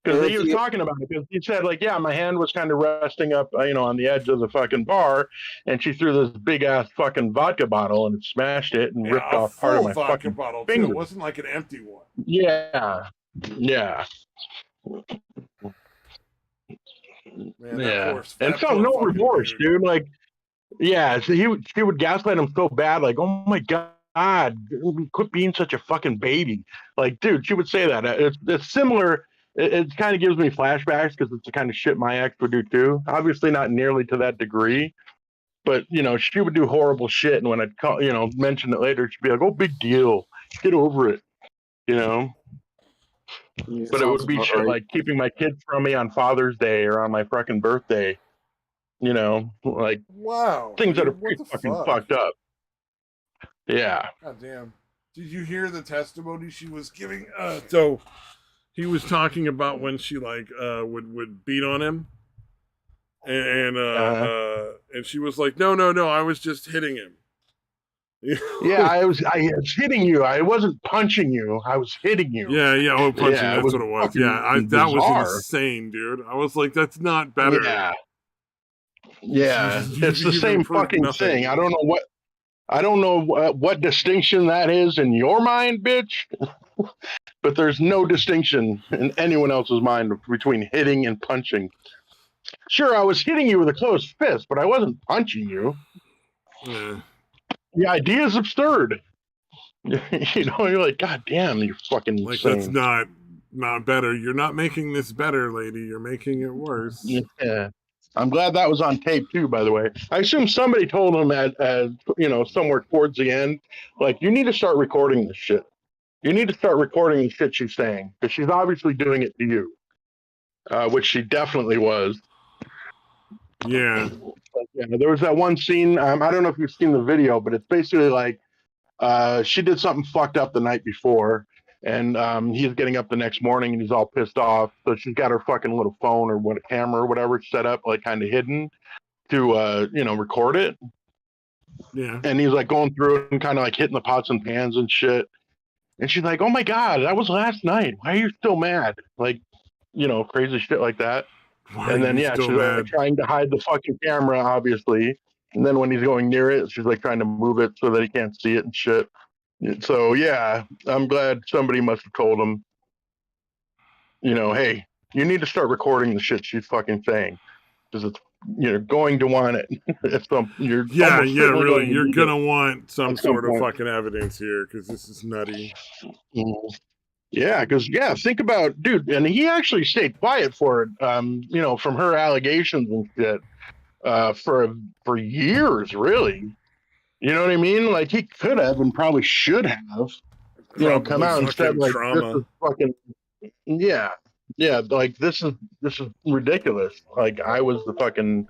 Because he was talking about it. Because he said, like, yeah, my hand was kind of resting up, on the edge of the fucking bar, and she threw this big ass fucking vodka bottle and smashed it and ripped off part of my vodka fucking bottle finger. too. It wasn't like an empty one. Yeah, yeah, Man, yeah. And felt no remorse, dude. Like, yeah, so she would gaslight him so bad, like, oh my god, quit being such a fucking baby. Like, dude, she would say that. It's similar. It kind of gives me flashbacks because it's the kind of shit my ex would do too. Obviously, not nearly to that degree, but she would do horrible shit. And when I'd call, mention it later, she'd be like, "Oh, big deal, get over it," Yeah, but it would be shit like keeping my kids from me on Father's Day or on my fucking birthday. Like wow, things dude, that are pretty fucking fucked up. Yeah. God damn. Did you hear the testimony she was giving? So he was talking about when she like would beat on him, and she was like, no, I was just hitting him. Yeah, I was hitting you. I wasn't punching you. I was hitting you. Yeah, punching. Yeah, that's what it was. Yeah, that was insane, dude. I was like, that's not better. Yeah, it's the same fucking thing. I don't know what distinction that is in your mind, bitch. But there's no distinction in anyone else's mind between hitting and punching. Sure, I was hitting you with a closed fist, but I wasn't punching you. Yeah. The idea is absurd. You're like, God damn, you're fucking like insane. That's not better. You're not making this better, lady. You're making it worse. Yeah. I'm glad that was on tape too, by the way. I assume somebody told him at somewhere towards the end, like, you need to start recording this shit. You need to start recording the shit she's saying, because she's obviously doing it to you, which she definitely was. Yeah. There was that one scene. I don't know if you've seen the video, but it's basically like she did something fucked up the night before, and he's getting up the next morning and he's all pissed off. So she's got her fucking little phone or camera or whatever set up, like kind of hidden to record it. Yeah. And he's like going through it and kind of like hitting the pots and pans and shit. And she's like, "Oh my god, that was last night. Why are you still mad?" Like, crazy shit like that. And then she's like trying to hide the fucking camera, obviously. And then when he's going near it, she's like trying to move it so that he can't see it and shit. So yeah, I'm glad somebody must have told him, hey, you need to start recording the shit she's fucking saying, because it's you're going to want it. You're really, you're gonna want some sort of fucking evidence here, because this is nutty. Mm-hmm. Yeah, because think about, dude, and he actually stayed quiet for it, from her allegations and shit, for years, really. You know what I mean? Like, he could have and probably should have, come out and said, like, trauma. This is fucking, yeah, like, this is ridiculous. Like, I was the fucking,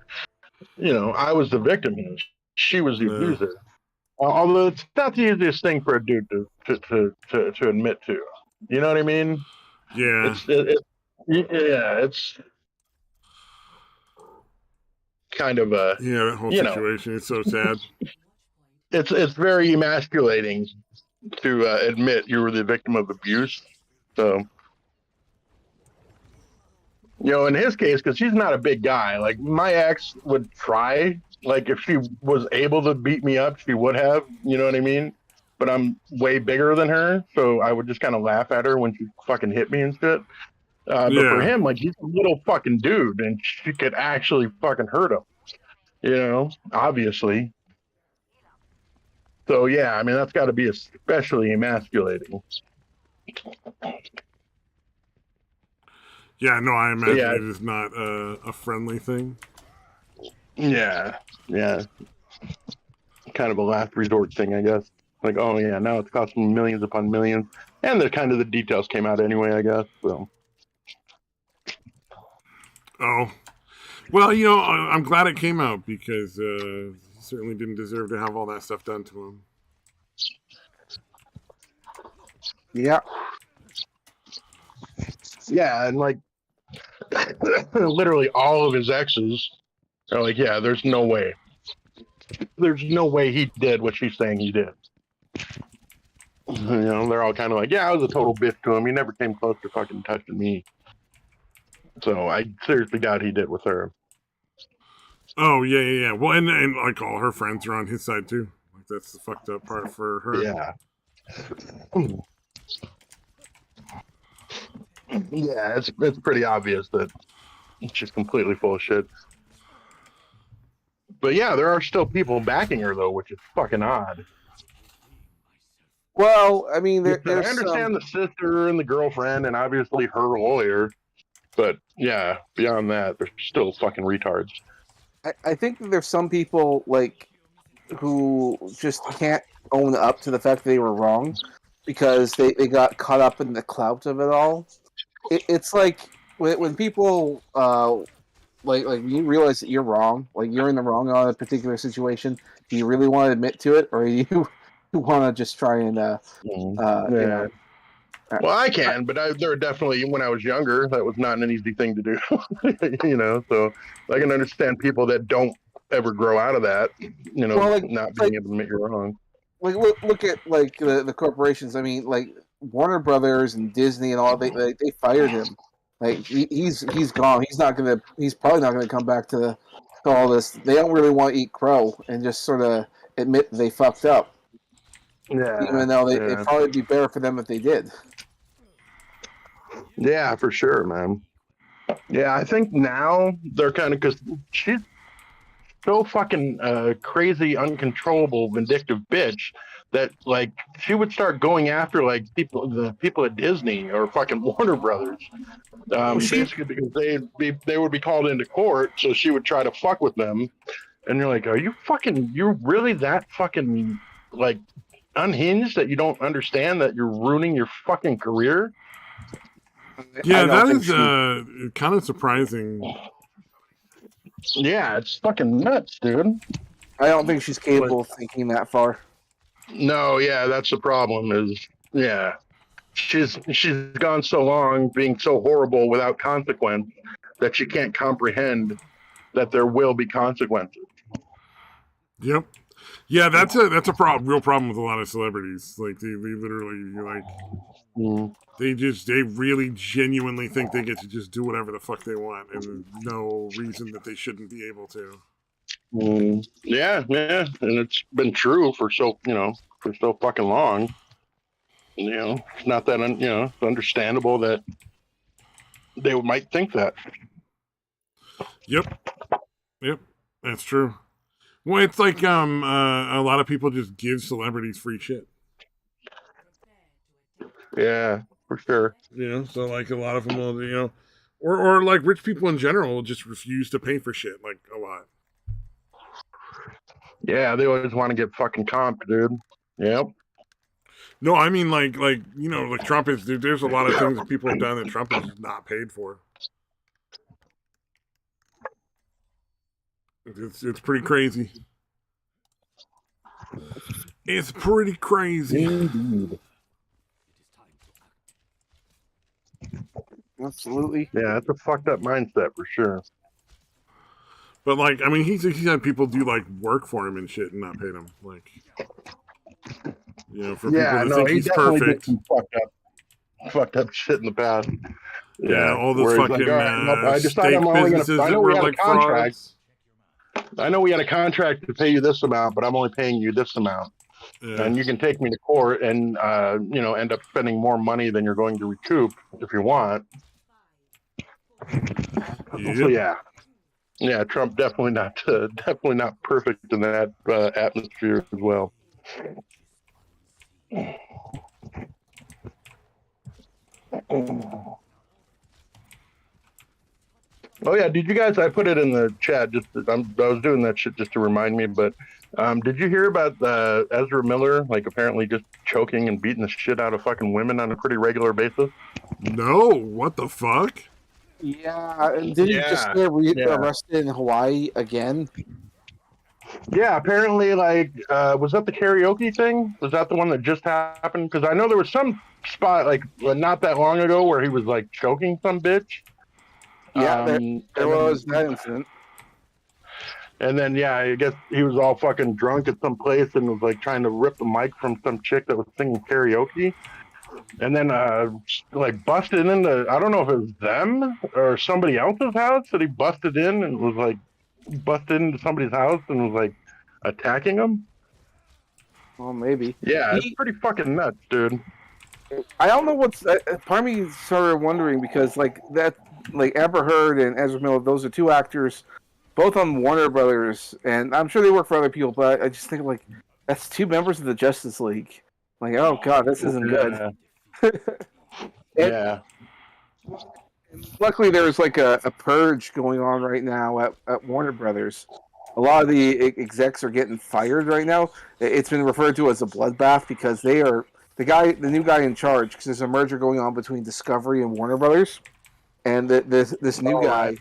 I was the victim here. She was the abuser. Although it's not the easiest thing for a dude to admit to. You know what I mean? Yeah. It's kind of a that whole situation is so sad. It's very emasculating to admit you were the victim of abuse. So You know, in his case, because he's not a big guy. Like my ex would try. Like if she was able to beat me up, she would have. You know what I mean? But I'm way bigger than her, so I would just kind of laugh at her when she fucking hit me and shit. But for Yeah. him, like he's a little fucking dude, and she could actually fucking hurt him. You know, obviously. So yeah, I mean that's got to be especially emasculating. Yeah, no, I So imagine yeah, it is not a friendly thing. yeah, yeah. Kind of a last resort thing, I guess. Like, oh yeah, now it's costing millions upon millions, and the kind of the details came out anyway, I guess. So Oh, well, you know, I'm glad it came out because he certainly didn't deserve to have all that stuff done to him. Yeah. yeah, and like literally all of his exes are like, yeah, there's no way he did what she's saying he did. You know, they're all kind of like, yeah, I was a total bitch to him. He never came close to fucking touching me. So I seriously doubt he did with her. Oh yeah. Well, and like all her friends are on his side too. Like that's the fucked up part for her. Yeah. Yeah, it's pretty obvious that she's completely full of shit. But yeah, there are still people backing her though, which is fucking odd. Well, I mean, I there's understand the sister and the girlfriend and obviously her lawyer, but yeah, beyond that, they're still fucking retards. I think that there's some people like who just can't own up to the fact that they were wrong because they got caught up in the clout of it all. It's like when people like you realize that you're wrong, like you're in the wrong on a particular situation. Do you really want to admit to it, or you want to just try and Yeah. you know? Well, I can, but there are definitely when I was younger, that was not an easy thing to do. You know, so I can understand people that don't ever grow out of that. You know, Well, like, not being able to admit you're wrong. like look at like the corporations. I mean, like Warner Brothers and Disney and all. They fired him. Like he's gone. He's probably not gonna come back to all this. They don't really want to eat crow and just sort of admit they fucked up. Yeah, Even though yeah. it'd probably be better for them if they did. Yeah, for sure, man. Yeah, I think now they're kind of because she's so fucking crazy, uncontrollable, vindictive bitch that like she would start going after like the people at Disney or fucking Warner Brothers, basically because they would be called into court, so she would try to fuck with them, and you're like, are you really that fucking like unhinged that you don't understand that you're ruining your fucking career? Yeah, that is kind of surprising. Yeah, it's fucking nuts, dude. I don't think she's capable of thinking that far. No, yeah, that's the problem. Is yeah, she's gone so long being so horrible without consequence that she can't comprehend that there will be consequences. Yep. Yeah, that's a real problem with a lot of celebrities. Like they literally like they really genuinely think they get to just do whatever the fuck they want, and there's no reason that they shouldn't be able to. Yeah, and it's been true for so fucking long. You know, it's not that it's understandable that they might think that. Yep, that's true. Well, it's like a lot of people just give celebrities free shit. Yeah, for sure. You know, so like a lot of them will, or like rich people in general will just refuse to pay for shit, like a lot. Yeah, they always want to get fucking comped, dude. Yep. No, I mean like Trump is. There's a lot of things that people have done that Trump has not paid for. It's pretty crazy. It's pretty crazy. Indeed. Absolutely. Yeah, that's a fucked up mindset for sure. But like, I mean, he's had people do like work for him and shit and not pay him. Like, for people to think he's perfect. Fucked up shit in the past. Yeah, all those where he's fucking like, all right, nope, I decided steak I'm only going businesses to. I that know were we had a like contract. frauds. I know we had a contract to pay you this amount, but I'm only paying you this amount, Yeah. and you can take me to court and end up spending more money than you're going to recoup if you want. So Yep. yeah, Trump definitely not perfect in that atmosphere as well. Oh yeah, did you guys? I put it in the chat. I was doing that shit just to remind me. But did you hear about Ezra Miller? Like apparently just choking and beating the shit out of fucking women on a pretty regular basis. No, what the fuck? Yeah, and did he just get arrested in Hawaii again? Yeah, apparently, like, was that the karaoke thing? Was that the one that just happened? Because I know there was some spot like not that long ago where he was like choking some bitch. Yeah, there was that incident. And then, yeah, I guess he was all fucking drunk at some place and was like trying to rip the mic from some chick that was singing karaoke. And then, like, busted into, I don't know if it was them or somebody else's house that he busted in and was like, busted into somebody's house and was like attacking them. Well, maybe. Yeah, it's pretty fucking nuts, dude. I don't know what's. Part of me started wondering because, like, Amber Heard and Ezra Miller, those are two actors, both on Warner Brothers, and I'm sure they work for other people, but I just think, like, that's two members of the Justice League. Like, oh god, this isn't good. Yeah. Luckily, there's like a purge going on right now at Warner Brothers. A lot of the execs are getting fired right now. It's been referred to as a bloodbath because they are the new guy in charge. Because there's a merger going on between Discovery and Warner Brothers, and this new guy,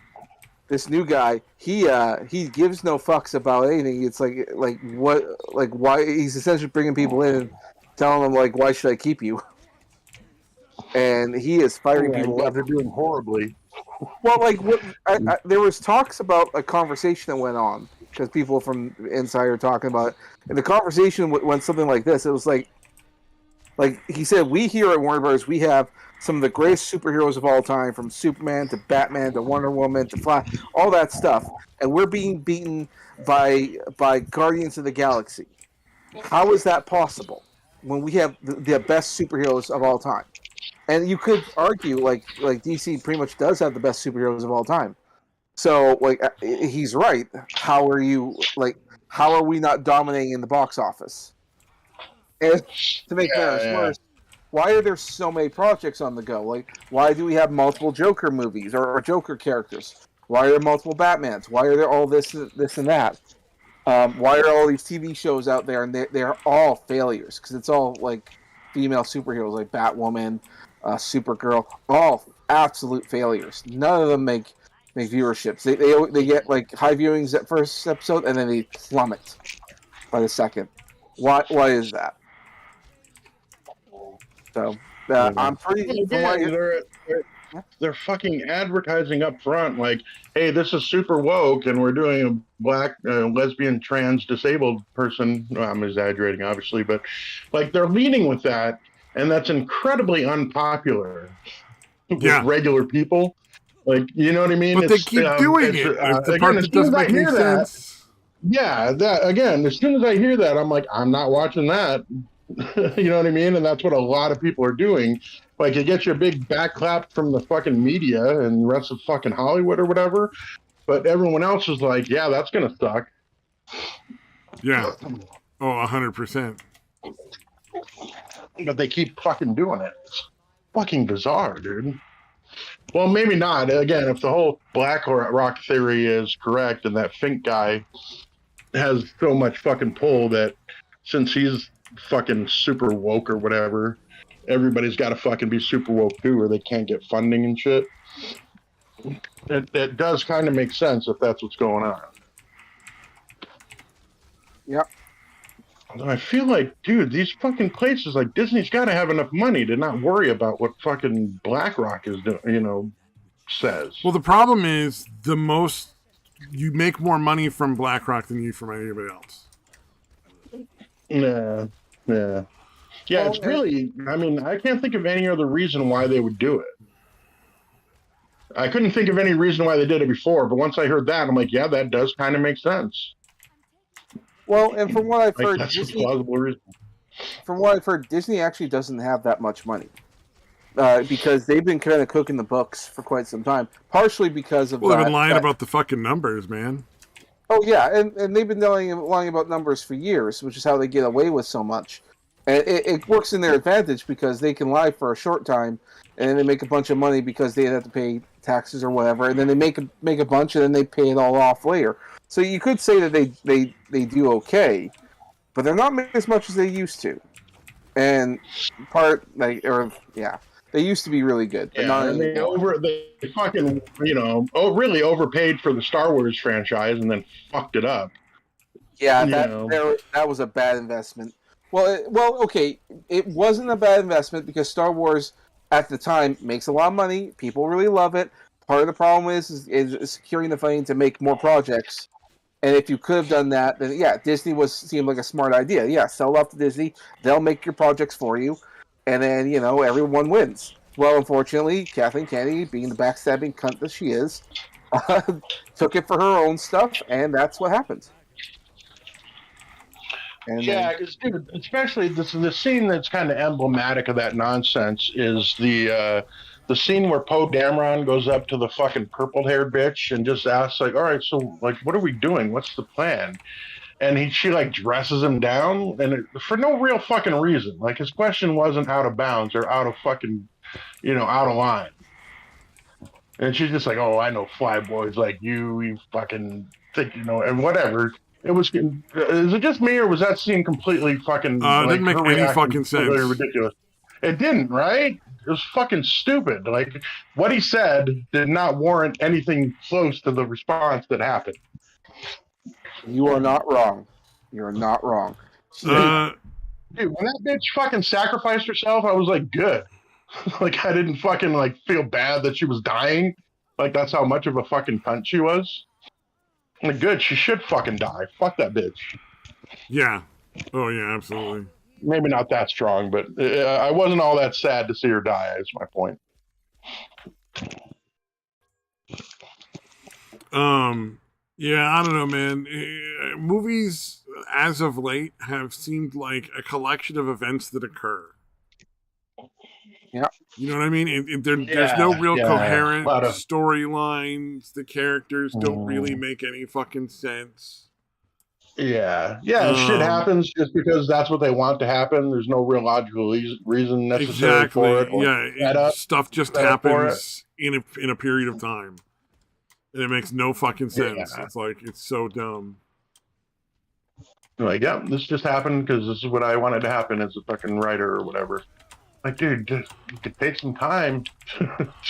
he gives no fucks about anything. It's why he's essentially bringing people in, and telling them like, why should I keep you? And he is firing people. God, they're doing horribly. Well, like there was talks about a conversation that went on because people from inside are talking about it. And the conversation went something like this. It was like he said, we here at Warner Bros. We have some of the greatest superheroes of all time, from Superman to Batman to Wonder Woman to Flash, all that stuff, and we're being beaten by Guardians of the Galaxy. How is that possible when we have the best superheroes of all time? And you could argue, like DC pretty much does have the best superheroes of all time. So, like, he's right. How are we not dominating in the box office? And to make matters worse, why are there so many projects on the go? Like, why do we have multiple Joker movies or Joker characters? Why are there multiple Batmans? Why are there all this and that? Why are all these TV shows out there and they're all failures? Because it's all, like, female superheroes, like Batwoman, Supergirl, all absolute failures. None of them make viewerships. They get like high viewings at first episode and then they plummet by the second. Why is that? So I'm pretty. They're fucking advertising up front like, hey, this is super woke and we're doing a black lesbian trans disabled person. Well, I'm exaggerating obviously, but like they're leading with that. And that's incredibly unpopular with regular people. Like, you know what I mean? But they keep doing it. The part that doesn't make any sense. Yeah, that again, as soon as I hear that, I'm like, I'm not watching that. You know what I mean? And that's what a lot of people are doing. Like, it gets you a big backclap from the fucking media and the rest of fucking Hollywood or whatever. But everyone else is like, yeah, that's going to suck. Yeah. Oh, 100%. But they keep fucking doing it. It's fucking bizarre, dude. Well, maybe not. Again, if the whole Black Rock theory is correct and that Fink guy has so much fucking pull that since he's fucking super woke or whatever, everybody's got to fucking be super woke too or they can't get funding and shit. It does kind of make sense if that's what's going on. Yep. I feel like, dude, these fucking places like Disney's got to have enough money to not worry about what fucking BlackRock is doing, says. Well, the problem is you make more money from BlackRock than you from anybody else. Yeah. Well, it's really, I mean, I can't think of any other reason why they would do it. I couldn't think of any reason why they did it before, but once I heard that, I'm like, yeah, that does kind of make sense. Well, and from what I've Like, heard, that's a Disney. plausible reason. From what I've heard, Disney actually doesn't have that much money. Because they've been kind of cooking the books for quite some time, partially because of Well, they've been that. lying about the fucking numbers, man. Oh yeah, and they've been lying about numbers for years, which is how they get away with so much. And it works in their advantage because they can lie for a short time, and then they make a bunch of money because they have to pay taxes or whatever, and then they make a bunch, and then they pay it all off later. So you could say that they do okay, but they're not making as much as they used to. And they used to be really good, but not And anymore. they fucking, really overpaid for the Star Wars franchise and then fucked it up. Yeah, You know. that was a bad investment. Okay, it wasn't a bad investment because Star Wars at the time makes a lot of money. People really love it. Part of the problem is securing the funding to make more projects. And if you could have done that, then yeah, Disney seemed like a smart idea. Yeah, sell off to Disney; they'll make your projects for you, and then everyone wins. Well, unfortunately, Kathleen Kennedy, being the backstabbing cunt that she is, took it for her own stuff, and that's what happened. And Yeah, because dude, especially the scene that's kind of emblematic of that nonsense is the scene where Poe Dameron goes up to the fucking purple-haired bitch and just asks like, "All right, so like, what are we doing? What's the plan?" And she like dresses him down, and for no real fucking reason. Like his question wasn't out of bounds or out of fucking, out of line. And she's just like, "Oh, I know fly boys like you fucking think and whatever." It was. Is it just me, or was that scene completely fucking It like didn't make her any reaction fucking sense. completely ridiculous? It didn't, right? It was fucking stupid. Like what he said did not warrant anything close to the response that happened. you are not wrong. You're not wrong. Dude, when that bitch fucking sacrificed herself, I was like, good. Like I didn't fucking like feel bad that she was dying. Like that's how much of a fucking cunt she was. Like, good, she should fucking die. Fuck that bitch. Yeah. Oh yeah, absolutely. Maybe not that strong, but I wasn't all that sad to see her die. Is my point. Yeah, I don't know, man. Movies, as of late, have seemed like a collection of events that occur. Yeah. You know what I mean? There's no real coherent of storylines. The characters don't really make any fucking sense. Yeah, shit happens just because that's what they want to happen. There's no real logical reason necessary for it. Stuff just happens in a period of time, and it makes no fucking sense. Yeah. It's like it's so dumb. Like, yeah, this just happened because this is what I wanted to happen as a fucking writer or whatever. Like, dude, you could take some time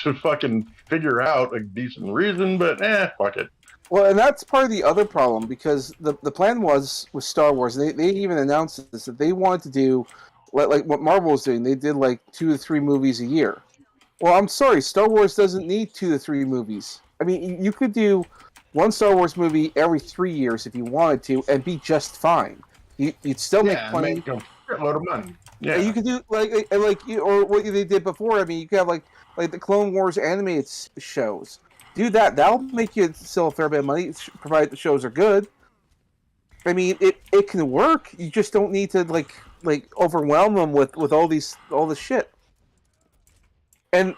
to fucking figure out a decent reason, but fuck it. Well, and that's part of the other problem because the plan was with Star Wars. They even announced this that they wanted to do like what Marvel was doing. They did like 2 to 3 movies a year. Well, I'm sorry, Star Wars doesn't need 2 to 3 movies. I mean, you could do one Star Wars movie every 3 years if you wanted to, and be just fine. You'd still make plenty. Make a shitload of money. Yeah, you could do or what they did before. I mean, you could have like the Clone Wars animated shows. Do that. That'll make you still a fair bit of money, provided the shows are good. I mean, it can work. You just don't need to like overwhelm them with all this shit. And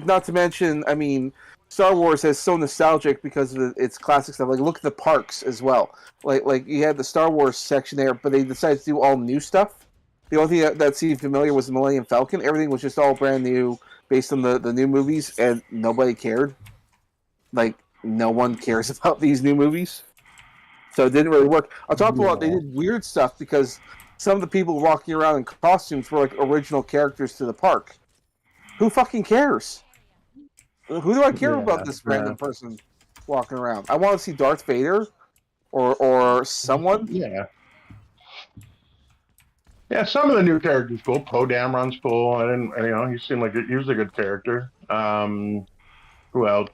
not to mention, I mean, Star Wars is so nostalgic because of its classic stuff. Like, look at the parks as well. Like you had the Star Wars section there, but they decided to do all new stuff. The only thing that seemed familiar was the Millennium Falcon. Everything was just all brand new, based on the new movies, and nobody cared. Like, no one cares about these new movies. So it didn't really work. On top of all, they did weird stuff because some of the people walking around in costumes were like original characters to the park. Who fucking cares? Who do I care about this random person walking around? I want to see Darth Vader or someone. Yeah, some of the new characters cool. Poe Dameron's cool. He seemed like he was a good character. Who else?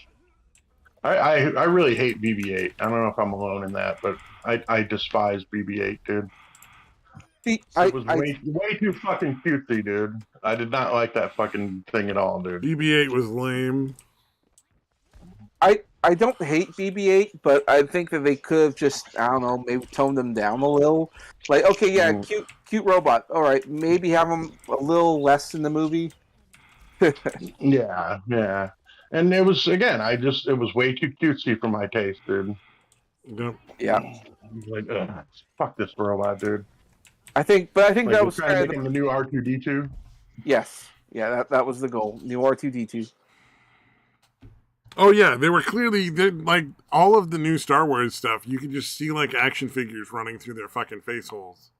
I really hate BB-8. I don't know if I'm alone in that, but I despise BB-8, dude. It was way too fucking cutesy, dude. I did not like that fucking thing at all, dude. BB-8 was lame. I don't hate BB-8, but I think that they could have just, I don't know, maybe toned them down a little. Like, okay, yeah, cute robot. All right, maybe have them a little less in the movie. Yeah, yeah. And it was again, it was way too cutesy for my taste, dude. Yep. Yeah, Like, fuck this robot, dude. I think that Like, was trying to kind make of him the new R2D2. yes, yeah, that was the goal. New R2D2. Oh yeah, they were clearly like all of the new Star Wars stuff. You could just see like action figures running through their fucking face holes.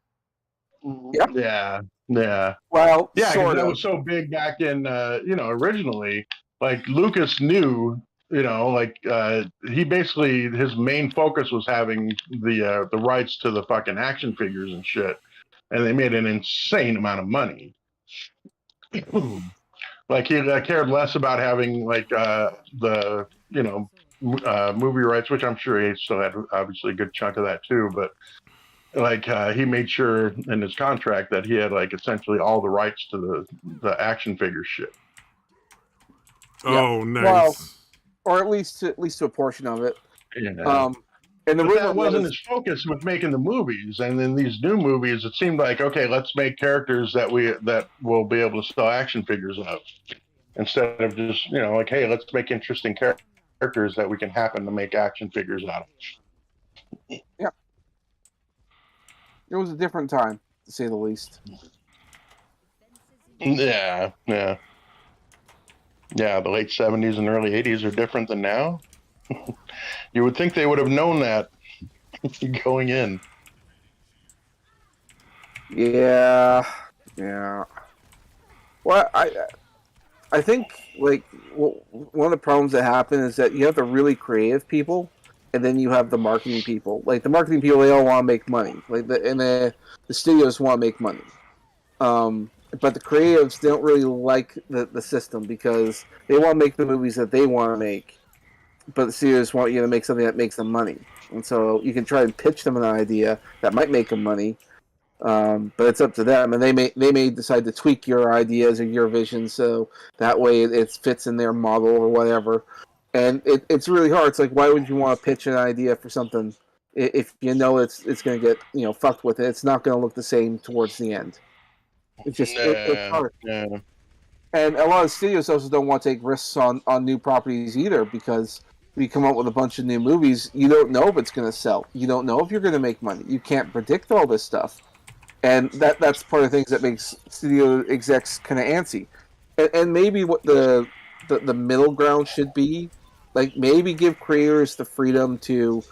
Yep. Yeah, yeah. Well, Yeah, because sort that of. was so big back in, originally. Like Lucas knew, he basically his main focus was having the rights to the fucking action figures and shit, and they made an insane amount of money. Like he cared less about having the movie rights, which I'm sure he still had obviously a good chunk of that too, but he made sure in his contract that he had like essentially all the rights to the action figure shit. Oh, nice. Well, or at least to a portion of it. Yeah. And the but that wasn't his focus with making the movies. And in these new movies, it seemed like, okay, let's make characters that will be able to sell action figures of, instead of just like, hey, let's make interesting characters that we can happen to make action figures out of. Yeah. It was a different time, to say the least. Yeah, yeah. Yeah, the late 70s and early 80s are different than now. You would think they would have known that going in. Yeah. Well, I think like one of the problems that happen is that you have the really creative people, and then you have the marketing people. Like the marketing people, they all want to make money. Like the studios want to make money. But the creatives don't really like the system because they want to make the movies that they want to make, but the studios want you to make something that makes them money. And so you can try and pitch them an idea that might make them money, but it's up to them. And they may decide to tweak your ideas or your vision so that way it fits in their model or whatever. And it's really hard. It's like, why would you want to pitch an idea for something if you know it's going to get fucked with it? It's not going to look the same towards the end. It's just it's hard. Yeah. And a lot of studios also don't want to take risks on new properties either, because we come up with a bunch of new movies, you don't know if it's going to sell. You don't know if you're going to make money. You can't predict all this stuff. And that's part of the things that makes studio execs kind of antsy. And maybe what the middle ground should be, like maybe give creators the freedom to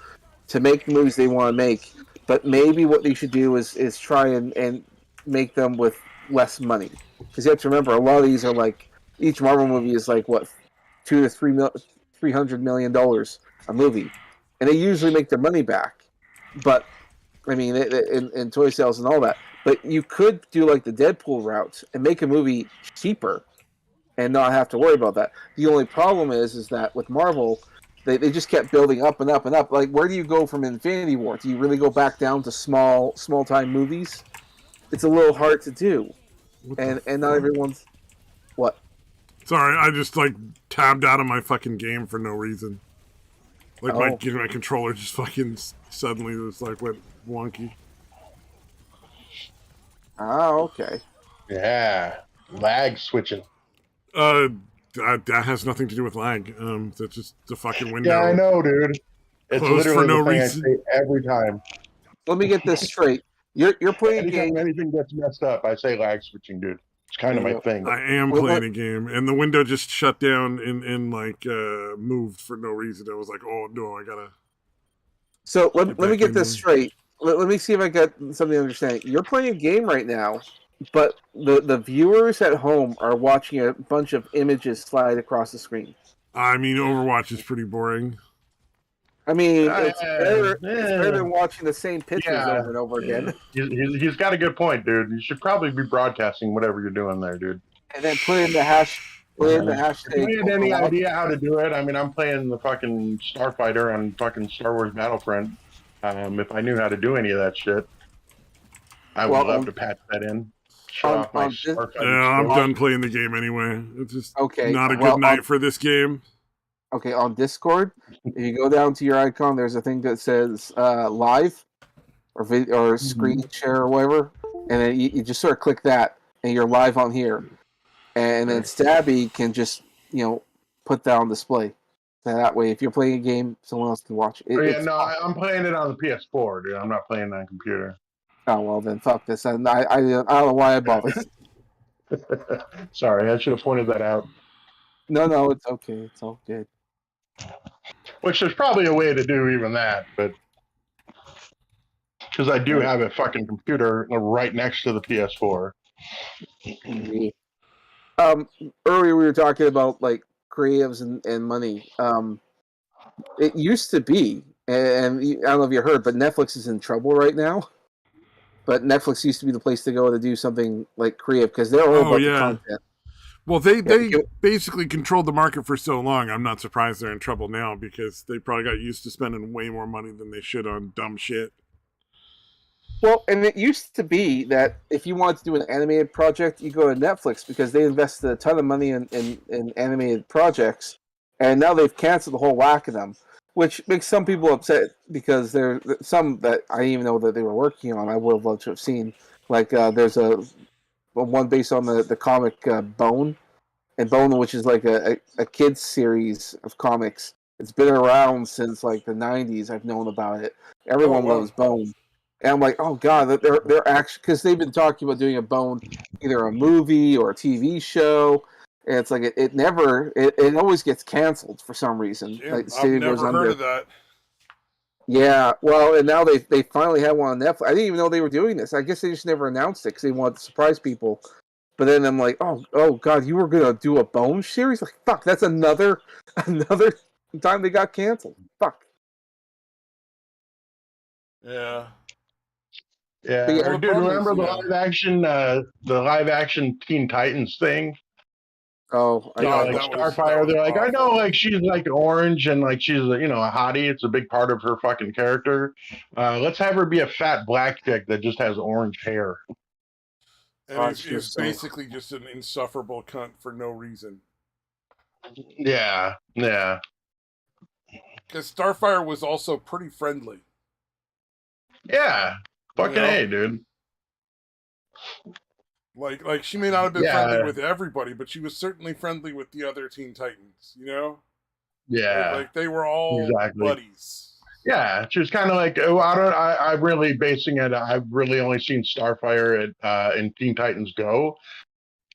make the movies they want to make, but maybe what they should do is try and make them with less money, because you have to remember a lot of these are like, each Marvel movie is like what, $200 to $300 million a movie, and they usually make their money back. But I mean, in toy sales and all that. But you could do like the Deadpool route and make a movie cheaper and not have to worry about that. The only problem is that with Marvel, they just kept building up and up and up. Like, where do you go from Infinity War? Do you really go back down to small time movies? It's a little hard to do. And not everyone's... What? Sorry, I just like tabbed out of my fucking game for no reason. Like my controller just fucking suddenly was like went wonky. Oh, okay. Yeah, lag switching. That has nothing to do with lag. That's just the fucking window. Yeah, I know, dude. It's closed literally for no the thing reason. I say every time. Let me get this straight. You're playing a game. Anything gets messed up, I say lag switching, dude. It's kind of my thing. I am playing a game, and the window just shut down and like moved for no reason. I was like, oh no, I gotta. So let me get this straight. Let me see if I got something to understand. You're playing a game right now, but the viewers at home are watching a bunch of images slide across the screen. I mean, Overwatch is pretty boring. I mean, it's better than watching the same pictures over and over again. He's got a good point, dude. You should probably be broadcasting whatever you're doing there, dude. And then put in the hashtag. If you had any idea how to do it, I mean, I'm playing the fucking Starfighter on fucking Star Wars Battlefront. If I knew how to do any of that shit, I would love to patch that in. Show off my Starfighter. Yeah, I'm done playing the game anyway. It's just not a good night for this game. Okay, on Discord, if you go down to your icon, there's a thing that says live or video or screen share or whatever, and then you just sort of click that, and you're live on here. And then Stabby can just put that on display. That way, if you're playing a game, someone else can watch it. I'm playing it on the PS4, dude. I'm not playing on computer. Oh well, then fuck this. I don't know why I bothered. Sorry, I should have pointed that out. No, it's okay. It's all good. Which there's probably a way to do even that, but because I do have a fucking computer right next to the PS4. Earlier we were talking about like creatives and money. It used to be, and I don't know if you heard, but Netflix is in trouble right now. But Netflix used to be the place to go to do something like creative because they're all about the content. Well, they basically controlled the market for so long. I'm not surprised they're in trouble now because they probably got used to spending way more money than they should on dumb shit. Well, and it used to be that if you wanted to do an animated project, you go to Netflix because they invested a ton of money in animated projects, and now they've canceled the whole whack of them, which makes some people upset because there's some that I didn't even know that they were working on. I would have loved to have seen. Like there's a one based on the comic Bone, and Bone, which is like a kids series of comics. It's been around since like the 90s. I've known about it. Everyone loves Bone. And I'm like, oh god, they're actually, because they've been talking about doing a Bone, either a movie or a TV show, and it's like it always gets canceled for some reason. Yeah, like the I've never heard of that. Yeah, well, and now they finally have one on Netflix. I didn't even know they were doing this. I guess they just never announced it because they wanted to surprise people. But then I'm like, oh god, you were gonna do a Bone series? Like, fuck, that's another time they got canceled. Fuck. Yeah. Yeah, Well, dude, remember the live action Teen Titans thing? Oh, I know. Like Starfire, they're like, awful. I know, like she's like orange and like she's a hottie. It's a big part of her fucking character. Let's have her be a fat black chick that just has orange hair. And is basically just an insufferable cunt for no reason. Yeah. Because Starfire was also pretty friendly. Yeah. Fucking A, dude. Like she may not have been friendly with everybody, but she was certainly friendly with the other Teen Titans, you know? Yeah. Like they were all buddies. Yeah, she was kind of like, I'm really basing it. I've really only seen Starfire in Teen Titans Go.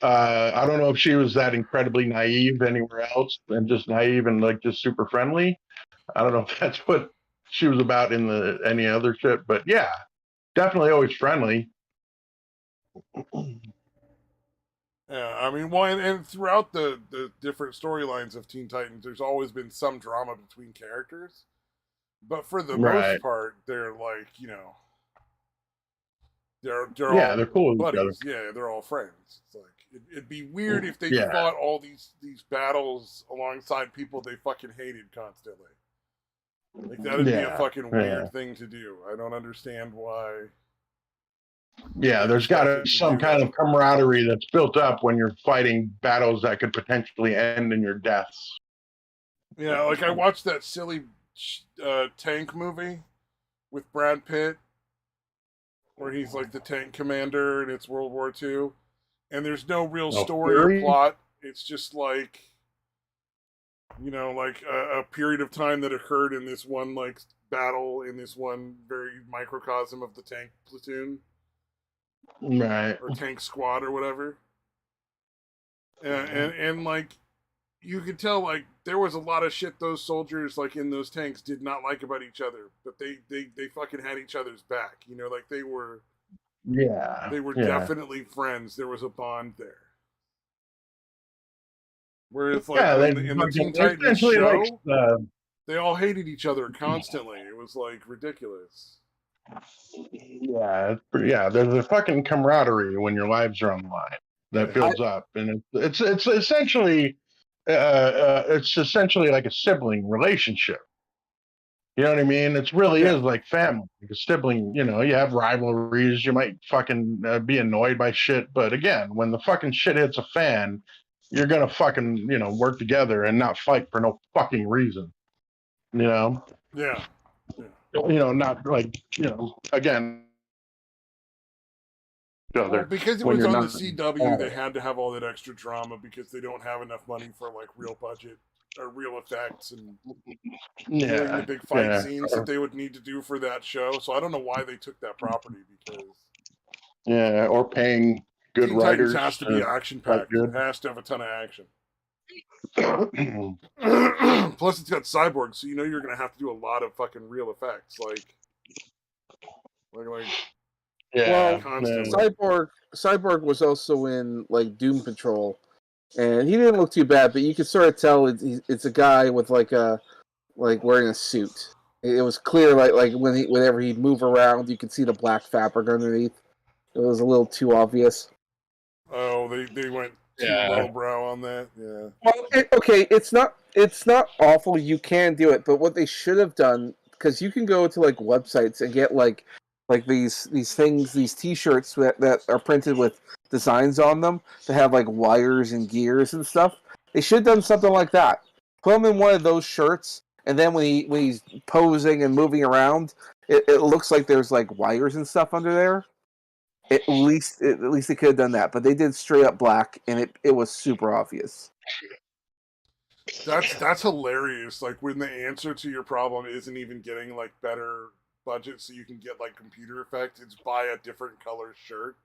I don't know if she was that incredibly naive anywhere else and just naive and like just super friendly. I don't know if that's what she was about in any other shit, but yeah, definitely always friendly. Yeah, I mean, well, and throughout the different storylines of Teen Titans, there's always been some drama between characters. But for the most part, they're like, they're all cool buddies. Yeah, they're all friends. It's like it'd be weird if they fought all these battles alongside people they fucking hated constantly. Like that'd be a fucking weird thing to do. I don't understand why. Yeah, there's got to be some kind of camaraderie that's built up when you're fighting battles that could potentially end in your deaths. Yeah, like I watched that silly tank movie with Brad Pitt where he's like the tank commander and it's World War II, and there's no real story or plot. It's just like, like a period of time that occurred in this one like battle in this one very microcosm of the tank platoon. Right. Or tank squad or whatever. And like you could tell like there was a lot of shit those soldiers like in those tanks did not like about each other, but they fucking had each other's back. Like they were definitely friends. There was a bond there. Whereas like in the Teen Titans show, they all hated each other constantly. It was like ridiculous. Yeah, there's a fucking camaraderie when your lives are on the line that builds up, and it's essentially like a sibling relationship. You know what I mean? It really is like family, like a sibling. You have rivalries. You might fucking be annoyed by shit, but again, when the fucking shit hits a fan, you're gonna fucking work together and not fight for no fucking reason. Yeah. Not like again. Well, Other because it when was you're on the not. CW, they had to have all that extra drama because they don't have enough money for like real budget or real effects and doing the big fight scenes that they would need to do for that show. So I don't know why they took that property because or paying good Teen Titans writers has to be action packed. It has to have a ton of action. Plus, it's got Cyborg, so you're going to have to do a lot of fucking real effects, Well, constantly. Cyborg was also in like Doom Patrol, and he didn't look too bad, but you could sort of tell it's a guy with like wearing a suit. It was clear, like whenever he'd move around, you could see the black fabric underneath. It was a little too obvious. Oh, they went too lowbrow on that. Yeah. Well, okay, it's not awful. You can do it, but what they should have done, because you can go to like websites and get like these things, these T-shirts that are printed with designs on them that have like wires and gears and stuff. They should have done something like that. Put him in one of those shirts, and then when he's posing and moving around, it looks like there's like wires and stuff under there. At least they could have done that, but they did straight up black, and it was super obvious. That's hilarious. Like when the answer to your problem isn't even getting like better budget so you can get like computer effects, it's buy a different color shirt.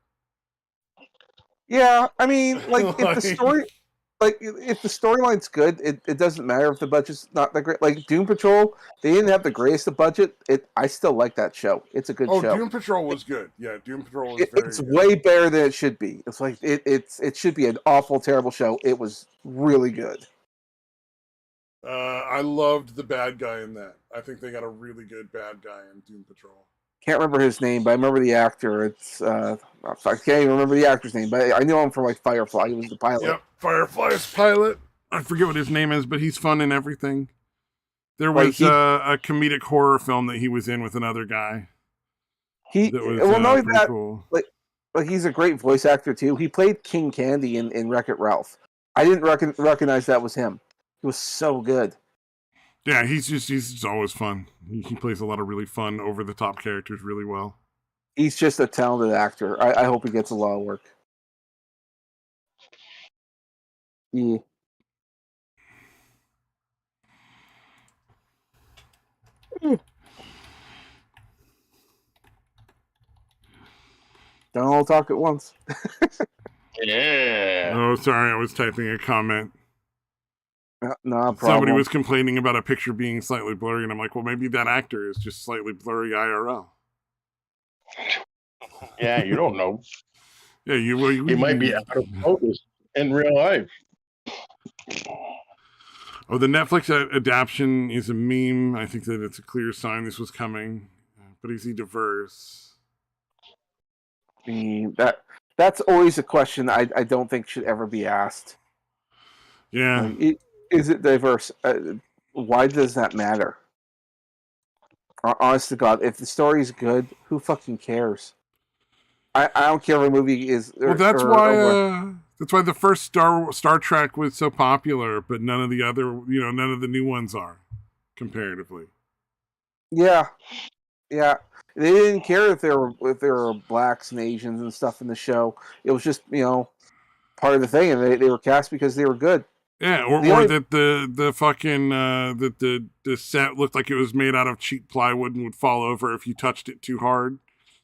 Yeah, I mean, like if the storyline's good, it doesn't matter if the budget's not that great. Like Doom Patrol, they didn't have the greatest of budget. I still like that show. It's a good show. Doom Patrol was good. Yeah, Doom Patrol was very It's good. way better than it should be. It's like it should be an awful, terrible show. It was really good. I loved the bad guy in that. I think they got a really good bad guy in Doom Patrol. Can't remember his name, but I remember the actor. It's I can't even remember the actor's name, but I knew him from like Firefly. He was the pilot. Yep, Firefly's pilot. I forget what his name is, but he's fun in everything. There was a comedic horror film that he was in with another guy. Cool. Like he's a great voice actor too. He played King Candy in Wreck-It Ralph. I didn't recognize that was him. He was so good. Yeah, he's just always fun. He plays a lot of really fun, over-the-top characters really well. He's just a talented actor. I hope he gets a lot of work. Yeah. Don't all talk at once. Yeah. Oh, sorry, I was typing a comment. No problem. Somebody was complaining about a picture being slightly blurry, and I'm like, well, maybe that actor is just slightly blurry IRL. Yeah, you don't know. Yeah, he might be out of focus in real life. Oh, the Netflix adaptation is a meme. I think that it's a clear sign this was coming. But is he diverse? I mean, that's always a question I don't think should ever be asked. Yeah. Is it diverse? Why does that matter? Honest to God, if the story's good, who fucking cares? I don't care if a movie is. Well, that's why the first Star Trek was so popular, but none of the other, none of the new ones are, comparatively. Yeah. They didn't care if there were blacks and Asians and stuff in the show. It was just part of the thing, and they were cast because they were good. Yeah, or that the fucking that the set looked like it was made out of cheap plywood and would fall over if you touched it too hard.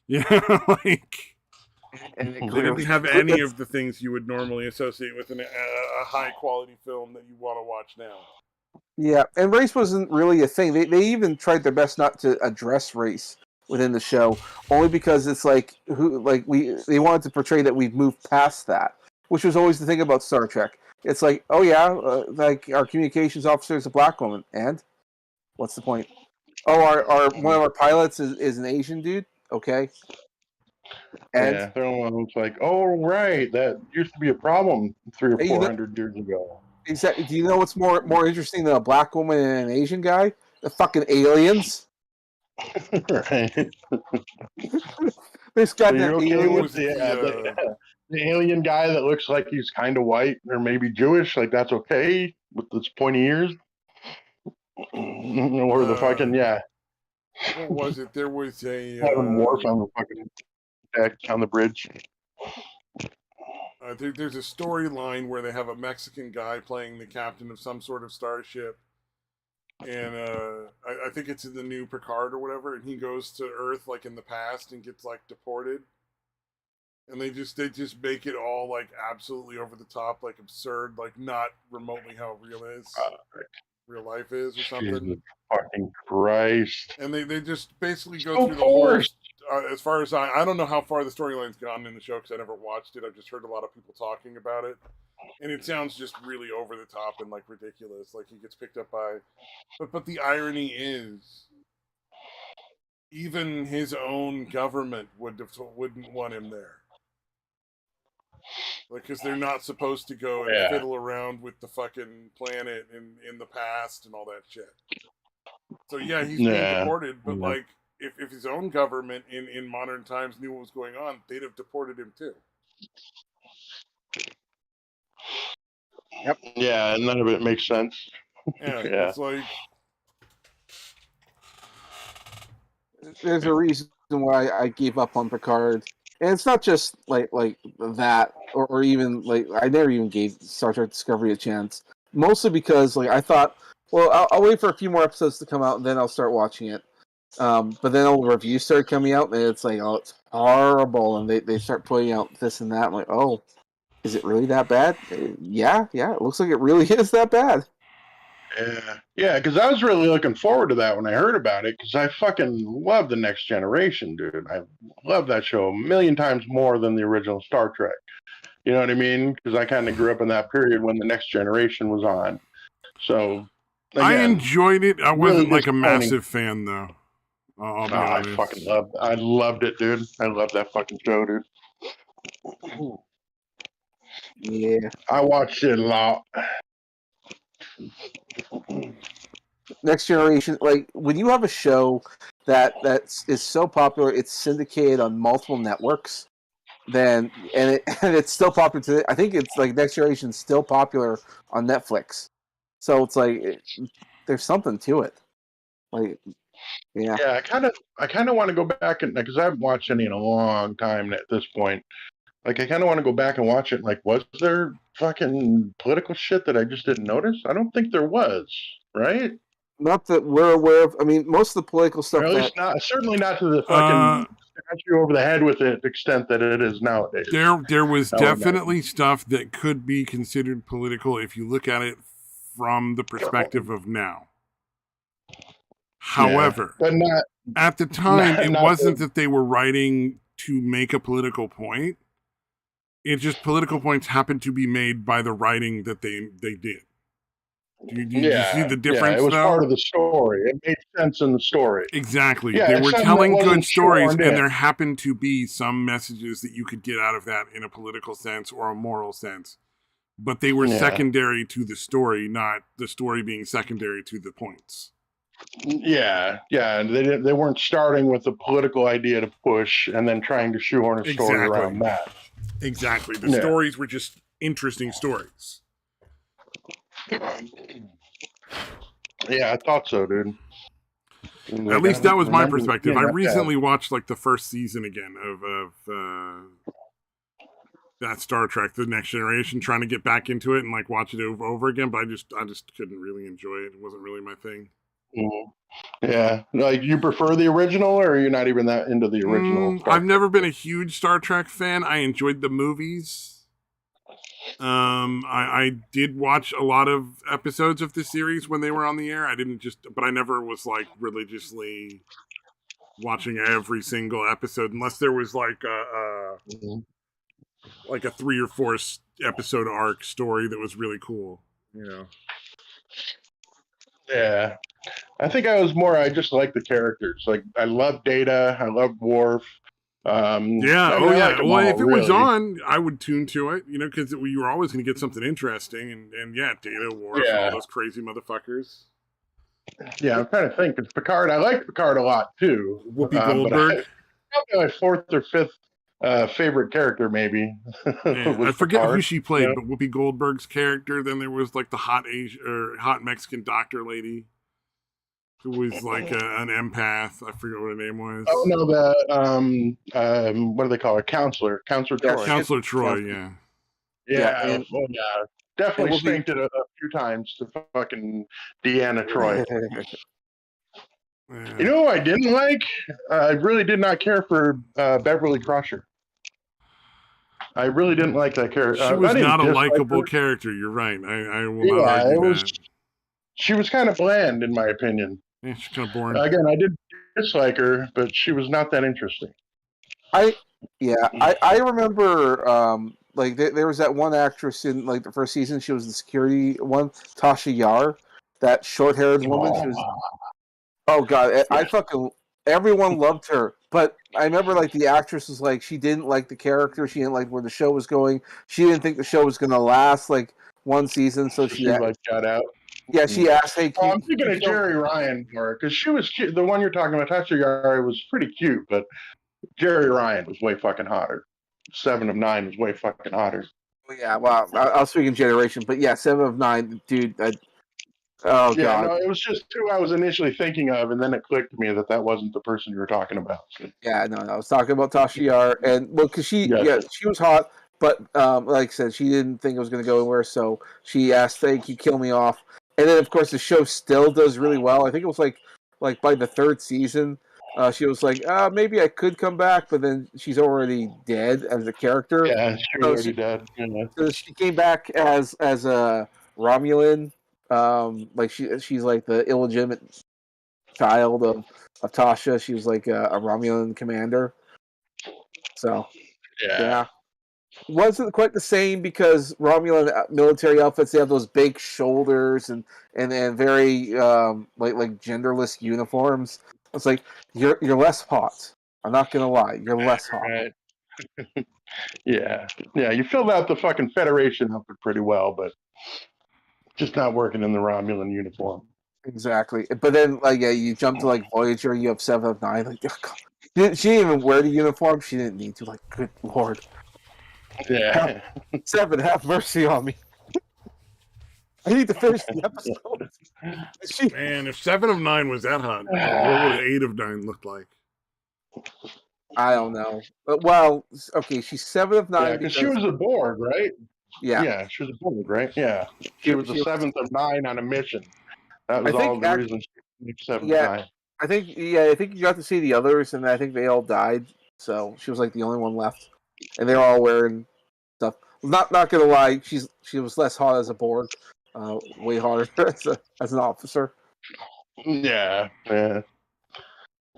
Yeah, like. And they didn't have any of the things you would normally associate with a high quality film that you want to watch now. Yeah, and race wasn't really a thing. They even tried their best not to address race within the show, only because it's they wanted to portray that we've moved past that, which was always the thing about Star Trek. It's like, oh yeah, like our communications officer is a black woman, and what's the point? Oh, our one of our pilots is an Asian dude. Okay. And yeah, they're the ones like, oh right, that used to be a problem 300 or 400 years ago. Exactly. Do you know what's more interesting than a black woman and an Asian guy? The fucking aliens. Right. There's goddamn aliens. the alien guy that looks like he's kind of white or maybe Jewish, like that's okay with those pointy ears. Or the fucking What was it? There was a Kevin Worf on the fucking deck on the bridge. there's a storyline where they have a Mexican guy playing the captain of some sort of starship, and I think it's in the new Picard or whatever, and he goes to Earth like in the past and gets like deported, and they just make it all like absolutely over the top, like absurd, like not remotely how real life is or something. Jesus fucking Christ! And they just basically go So through the whole. forced. As far as I don't know how far the storyline's gone in the show because I never watched it. I've just heard a lot of people talking about it, and it sounds just really over the top and like ridiculous. Like he gets picked up by, but the irony is, even his own government wouldn't want him there, like because they're not supposed to go and fiddle around with the fucking planet in the past and all that shit. So yeah, he's being deported, but like. If his own government in modern times knew what was going on, they'd have deported him too. Yep. Yeah, and none of it makes sense. Yeah, it's like there's a reason why I gave up on Picard, and it's not just like that, or even like I never even gave Star Trek Discovery a chance. Mostly because like I thought, well, I'll wait for a few more episodes to come out, and then I'll start watching it. But then all the reviews started coming out, and it's like, oh, it's horrible, and they start putting out this and that. I'm like, oh, is it really that bad? Yeah, it looks like it really is that bad. Yeah, because I was really looking forward to that when I heard about it, because I fucking love The Next Generation, dude. I love that show a million times more than the original Star Trek. You know what I mean? Because I kind of grew up in that period when The Next Generation was on. So, again, I enjoyed it. I wasn't like a massive fan, though. I'll be honest. I loved it, dude. I love that fucking show, dude. Yeah. I watched it a lot. Next Generation, like when you have a show that is so popular, it's syndicated on multiple networks, then and it's still popular today. I think it's like Next Generation is still popular on Netflix. So it's like there's something to it. Like yeah, I kind of want to go back and because I haven't watched any in a long time at this point. Like I kind of want to go back and watch it. Like, was there fucking political shit that I just didn't notice? I don't think there was, right? Not that we're aware of. I mean, most of the political stuff. Or at least not. Certainly not to the fucking statue over the head with it extent that it is nowadays. There was definitely stuff that could be considered political if you look at it from the perspective of now. However, but not at the time. It wasn't that they were writing to make a political point. It just political points happened to be made by the writing that they did. Do you see the difference? It was part of the story. It made sense in the story. Exactly. They were telling good stories, and there happened to be some messages that you could get out of that in a political sense or a moral sense. But they were secondary to the story, not the story being secondary to the points. Yeah. They weren't starting with a political idea to push and then trying to shoehorn a story around that. Exactly. The stories were just interesting stories. Yeah, I thought so, dude. At least that was my perspective. I recently watched like the first season again of that Star Trek, The Next Generation, trying to get back into it and like watch it over again, but I just couldn't really enjoy it. It wasn't really my thing. Mm-hmm. Yeah, like you prefer the original, or are you not even that into the original? I've never been a huge Star Trek fan. I enjoyed the movies. I did watch a lot of episodes of the series when they were on the air. But I never was like religiously watching every single episode unless there was like like a 3 or 4 episode arc story that was really cool, you know. Yeah. I think I just like the characters. Like I love Data, I love Worf. Well, if it was on, I would tune to it, you know, because you were always going to get something interesting. And Data, Worf, all those crazy motherfuckers. Yeah, I'm trying to think. It's Picard. I like Picard a lot too. Whoopi Goldberg. Probably my 4th or 5th favorite character maybe. Yeah, I was forget who Picard. she played, Yeah. but Whoopi Goldberg's character. Then there was like the hot Asian or hot Mexican doctor lady who was like an empath. I forget what her name was. Oh no, the what do they call her? Counselor Yeah, Troy. Counselor Troy. Counselor. Yeah. Yeah, And yeah. Definitely Whoopi. spanked it a few times to fucking Deanna Troy. Yeah. You know who I didn't like? I really did not care for Beverly Crusher. I really didn't like that character. She I was didn't not a dislike likable her. character. You're right. I will not Yeah, argue it was. that. She was kind of bland, in my opinion. Yeah, she's kind of boring. Again, I did dislike her, but she was not that interesting. I remember like there was that one actress in like the first season. She was the security one, Tasha Yar, that short-haired woman. She was oh god, I fucking everyone loved her. But I remember like the actress was like she didn't like the character. She didn't like where the show was going. She didn't think the show was gonna last like one season. So she like got out. yeah she asked, hey, Oh, I'm thinking of Jerry Ryan for her because she was cute. The one you're talking about, Tasha Yar, was pretty cute, but Jerry Ryan was way fucking hotter. 7 of 9 was way fucking hotter. yeah, well, I was speaking generation, but yeah, 7 of 9, dude. Oh Yeah, god. no, it was just who I was initially thinking of, and then it clicked to me that that wasn't the person you were talking about. So. Yeah, no, I was talking about Tasha Yar, and well, because she was hot, but like I said, she didn't think it was going to go anywhere, so she asked, "Hey, can you kill me off?" And then, of course, the show still does really well. I think it was like by the third season, she was like, maybe I could come back, but then she's already dead as a character. Yeah, she was already dead. Yeah. So she came back as a Romulan, like she's like the illegitimate child of Tasha. She was like a Romulan commander. So yeah, wasn't quite the same because Romulan military outfits, they have those big shoulders and very like genderless uniforms. It's like you're less hot. I'm not gonna lie, you're less hot. Right. Yeah, you filled out the fucking Federation outfit pretty well, but just not working in the Romulan uniform. Exactly, but then like you jump to like Voyager, you have 7 of 9. Like she didn't even wear the uniform. She didn't need to. Like, good lord. Yeah. 7, have mercy on me. I need to finish the episode. Man, if 7 of 9 was that hot, what would 8 of 9 look like? I don't know. But well, okay, she's 7 of 9 Yeah, because she was a Borg, right? Yeah. Yeah, she was a Borg, right? Yeah. She was the 7th of 9 on a mission. That was all the reason she was 7 of 9. I think you got to see the others, and I think they all died. So she was like the only one left, and they're all wearing stuff. Not gonna lie, she was less hot as a Borg, way hotter as an officer. Yeah.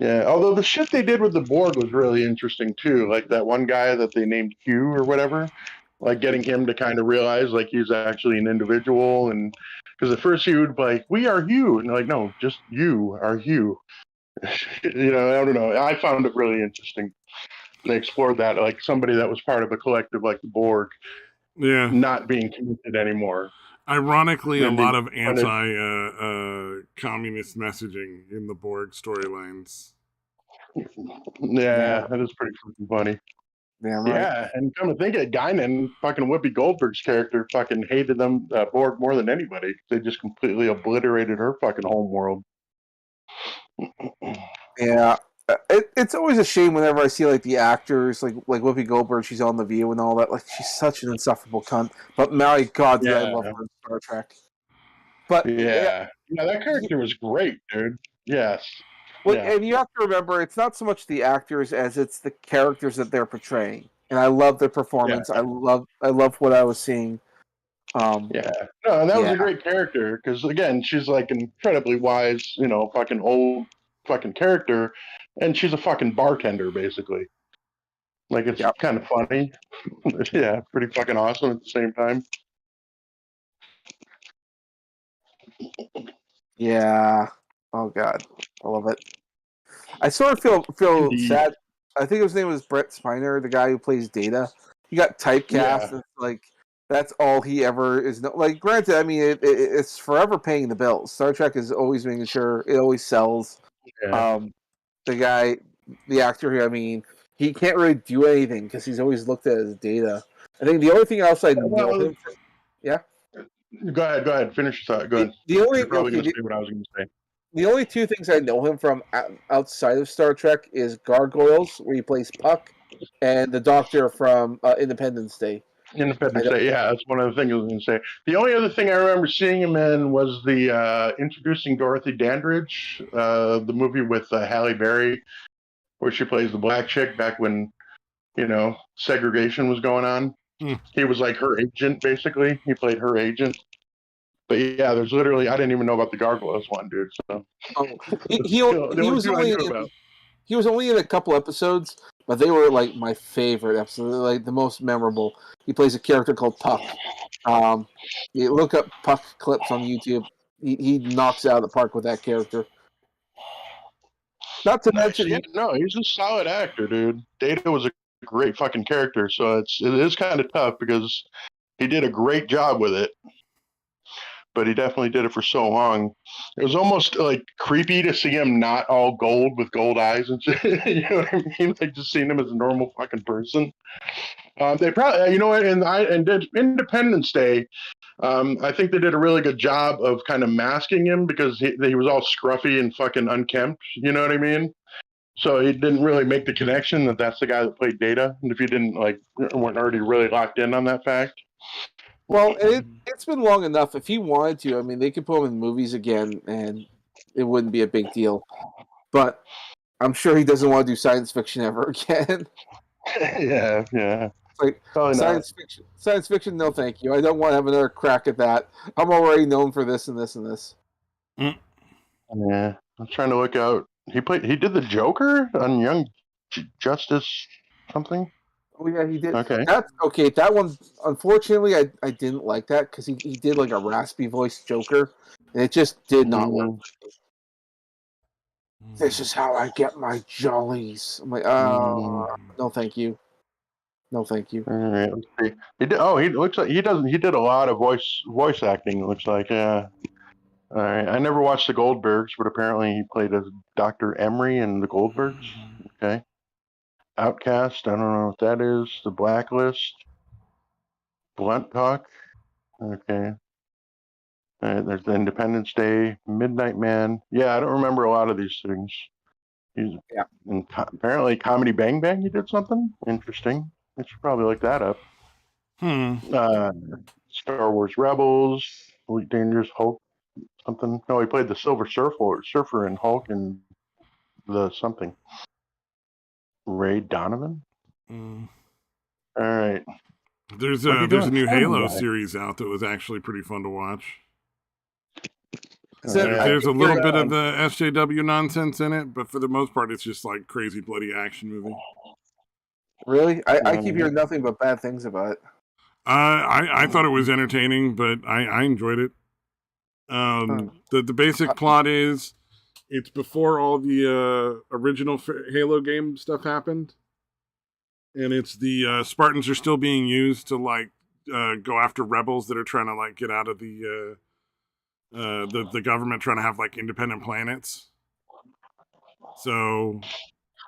Although the shit they did with the Borg was really interesting too. Like that one guy that they named Q or whatever, like getting him to kind of realize like he's actually an individual, and because at first he would be like, "We are you," and like, no, just you are you. You know, I don't know. I found it really interesting. They explored that, like somebody that was part of a collective like the Borg, not being committed anymore. Ironically, a lot of anti-communist messaging in the Borg storylines. Yeah, that is pretty fucking funny. Yeah, right. Yeah, and come to think of it, Guinan, fucking Whoopi Goldberg's character, fucking hated them Borg more than anybody. They just completely obliterated her fucking home world. Yeah, it's always a shame whenever I see like the actors, like Whoopi Goldberg, she's on The View and all that. Like she's such an insufferable cunt. But my God, did I love her in Star Trek. But yeah, that character was great, dude. Yes. Well, and you have to remember, it's not so much the actors as it's the characters that they're portraying. And I love their performance. I love what I was seeing. No, and that was a great character because again, she's like incredibly wise, fucking old fucking character, and she's a fucking bartender basically. Like it's kind of funny. Yeah, pretty fucking awesome at the same time. Yeah. Oh God, I love it. I sort of feel sad. I think his name was Brett Spiner, the guy who plays Data. He got typecast. And like that's all he ever is. Like, granted, I mean, it's forever paying the bills. Star Trek is always making sure it always sells. The actor here, I mean, he can't really do anything because he's always looked at as data. I think the only thing else I know him from, Go ahead. Finish your thought. Go ahead. the only You're probably going to say what I was going to say. the only two things I know him from outside of Star Trek is Gargoyles, where he plays Puck, and the Doctor from Independence Day. Independence Day, yeah, that's one of the things I was going to say. The only other thing I remember seeing him in was the Introducing Dorothy Dandridge, the movie with Halle Berry, where she plays the black chick back when, segregation was going on. He was like her agent, basically. He played her agent. But yeah, there's literally, I didn't even know about the Gargoyles one, dude. So he was only in a couple episodes, but they were like my favorite episodes, like the most memorable. He plays a character called Puck. You look up Puck clips on YouTube. He knocks it out of the park with that character. Not to mention, he's a solid actor, dude. Data was a great fucking character, so it is kind of tough because he did a great job with it. But he definitely did it for so long. It was almost like creepy to see him not all gold with gold eyes and shit. You know what I mean? Like just seeing him as a normal fucking person. They probably, and Independence Day, I think they did a really good job of kind of masking him because he was all scruffy and fucking unkempt. You know what I mean? So he didn't really make the connection that that's the guy that played Data. And if you didn't weren't already really locked in on that fact. Well, it's been long enough. If he wanted to, I mean, they could put him in movies again, and it wouldn't be a big deal. But I'm sure he doesn't want to do science fiction ever again. Yeah. It's like Probably science fiction. Science fiction, no, thank you. I don't want to have another crack at that. I'm already known for this and this and this. Yeah, I'm trying to look out. He did the Joker on Young Justice something. Oh yeah, he did. Okay. That one, unfortunately, I didn't like that because he did like a raspy voiced Joker, and it just did not work. This is how I get my jollies. I'm like, no, thank you. No, thank you. All right, let's see. He looks like he did a lot of voice acting. It looks like, yeah. All right, I never watched the Goldbergs, but apparently he played as Dr. Emery in the Goldbergs. Okay. Outcast, I don't know what that is. The Blacklist. Blunt Talk. Okay. All right, there's the Independence Day, Midnight Man. Yeah, I don't remember a lot of these things. Apparently Comedy Bang Bang, he did something interesting. I should probably look that up. Star Wars Rebels, Elite Dangerous, Hulk, something. No, he played the Silver Surfer in Hulk and the something. Ray Donovan. All right. There's a new Halo series out that was actually pretty fun to watch. There's a little bit of the SJW nonsense in it, but for the most part, it's just like crazy bloody action movie. Really? I keep hearing nothing but bad things about it. I thought it was entertaining, but I enjoyed it. The basic plot is it's before all the original Halo game stuff happened, and it's the Spartans are still being used to go after rebels that are trying to get out of the government, trying to have independent planets. So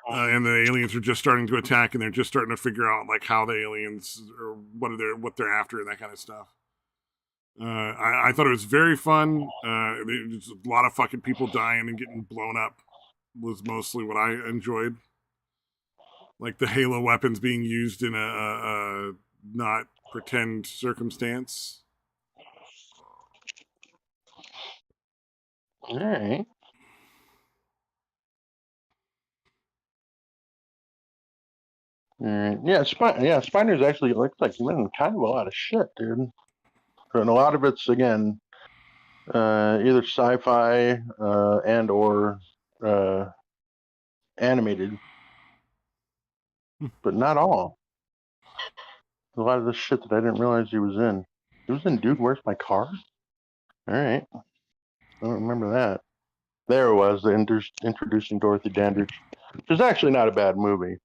and the aliens are just starting to attack, and they're just starting to figure out how the aliens or what they're after and that kind of stuff. I thought it was very fun. There's a lot of fucking people dying and getting blown up was mostly what I enjoyed. Like the Halo weapons being used in a not pretend circumstance. All right. Yeah, Spiner's actually looks like he's in kind of a lot of shit, dude. And a lot of it's again either sci-fi and or animated, but not all. A lot of this shit that I didn't realize he was in. He was in Dude, Where's My Car? All right, I don't remember that. There it was, the Introducing Dorothy Dandridge, which is actually not a bad movie.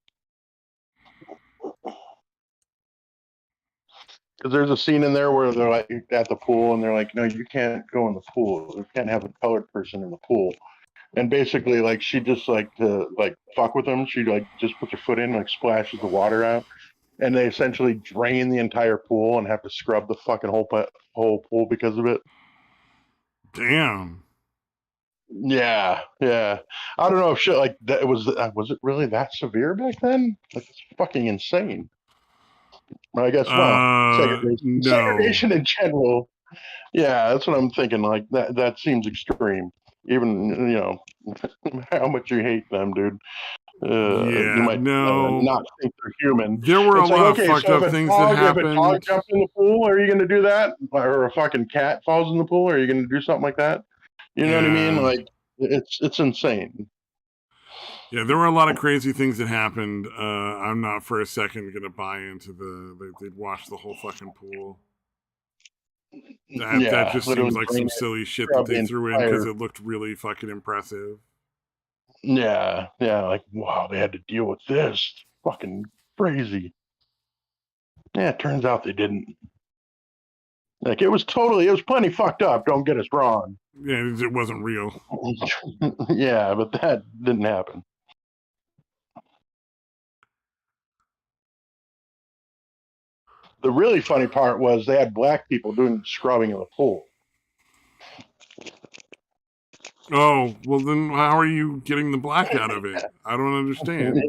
Because there's a scene in there where they're at the pool and they're like, no, you can't go in the pool. You can't have a colored person in the pool. and basically like she just like to like fuck with them. She like just puts her foot in, like splashes the water out, and they essentially drain the entire pool and have to scrub the fucking whole pool because of it. Damn. Yeah, yeah. I don't know if shit like that was it really that severe back then? Like, it's fucking insane. I guess No. segregation in general. Yeah, that's what I'm thinking. Like that seems extreme. Even how much you hate them, dude. You Yeah, might no. not think they're human. There were a It's like, lot of okay, fucked so up things that if a dog happened. jumps in the pool, are you going to do that? Or a fucking cat falls in the pool, are you going to do something like that? You know what I mean? Yeah. Like it's insane. Yeah, there were a lot of crazy things that happened. I'm not for a second going to buy into they'd wash the whole fucking pool. That Yeah, just seems literally like drain some it, silly shit that scrub they the threw in because entire. it looked really fucking impressive. Yeah, yeah. Like wow, they had to deal with this. Fucking crazy. Yeah, it turns out they didn't. Like it was plenty fucked up. Don't get us wrong. Yeah, it wasn't real. Yeah, but that didn't happen. The really funny part was they had black people doing scrubbing in the pool. Oh, well then how are you getting the black out of it? I don't understand.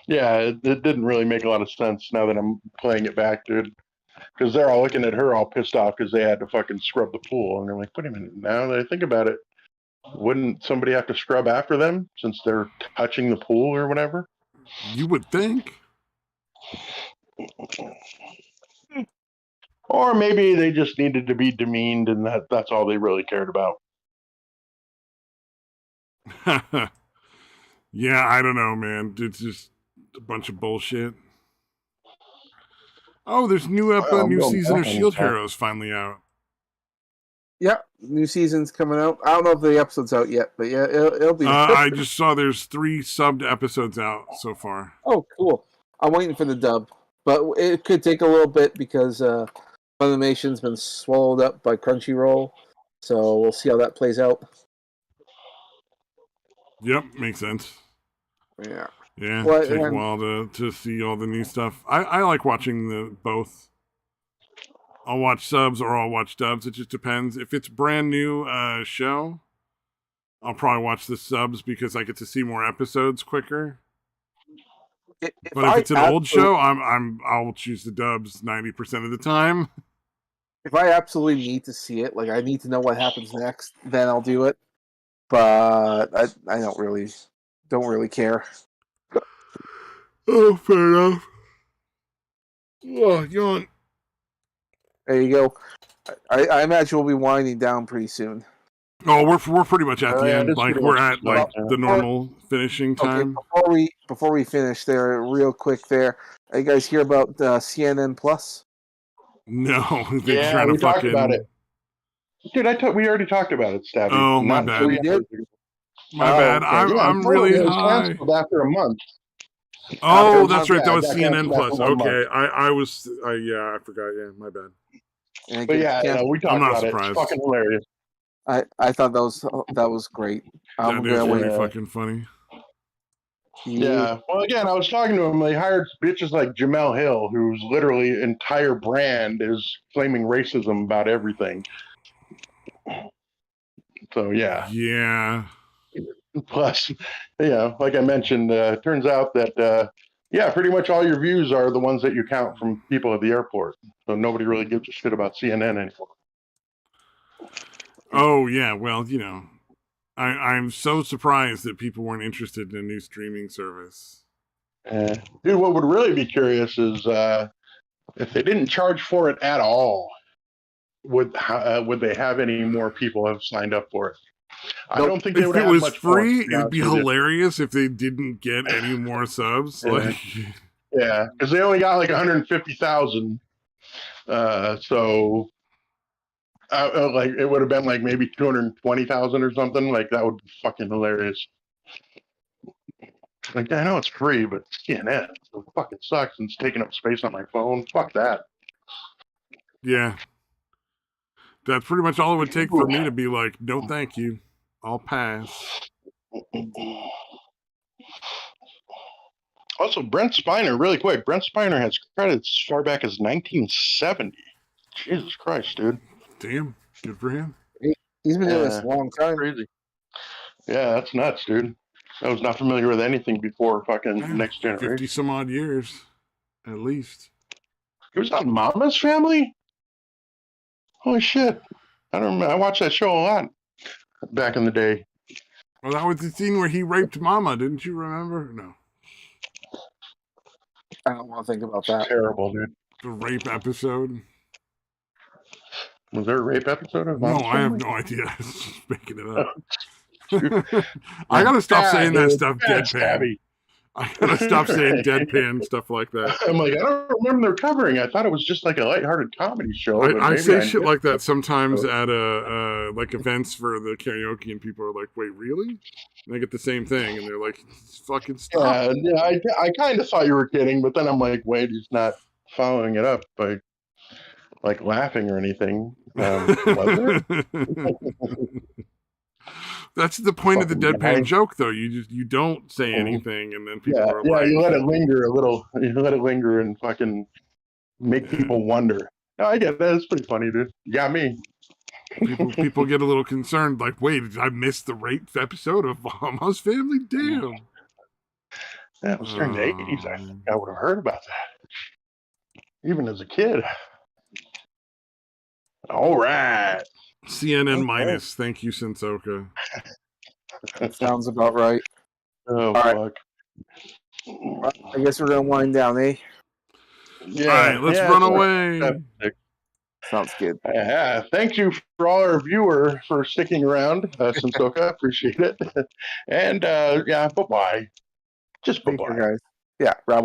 Yeah, it didn't really make a lot of sense now that I'm playing it back, dude. Because they're all looking at her all pissed off because they had to fucking scrub the pool. And they're like, wait a minute, now that I think about it, wouldn't somebody have to scrub after them since they're touching the pool or whatever? You would think. Or maybe they just needed to be demeaned and that's all they really cared about. Yeah, I don't know, man. It's just a bunch of bullshit. Oh, there's new season of Shield Heroes finally out. Yeah, new season's coming out. I don't know if the episode's out yet, but yeah, it'll be. I just saw there's 3 subbed episodes out so far. Oh, cool. I'm waiting for the dub, but it could take a little bit because Funimation's been swallowed up by Crunchyroll, so we'll see how that plays out. Yep, makes sense. Yeah. Yeah, Well, take a while to see all the new stuff. I like watching the both. I'll watch subs or I'll watch dubs. It just depends. If it's a brand new show, I'll probably watch the subs because I get to see more episodes quicker. But if it's an old show, I'll choose the dubs 90% of the time. If I absolutely need to see it, like I need to know what happens next, then I'll do it. But I don't really care. Oh, fair enough. Oh, yawn. There you go. I imagine we'll be winding down pretty soon. Oh, we're pretty much at the end. Like we're at like the the normal finishing time. Okay, before we finish there, real quick there. You guys hear about CNN Plus? No, they're trying we to talked fucking. about it. Dude, we already talked about it, Stabby. Oh, my bad. We did? My bad. Okay. I'm really it was high. canceled after a month. Oh, that's right. That was got CNN canceled Plus. after 1 month. Okay, I forgot. Yeah, my bad. But yeah, we talked I'm not about surprised. it. It's fucking hilarious. I thought that was great. That is really fucking funny. Yeah. Well, again, I was talking to him. They hired bitches like Jamel Hill, whose literally entire brand is claiming racism about everything. So yeah. Yeah. Plus, like I mentioned, it turns out that pretty much all your views are the ones that you count from people at the airport. So nobody really gives a shit about CNN anymore. Oh yeah. Well, I'm so surprised that people weren't interested in a new streaming service. Dude, what would really be curious is if they didn't charge for it at all, would they have any more people have signed up for it? I don't think they would have much. If it was free, it'd be hilarious if they didn't get any more subs. Yeah, because they only got like 150,000. So like it would have been like maybe 220,000 or something. Like that would be fucking hilarious. Like I know it's free, but CNN it fucking sucks and it's taking up space on my phone. Fuck that. Yeah. That's pretty much all it would take for me to be like, no, thank you. I'll pass. Also, Brent Spiner, really quick. Brent Spiner has credits as far back as 1970. Jesus Christ, dude. Damn, good for him. He's been doing this a long time. Crazy. Yeah, that's nuts, dude. I was not familiar with anything before fucking Next Generation. 50 some odd years, at least. He was on Mama's Family? Holy shit. I don't remember. I watched that show a lot back in the day. Well, that was the scene where he raped Mama. Didn't you remember? No. I don't want to think about that. Terrible, dude. The rape episode. Was there a rape episode of No, Mama's I have Family? no idea. I was just making it up. I gotta stop saying that stuff deadpan. I gotta stop saying deadpan stuff like that. I'm like, I don't remember their covering. I thought it was just like a lighthearted comedy show. I say shit like that sometimes at like events for the karaoke, and people are like, "Wait, really?" And I get the same thing, and they're like, "Fucking stop!" Yeah, I kind of thought you were kidding, but then I'm like, wait, he's not following it up by like laughing or anything. Was it? That's the point of the deadpan joke, though. You don't say anything, and then people are like, you let it linger a little. You let it linger and fucking make people wonder. No, I get that. It's pretty funny, dude. You got me. People get a little concerned, like, wait, did I miss the rape episode of Mama's Family? Damn. That was during the 80s. I think I would have heard about that. Even as a kid. All right. CNN minus. Thank you, Sensoka. Sounds about right. Oh, all fuck. I guess we're going to wind down, eh? Yeah. All right, let's run away. Sounds good. Yeah, thank you for all our viewers for sticking around, Sensoka. Appreciate it. And yeah, bye-bye. Just bye-bye. Guys. Yeah, Rob.